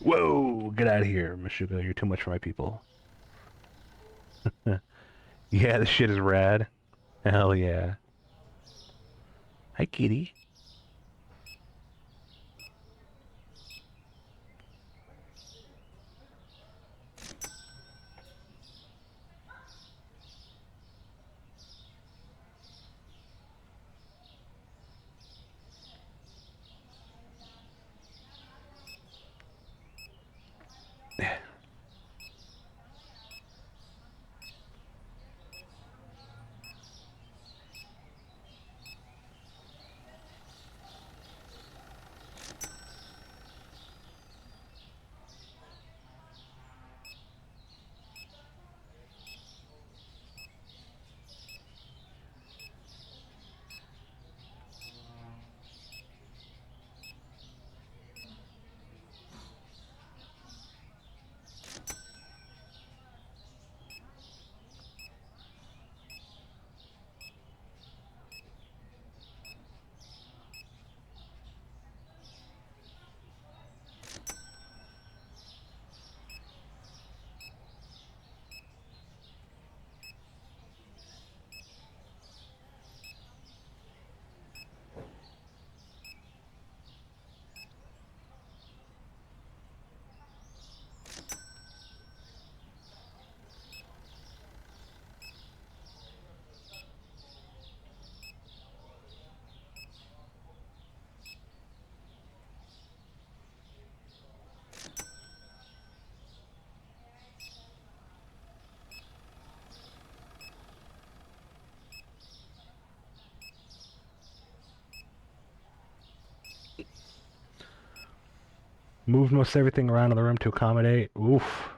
Whoa! Get out of here, Meshuggah. You're too much for my people. Yeah, this shit is rad. Hell yeah. Hi, kitty. Moved most everything around in the room to accommodate. Oof.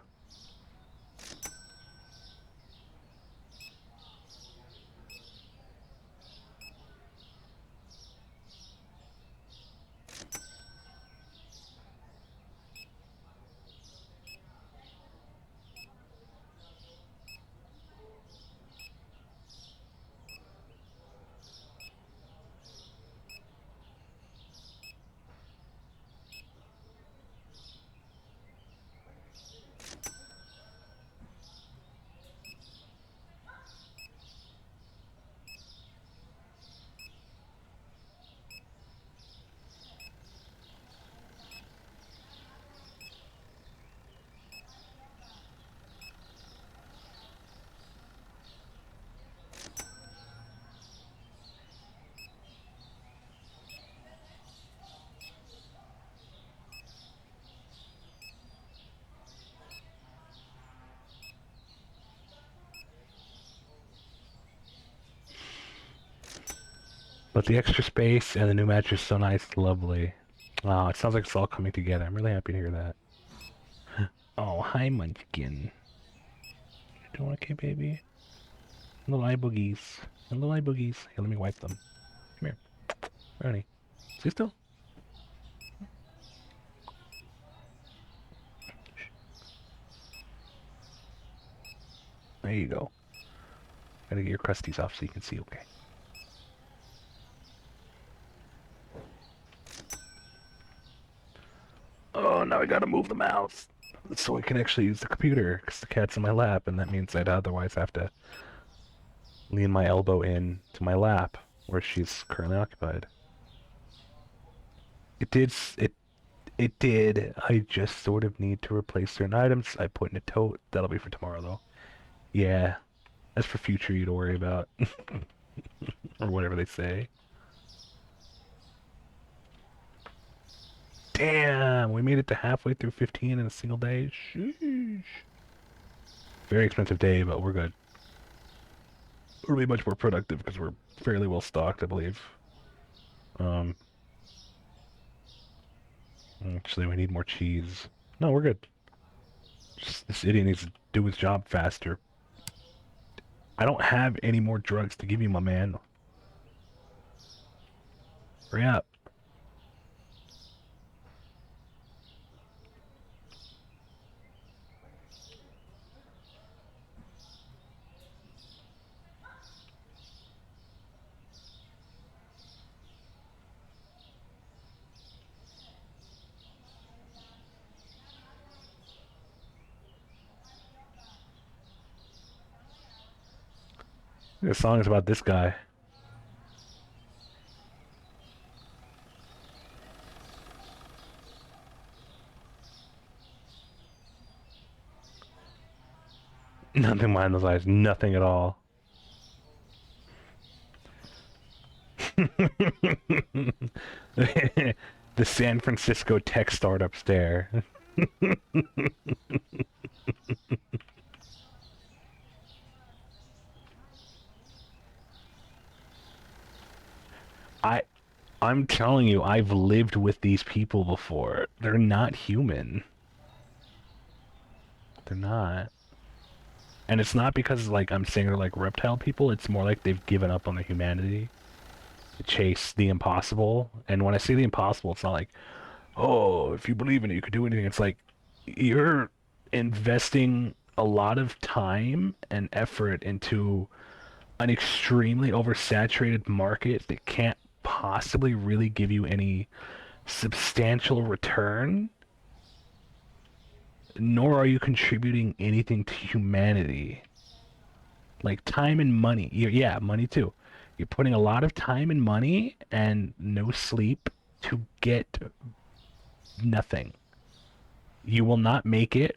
But the extra space and the new mattress is so nice, lovely. Oh, it sounds like it's all coming together. I'm really happy to hear that. Oh, hi, Munchkin. You doing okay, baby? Little eye boogies. Little eye boogies. Here, let me wipe them. Come here. Honey. Stay still. There you go. Gotta get your crusties off so you can see okay. Oh, now I gotta move the mouse so I can actually use the computer because the cat's in my lap, and that means I'd otherwise have to lean my elbow in to my lap where she's currently occupied. It did. It did. I just sort of need to replace certain items. I put in a tote. That'll be for tomorrow, though. Yeah, that's for future you to worry about, or whatever they say. Damn, we made it to halfway through 15 in a single day. Sheesh. Very expensive day, but we're good. We'll be much more productive because we're fairly well stocked, I believe. Um, Actually, we need more cheese. No, we're good. Just, this idiot needs to do his job faster. I don't have any more drugs to give you, my man. Hurry up. This song is about this guy. Nothing behind those eyes. Nothing at all. The San Francisco tech startup stare. I I'm telling you, I've lived with these people before. They're not human. They're not. And it's not because like I'm saying they're like reptile people, it's more like they've given up on their humanity to chase the impossible. And when I say the impossible, it's not like, oh, if you believe in it, you could do anything. It's like you're investing a lot of time and effort into an extremely oversaturated market that can't possibly really give you any substantial return, nor are you contributing anything to humanity. Like time and money. Yeah, money too. You're putting a lot of time and money and no sleep to get nothing. You will not make it,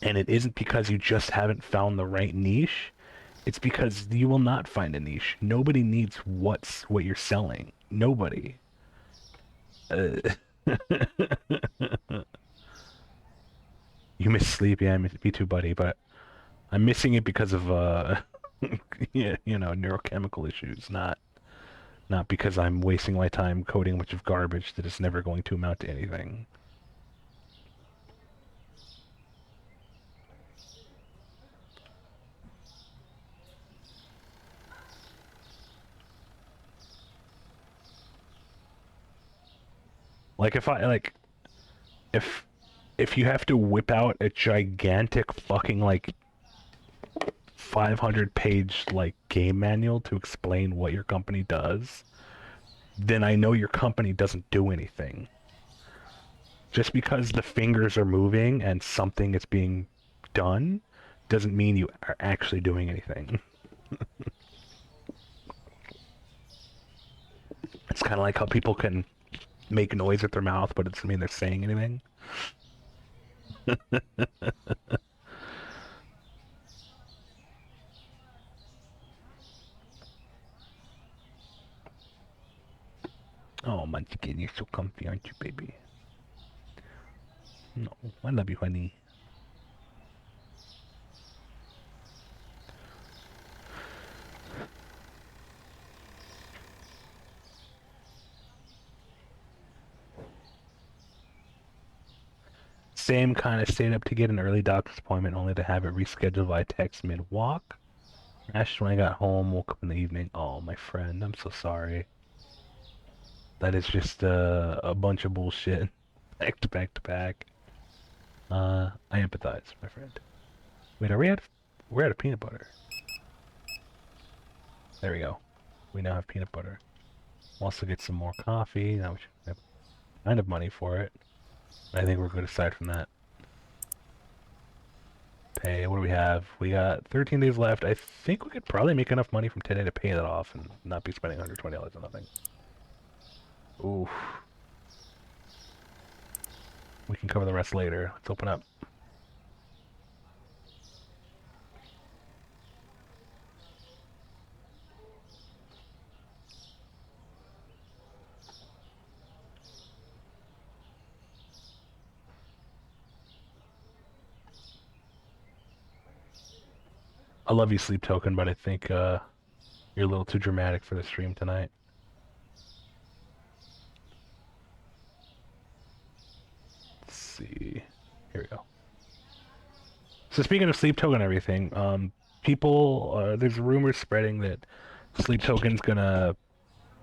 and it isn't because you just haven't found the right niche. It's because you will not find a niche. Nobody needs what you're selling. Nobody. Uh, you miss sleep, yeah, me too, buddy. But I'm missing it because of yeah, neurochemical issues, not because I'm wasting my time coding a bunch of garbage that is never going to amount to anything. Like if if you have to whip out a gigantic fucking like 500-page like game manual to explain what your company does, then I know your company doesn't do anything. Just because the fingers are moving and something is being done doesn't mean you are actually doing anything. It's kind of like how people can make noise with their mouth, but it doesn't mean they're saying anything. Oh, Munchkin, you're so comfy, aren't you, baby? No, I love you, honey. same kind of stayed up to get an early doctor's appointment only to have it rescheduled by text mid-walk. Crashed when I got home, woke up in the evening. Oh, my friend, I'm so sorry. That is just a bunch of bullshit. Back to back to back. I empathize, my friend. Wait, we're out of peanut butter. There we go. We now have peanut butter. We'll also get some more coffee. Now we should have kind of money for it. I think we're good aside from that. Pay, what do we have? We got 13 days left. I think we could probably make enough money from today to pay that off and not be spending $120 on nothing. Oof. We can cover the rest later. Let's open up. I love you, Sleep Token, but I think you're a little too dramatic for the stream tonight. Let's see. Here we go. So speaking of Sleep Token and everything, there's rumors spreading that Sleep Token's gonna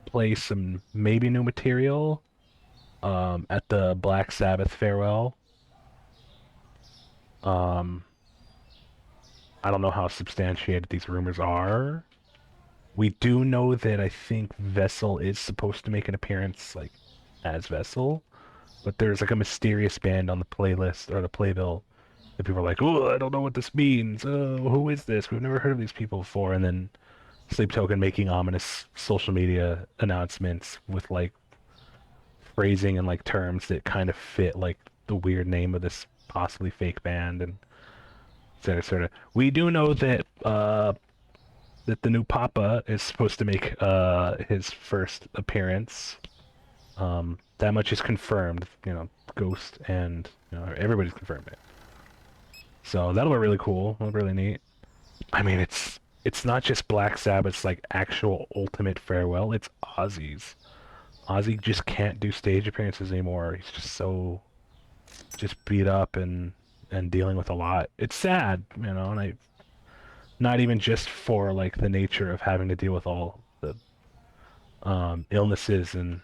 play some maybe new material at the Black Sabbath farewell. Um, I don't know how substantiated these rumors are. We do know that I think Vessel is supposed to make an appearance, like, as Vessel, but there's like a mysterious band on the playlist or the playbill that people are like, oh, I don't know what this means. Oh, who is this? We've never heard of these people before. And then Sleep Token making ominous social media announcements with like phrasing and like terms that kind of fit like the weird name of this possibly fake band and et cetera, et cetera. We do know that that the new Papa is supposed to make his first appearance. That much is confirmed. You know, Ghost and everybody's confirmed it. So that'll be really cool. That'll be really neat. I mean, it's not just Black Sabbath's like actual ultimate farewell. It's Ozzy's. Ozzy just can't do stage appearances anymore. He's just so just beat up and dealing with a lot. It's sad, and I not even just for like the nature of having to deal with all the illnesses and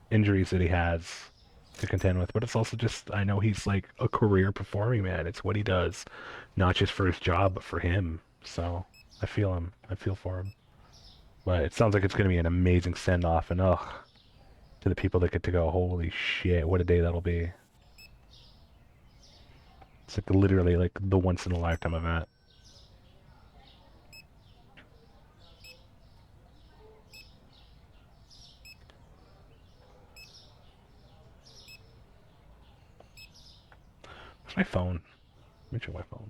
injuries that he has to contend with, but it's also just I know he's like a career performing man. It's what he does, not just for his job, but for him. So I feel him. I feel for him. But it sounds like it's going to be an amazing send off, and to the people that get to go, holy shit, what a day that'll be. It's like literally like the once in a lifetime event. Where's my phone? Let me check my phone.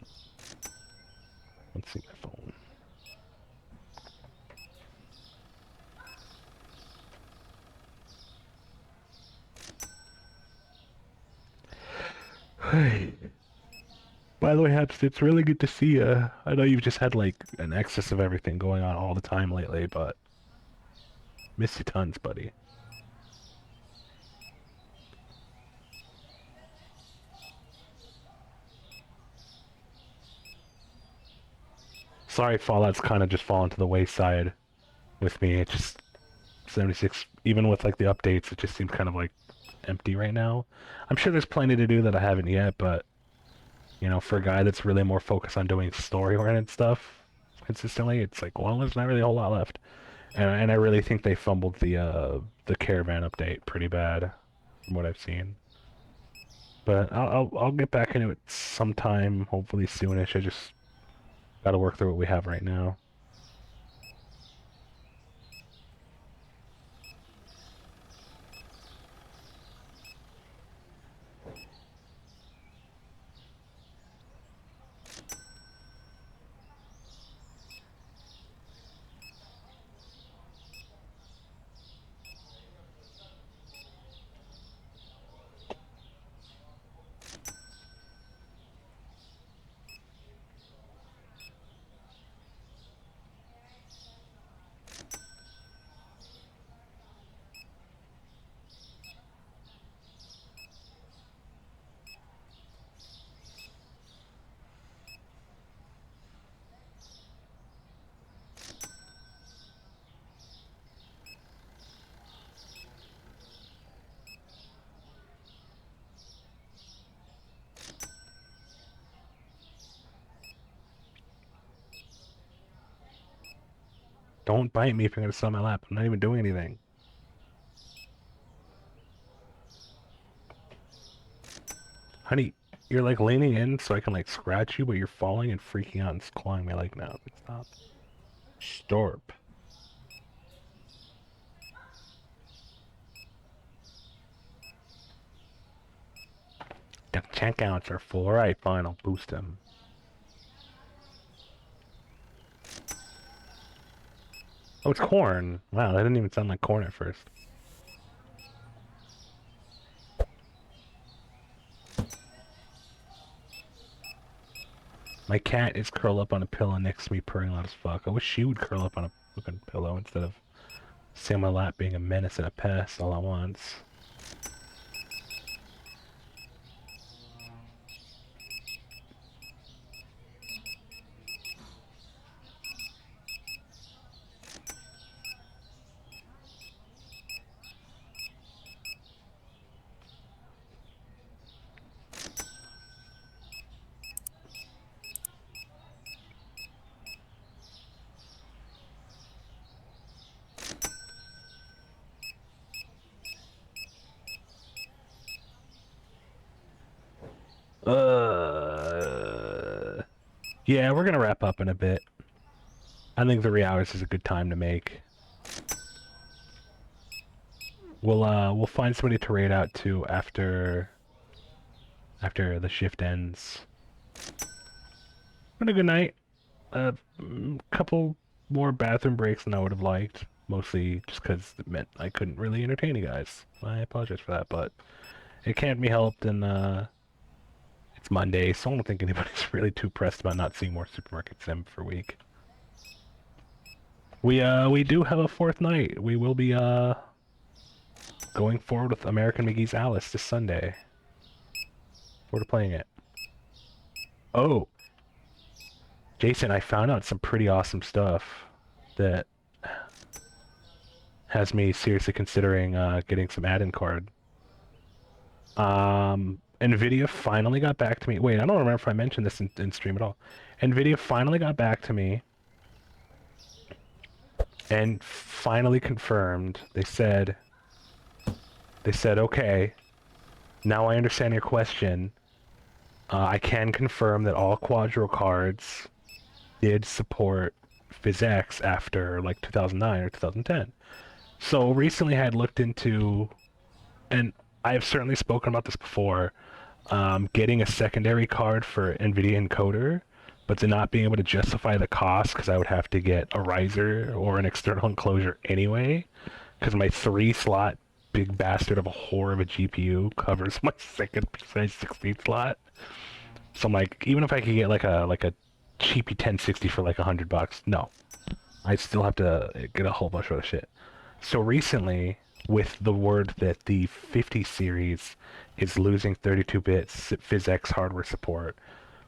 Let's see my phone. Hey. By the way, Haps, it's really good to see you. I know you've just had like an excess of everything going on all the time lately, but miss you tons, buddy. Sorry, Fallout's kind of just fallen to the wayside with me. It just 76, even with like the updates, it just seems kind of like empty right now. I'm sure there's plenty to do that I haven't yet, but for a guy that's really more focused on doing story-oriented stuff consistently, it's like, well, there's not really a whole lot left. And I really think they fumbled the caravan update pretty bad, from what I've seen. But I'll get back into it sometime, hopefully soonish. I just gotta work through what we have right now. Don't bite me if you're gonna sit on my lap. I'm not even doing anything. Honey, you're like leaning in so I can like scratch you, but you're falling and freaking out and clawing my leg now. Stop. Stop. The checkouts are full. Alright, fine, I'll boost him. Oh, it's corn. Wow, that didn't even sound like corn at first. My cat is curled up on a pillow next to me purring loud as fuck. I wish she would curl up on a fucking pillow instead of sitting on my lap being a menace and a pest all at once. Yeah, we're gonna wrap up in a bit. I think the 3 hours is a good time to make. We'll find somebody to raid out to after the shift ends. What a good night. Couple more bathroom breaks than I would have liked. Mostly just because it meant I couldn't really entertain you guys. I apologize for that, but it can't be helped, and it's Monday, so I don't think anybody's really too pressed about not seeing more Supermarket Sim for a week. We do have a fourth night. We will be going forward with American McGee's Alice this Sunday. Forward to playing it. Oh, Jason, I found out some pretty awesome stuff that has me seriously considering getting some add-in card. Nvidia finally got back to me. Wait, I don't remember if I mentioned this in stream at all. Nvidia finally got back to me and finally confirmed. They said, okay, now I understand your question. I can confirm that all Quadro cards did support PhysX after like 2009 or 2010. So recently I had looked into, and I have certainly spoken about this before, getting a secondary card for NVIDIA encoder, but then not being able to justify the cost because I would have to get a riser or an external enclosure anyway, because my 3-slot big bastard of a whore of a GPU covers my second size 16 slot. So I'm like, even if I could get like a cheapy 1060 for like $100, no, I still have to get a whole bunch of other shit. So recently, with the word that the 50 series is losing 32-bit PhysX hardware support,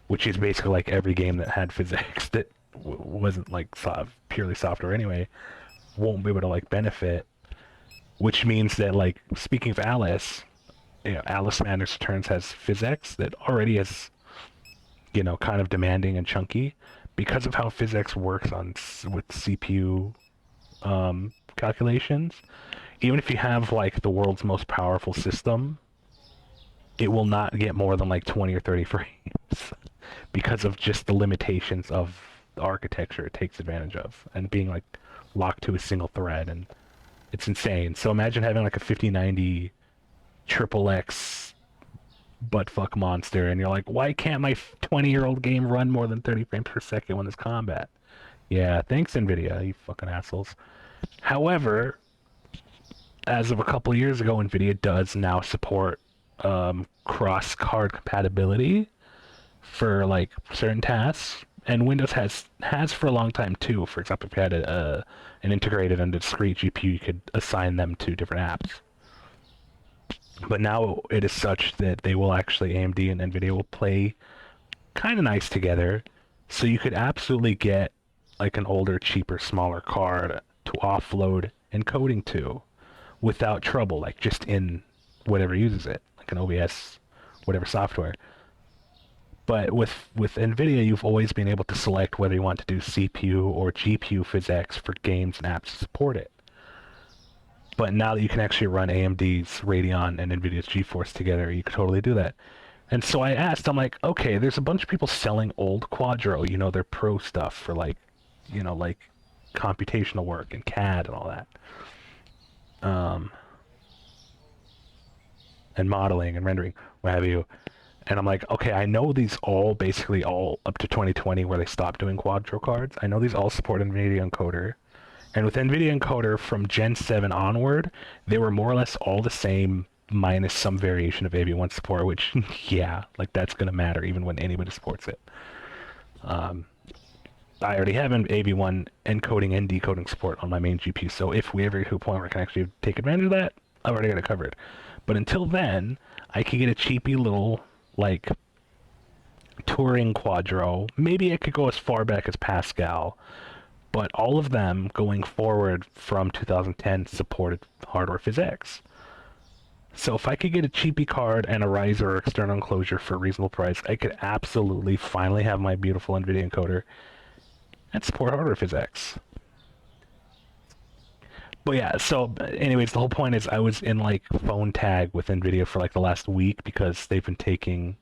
which is basically like every game that had PhysX that wasn't like purely software anyway, won't be able to like benefit. Which means that, like, speaking of Alice, Alice Madness Returns has PhysX that already is, kind of demanding and chunky because of how PhysX works with CPU calculations. Even if you have like the world's most powerful system, it will not get more than like 20 or 30 frames because of just the limitations of the architecture it takes advantage of and being like locked to a single thread, and it's insane. So imagine having like a 5090 triple X buttfuck monster, and you're like, why can't my 20-year-old game run more than 30 frames per second when there's combat? Yeah, thanks Nvidia, you fucking assholes. However, as of a couple years ago, Nvidia does now support cross-card compatibility for like certain tasks, and Windows has for a long time too. For example, if you had an integrated and discrete GPU, you could assign them to different apps. But now it is such that they will actually, AMD and Nvidia will play kind of nice together, so you could absolutely get like an older, cheaper, smaller card to offload encoding to without trouble, like just in whatever uses it, like an OBS, whatever software. But with NVIDIA, you've always been able to select whether you want to do CPU or GPU physics for games and apps to support it. But now that you can actually run AMD's Radeon and NVIDIA's GeForce together, you could totally do that. And so I asked, I'm like, okay, there's a bunch of people selling old Quadro, their pro stuff for like, like computational work and CAD and all that. And modeling and rendering, what have you. And I'm like, okay, I know these all basically all up to 2020 where they stopped doing Quadro cards. I know these all support NVIDIA encoder. And with NVIDIA encoder from Gen 7 onward, they were more or less all the same minus some variation of AV1 support, which, yeah, like that's going to matter even when anybody supports it. I already have an AV1 encoding and decoding support on my main GPU, so if we ever get to a point where I can actually take advantage of that, I've already got it covered. But until then, I could get a cheapy little, like, Turing Quadro. Maybe I could go as far back as Pascal, but all of them going forward from 2010 supported hardware physics. So if I could get a cheapy card and a riser or external enclosure for a reasonable price, I could absolutely finally have my beautiful NVIDIA encoder and support hardware physics. But yeah, so anyways, the whole point is I was in like phone tag with NVIDIA for like the last week because they've been taking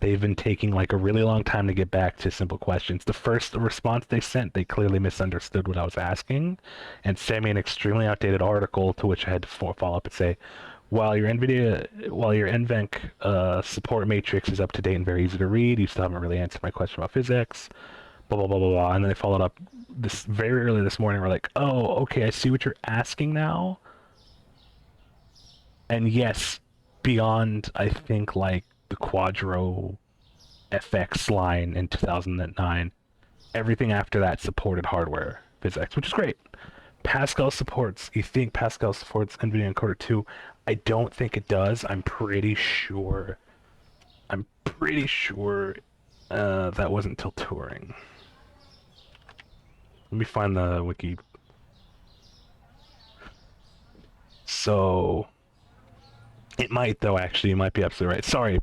like a really long time to get back to simple questions. The first response they sent, they clearly misunderstood what I was asking and sent me an extremely outdated article to which I had to follow up and say, while your NVENC support matrix is up to date and very easy to read, you still haven't really answered my question about physics, blah, blah, blah, blah, blah. And then they followed up this very early this morning. We're like, oh, okay, I see what you're asking now. And yes, beyond, I think, like the Quadro FX line in 2009, everything after that supported hardware physics, which is great. Pascal supports, you think Pascal supports NVIDIA encoder 2? I don't think it does. I'm pretty sure that wasn't until Turing. Let me find the wiki. So, it might though, actually, you might be absolutely right. Sorry.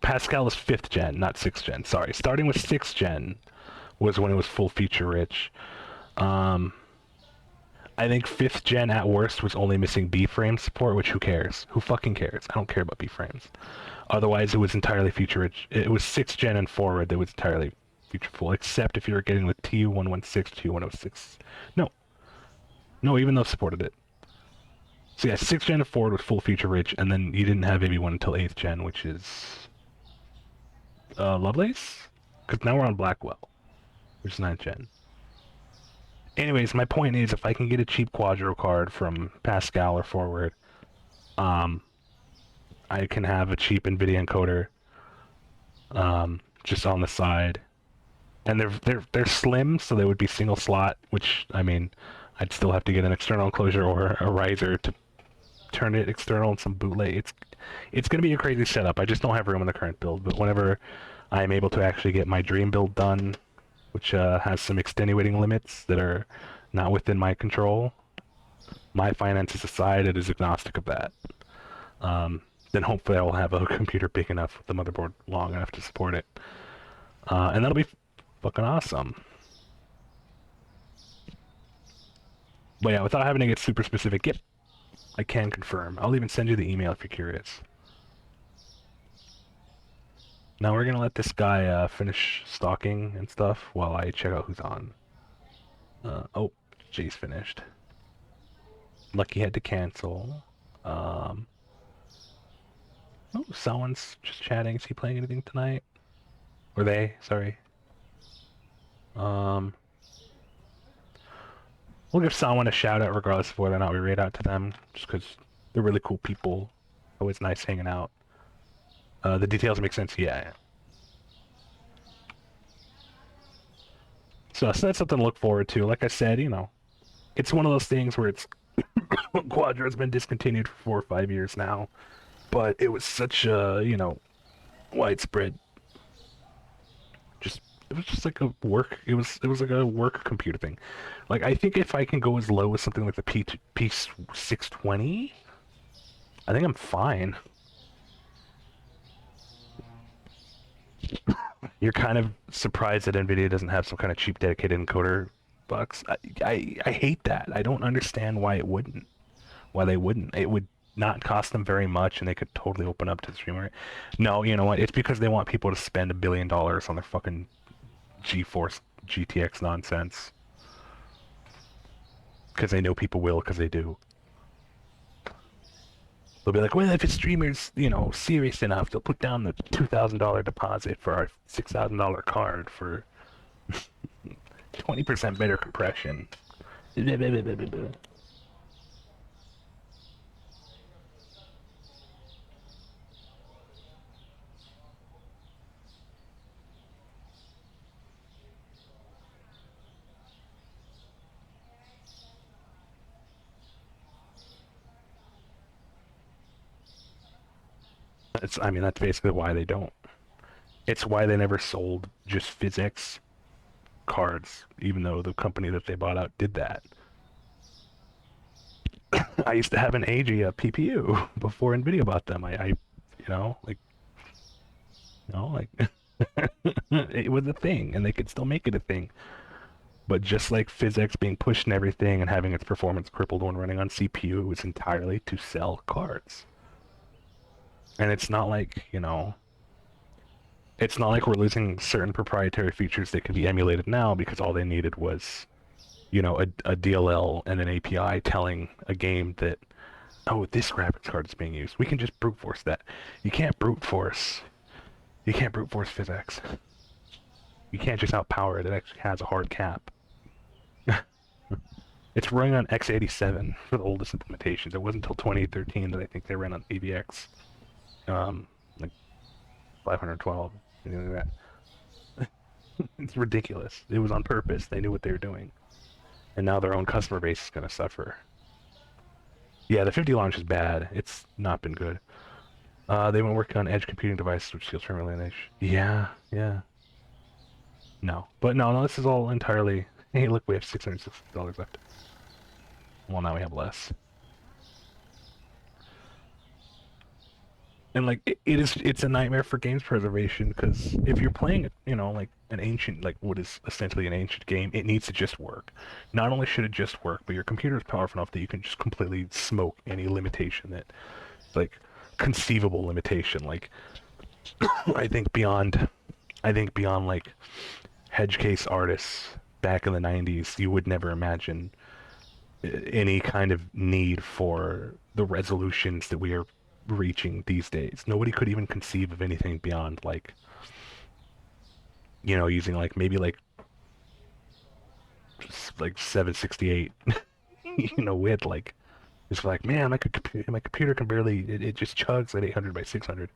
Pascal is 5th gen, not 6th gen. Sorry. Starting with 6th gen was when it was full feature rich. I think 5th gen at worst was only missing B-frame support, which who cares? Who fucking cares? I don't care about B-frames. Otherwise, it was entirely feature rich. It was 6th gen and forward that was entirely featureful, except if you were getting the TU116, TU106. No. No, even though supported it. So yeah, 6th gen and forward was full feature rich, and then you didn't have AB1 until 8th gen, which is Lovelace? Because now we're on Blackwell, which is 9th gen. Anyways, my point is, if I can get a cheap Quadro card from Pascal or forward, I can have a cheap NVIDIA encoder, just on the side, and they're slim, so they would be single slot, which I mean, I'd still have to get an external enclosure or a riser to turn it external and some bootleg. It's gonna be a crazy setup. I just don't have room in the current build, but whenever I'm able to actually get my dream build done, which has some extenuating limits that are not within my control, my finances aside, it is agnostic of that. Then hopefully I will have a computer big enough with the motherboard long enough to support it. And that'll be fucking awesome. But yeah, without having to get super specific, yep, I can confirm. I'll even send you the email if you're curious. Now we're gonna let this guy finish stalking and stuff while I check out who's on. Oh, Jay's finished. Lucky had to cancel. Oh, someone's just chatting. Is he playing anything tonight? Or they? Sorry. We'll give someone a shout out regardless of whether or not we raid out to them, just because they're really cool people. Always nice hanging out. The details make sense, yeah. So that's something to look forward to. Like I said, it's one of those things where it's Quadra's been discontinued for 4 or 5 years now, but it was such a widespread. It was just like a work. It was like a work computer thing. Like I think if I can go as low as something like the P620, I think I'm fine. You're kind of surprised that NVIDIA doesn't have some kind of cheap dedicated encoder box. I hate that. I don't understand why it wouldn't. Why they wouldn't. It would not cost them very much, and they could totally open up to the streamer. No, you know what? It's because they want people to spend $1 billion on their fucking GeForce GTX nonsense. Because they know people will, because they do. They'll be like, well, if a streamer's, serious enough, they'll put down the $2,000 deposit for our $6,000 card for 20% better compression. I mean, that's basically why they don't. It's why they never sold just physics cards, even though the company that they bought out did that. I used to have an AGI PPU before Nvidia bought them. You know, like, like it was a thing, and they could still make it a thing. But just like physics being pushed and everything, and having its performance crippled when running on CPU, it was entirely to sell cards. And it's not like, it's not like we're losing certain proprietary features that can be emulated now because all they needed was, a DLL and an API telling a game that, oh, this graphics card is being used. We can just brute force that. You can't brute force. You can't brute force physics. You can't just outpower it. It actually has a hard cap. It's running on x87 for the oldest implementations. It wasn't until 2013 that I think they ran on AVX, like 512, anything like that. It's ridiculous. It was on purpose. They knew what they were doing. And now their own customer base is going to suffer. Yeah, the 50 launch is bad. It's not been good. They've been working on edge computing devices, which feels primarily niche. Yeah, yeah. No. But no, this is all entirely... Hey, look, we have $660 left. Well, now we have less. And like it's a nightmare for games preservation because if you're playing like an ancient, like what is essentially an ancient game, it needs to just work. Not only should it just work, but your computer is powerful enough that you can just completely smoke any limitation that, like, conceivable limitation. Like I think beyond like hedge case artists back in the 90s, you would never imagine any kind of need for the resolutions that we are reaching these days. Nobody could even conceive of anything beyond like, using like maybe like 768, width. Like it's like, man, my computer can barely. It just chugs at 800 by 600,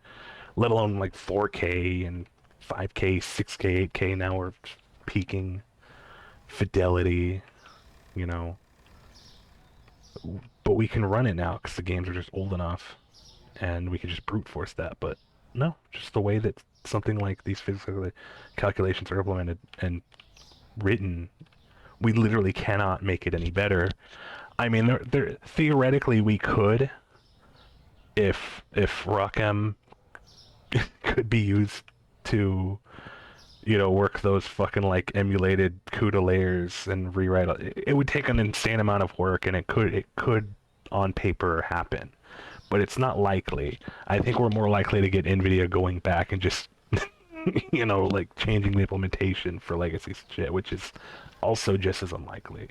let alone like 4K and 5K, 6K, 8K. Now we're peaking fidelity, you know. But we can run it now because the games are just old enough, and we can just brute force that. But no, just the way that something like these physical calculations are implemented and written, we literally cannot make it any better. I mean, theoretically we could, if ROCm could be used to, work those fucking like emulated CUDA layers and rewrite. It would take an insane amount of work, and it could on paper happen, but it's not likely. I think we're more likely to get NVIDIA going back and just, like changing the implementation for legacy shit, which is also just as unlikely.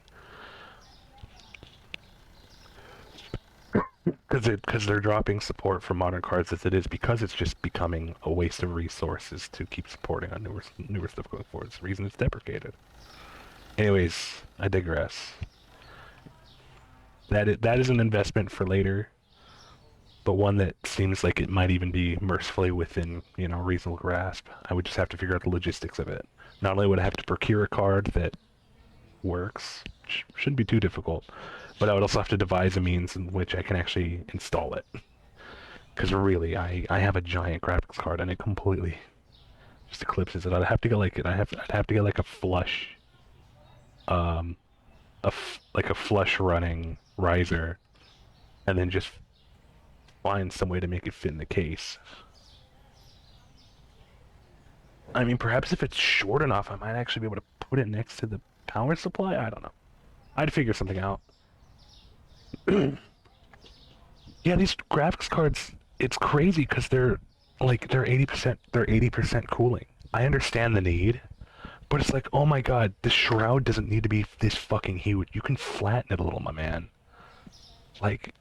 Because they're dropping support for modern cards as it is, because it's just becoming a waste of resources to keep supporting on newer stuff going forward. It's the reason it's deprecated. Anyways, I digress. That is an investment for later, but one that seems like it might even be mercifully within, reasonable grasp. I would just have to figure out the logistics of it. Not only would I have to procure a card that works, which shouldn't be too difficult, but I would also have to devise a means in which I can actually install it. Because really, I have a giant graphics card and it completely just eclipses it. I'd have to get like a flush, like a flush running riser, and then just find some way to make it fit in the case. I mean, perhaps if it's short enough, I might actually be able to put it next to the power supply. I don't know. I'd figure something out. Yeah, these graphics cards, it's crazy because they're 80% cooling. I understand the need, but it's like, oh my god, this shroud doesn't need to be this fucking huge. You can flatten it a little, my man. Like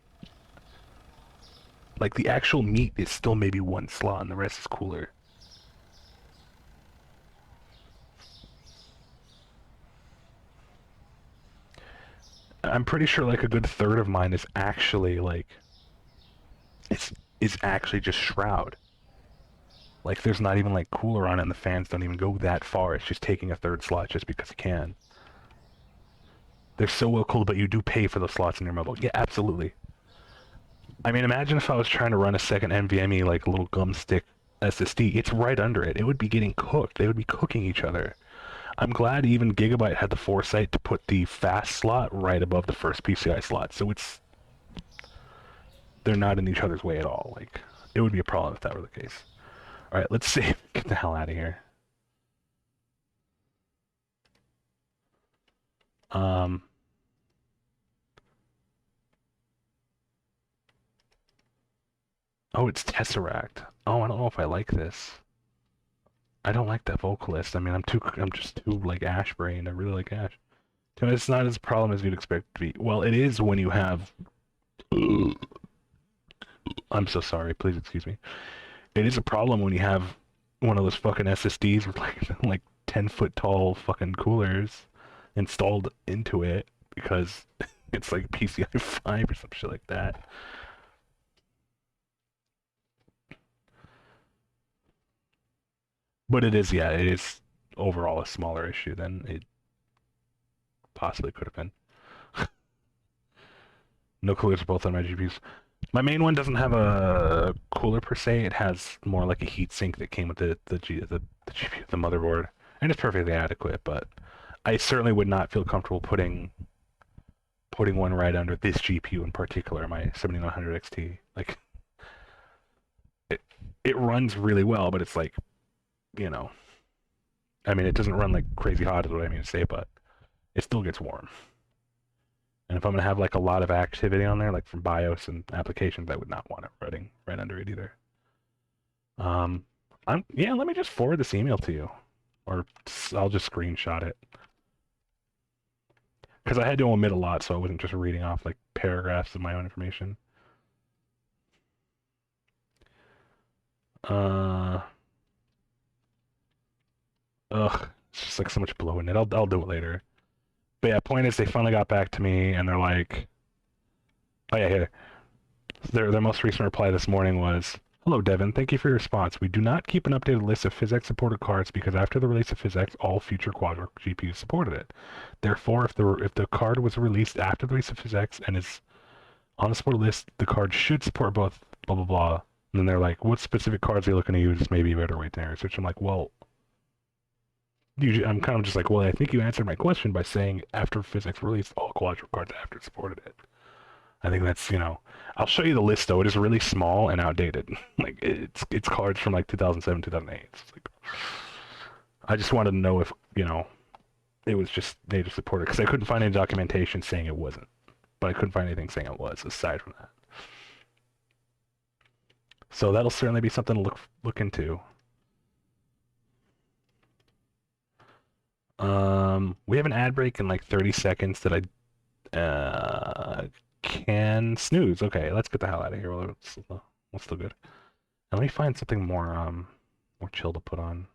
like the actual meat is still maybe one slot and the rest is cooler. I'm pretty sure like a good third of mine is actually like it's is actually just shroud. Like there's not even like cooler on it and the fans don't even go that far. It's just taking a third slot just because it can. They're so well cooled, but you do pay for those slots in your mobile. Yeah, absolutely. I mean, imagine if I was trying to run a second NVMe like a little gum stick SSD. It's right under it. It would be getting cooked. They would be cooking each other. I'm glad even Gigabyte had the foresight to put the fast slot right above the first PCI slot, so they're not in each other's way at all. Like it would be a problem if that were the case. All right, let's see. Get the hell out of here. Um. Oh, it's Tesseract. Oh, I don't know if I like this. I don't like that vocalist. I mean, I'm just too like Ash brained. I really like Ash. It's not as a problem as you'd expect it to be. Well, it is when you have. I'm so sorry. Please excuse me. It is a problem when you have one of those fucking SSDs with like 10-foot tall fucking coolers installed into it because it's like PCI 5 or some shit like that. But it is, yeah, it is overall a smaller issue than it possibly could have been. No coolers both on my GPUs. My main one doesn't have a cooler per se. It has more like a heatsink that came with the GPU, the motherboard, and it's perfectly adequate. But I certainly would not feel comfortable putting one right under this GPU in particular, my 7900 XT. Like it, it runs really well, but it's like, you know, I mean, it doesn't run like crazy hot, is what I mean to say, but it still gets warm. And if I'm gonna have like a lot of activity on there, like from BIOS and applications, I would not want it running right under it either. Um, yeah. Let me just forward this email to you, or I'll just screenshot it because I had to omit a lot, so I wasn't just reading off like paragraphs of my own information. Uh, ugh, it's just like so much blow in it. I'll do it later. But yeah, point is they finally got back to me and they're like, oh yeah, here. Their most recent reply this morning was, "Hello, Devin. Thank you for your response. We do not keep an updated list of PhysX supported cards because after the release of PhysX, all future Quadro GPUs supported it. Therefore, if the card was released after the release of PhysX and is on the support list, the card should support both blah blah blah." And then they're like, "What specific cards are you looking to use? Maybe a better way to research." I'm like, "Well." I'm kind of just like, well, I think you answered my question by saying after PhysX released, all Quadro cards after supported it. I think that's, I'll show you the list though. It is really small and outdated. Like it's cards from like 2007, 2008. It's like, I just wanted to know if, it was just native supported because I couldn't find any documentation saying it wasn't. But I couldn't find anything saying it was aside from that. So that'll certainly be something to look into. We have an ad break in like 30 seconds that can snooze. Okay, let's get the hell out of here while it's still good. And let me find something more chill to put on.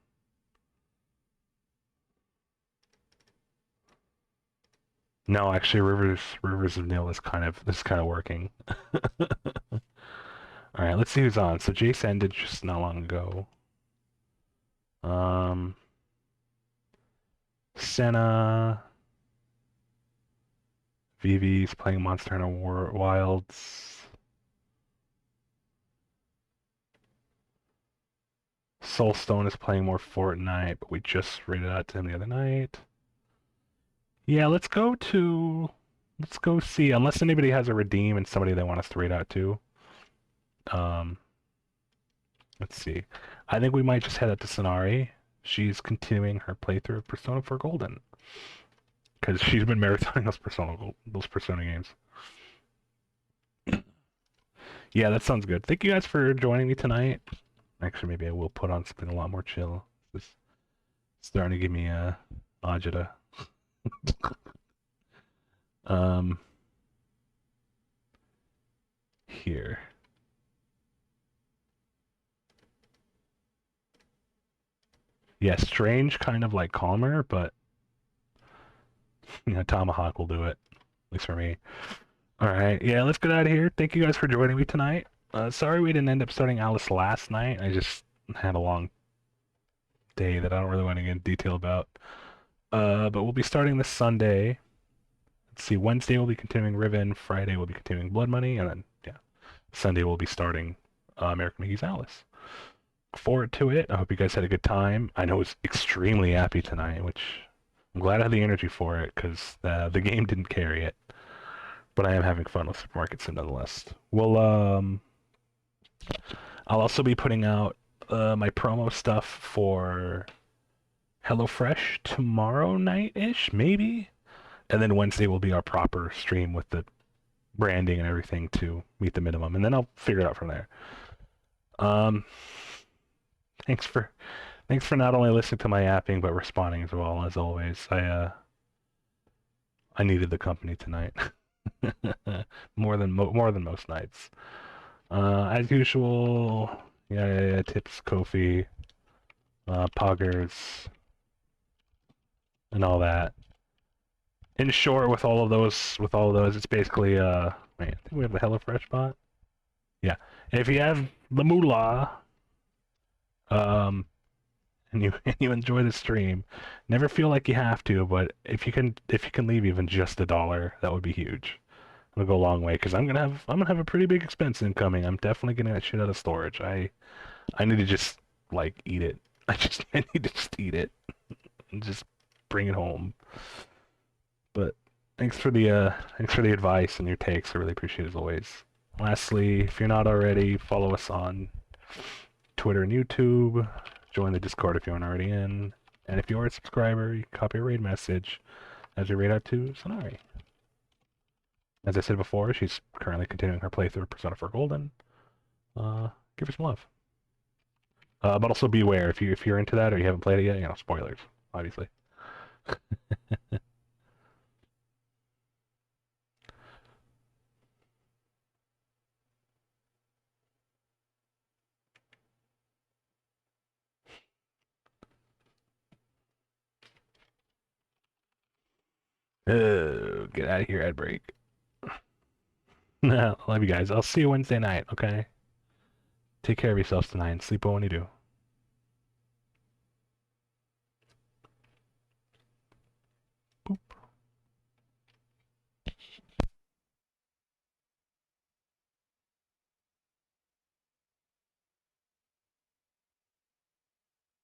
No, actually, Rivers of Nil is kind of working. All right, let's see who's on. So Jace ended just not long ago. Um, Senna, Vivi's playing Monster Hunter Wilds. Soulstone is playing more Fortnite, but we just rated out to him the other night. Yeah, let's go see, unless anybody has a redeem and somebody they want us to rate out to. Um, let's see. I think we might just head out to Sonari she's continuing her playthrough of Persona 4 Golden because she's been marathoning those Persona games. Yeah, that sounds good. Thank you guys for joining me tonight. Actually, maybe I will put on something a lot more chill. It's starting to give me a agita. um, here. Yeah, strange, kind of like calmer, but Tomahawk will do it. At least for me. All right, yeah, let's get out of here. Thank you guys for joining me tonight. Sorry we didn't end up starting Alice last night. I just had a long day that I don't really want to get into detail about. But we'll be starting this Sunday. Let's see, Wednesday we'll be continuing Riven, Friday we'll be continuing Blood Money, and then, yeah, Sunday we'll be starting American McGee's Alice. Look forward to it. I hope you guys had a good time. I know it's extremely happy tonight, which I'm glad I had the energy for it, because the game didn't carry it. But I am having fun with Supermarket Sim nonetheless. I'll also be putting out my promo stuff for HelloFresh tomorrow night-ish, maybe? And then Wednesday will be our proper stream with the branding and everything to meet the minimum. And then I'll figure it out from there. Um, thanks for not only listening to my yapping, but responding as well, as always. I needed the company tonight. more than most nights. As usual, yeah, tips, Kofi, Poggers, and all that. In short, with all of those, it's basically wait, I think we have the HelloFresh bot. Yeah, if you have the moolah, and you and you enjoy the stream, never feel like you have to, but if you can leave even just $1, that would be huge. It'll go a long way because I'm gonna have a pretty big expense incoming. I'm definitely getting that shit out of storage. I need to just like eat it. I need to just eat it and just bring it home. But thanks for the advice and your takes. I really appreciate it as always. Lastly, if you're not already, follow us on Twitter and YouTube. Join the Discord if you aren't already in. And if you are a subscriber, you can copy a raid message as we raid out to Sonari. As I said before, she's currently continuing her playthrough of Persona 4 Golden. Give her some love. But also beware if you're into that or you haven't played it yet. Spoilers, obviously. Get out of here, ad break. Love you guys. I'll see you Wednesday night, okay? Take care of yourselves tonight and sleep well when you do.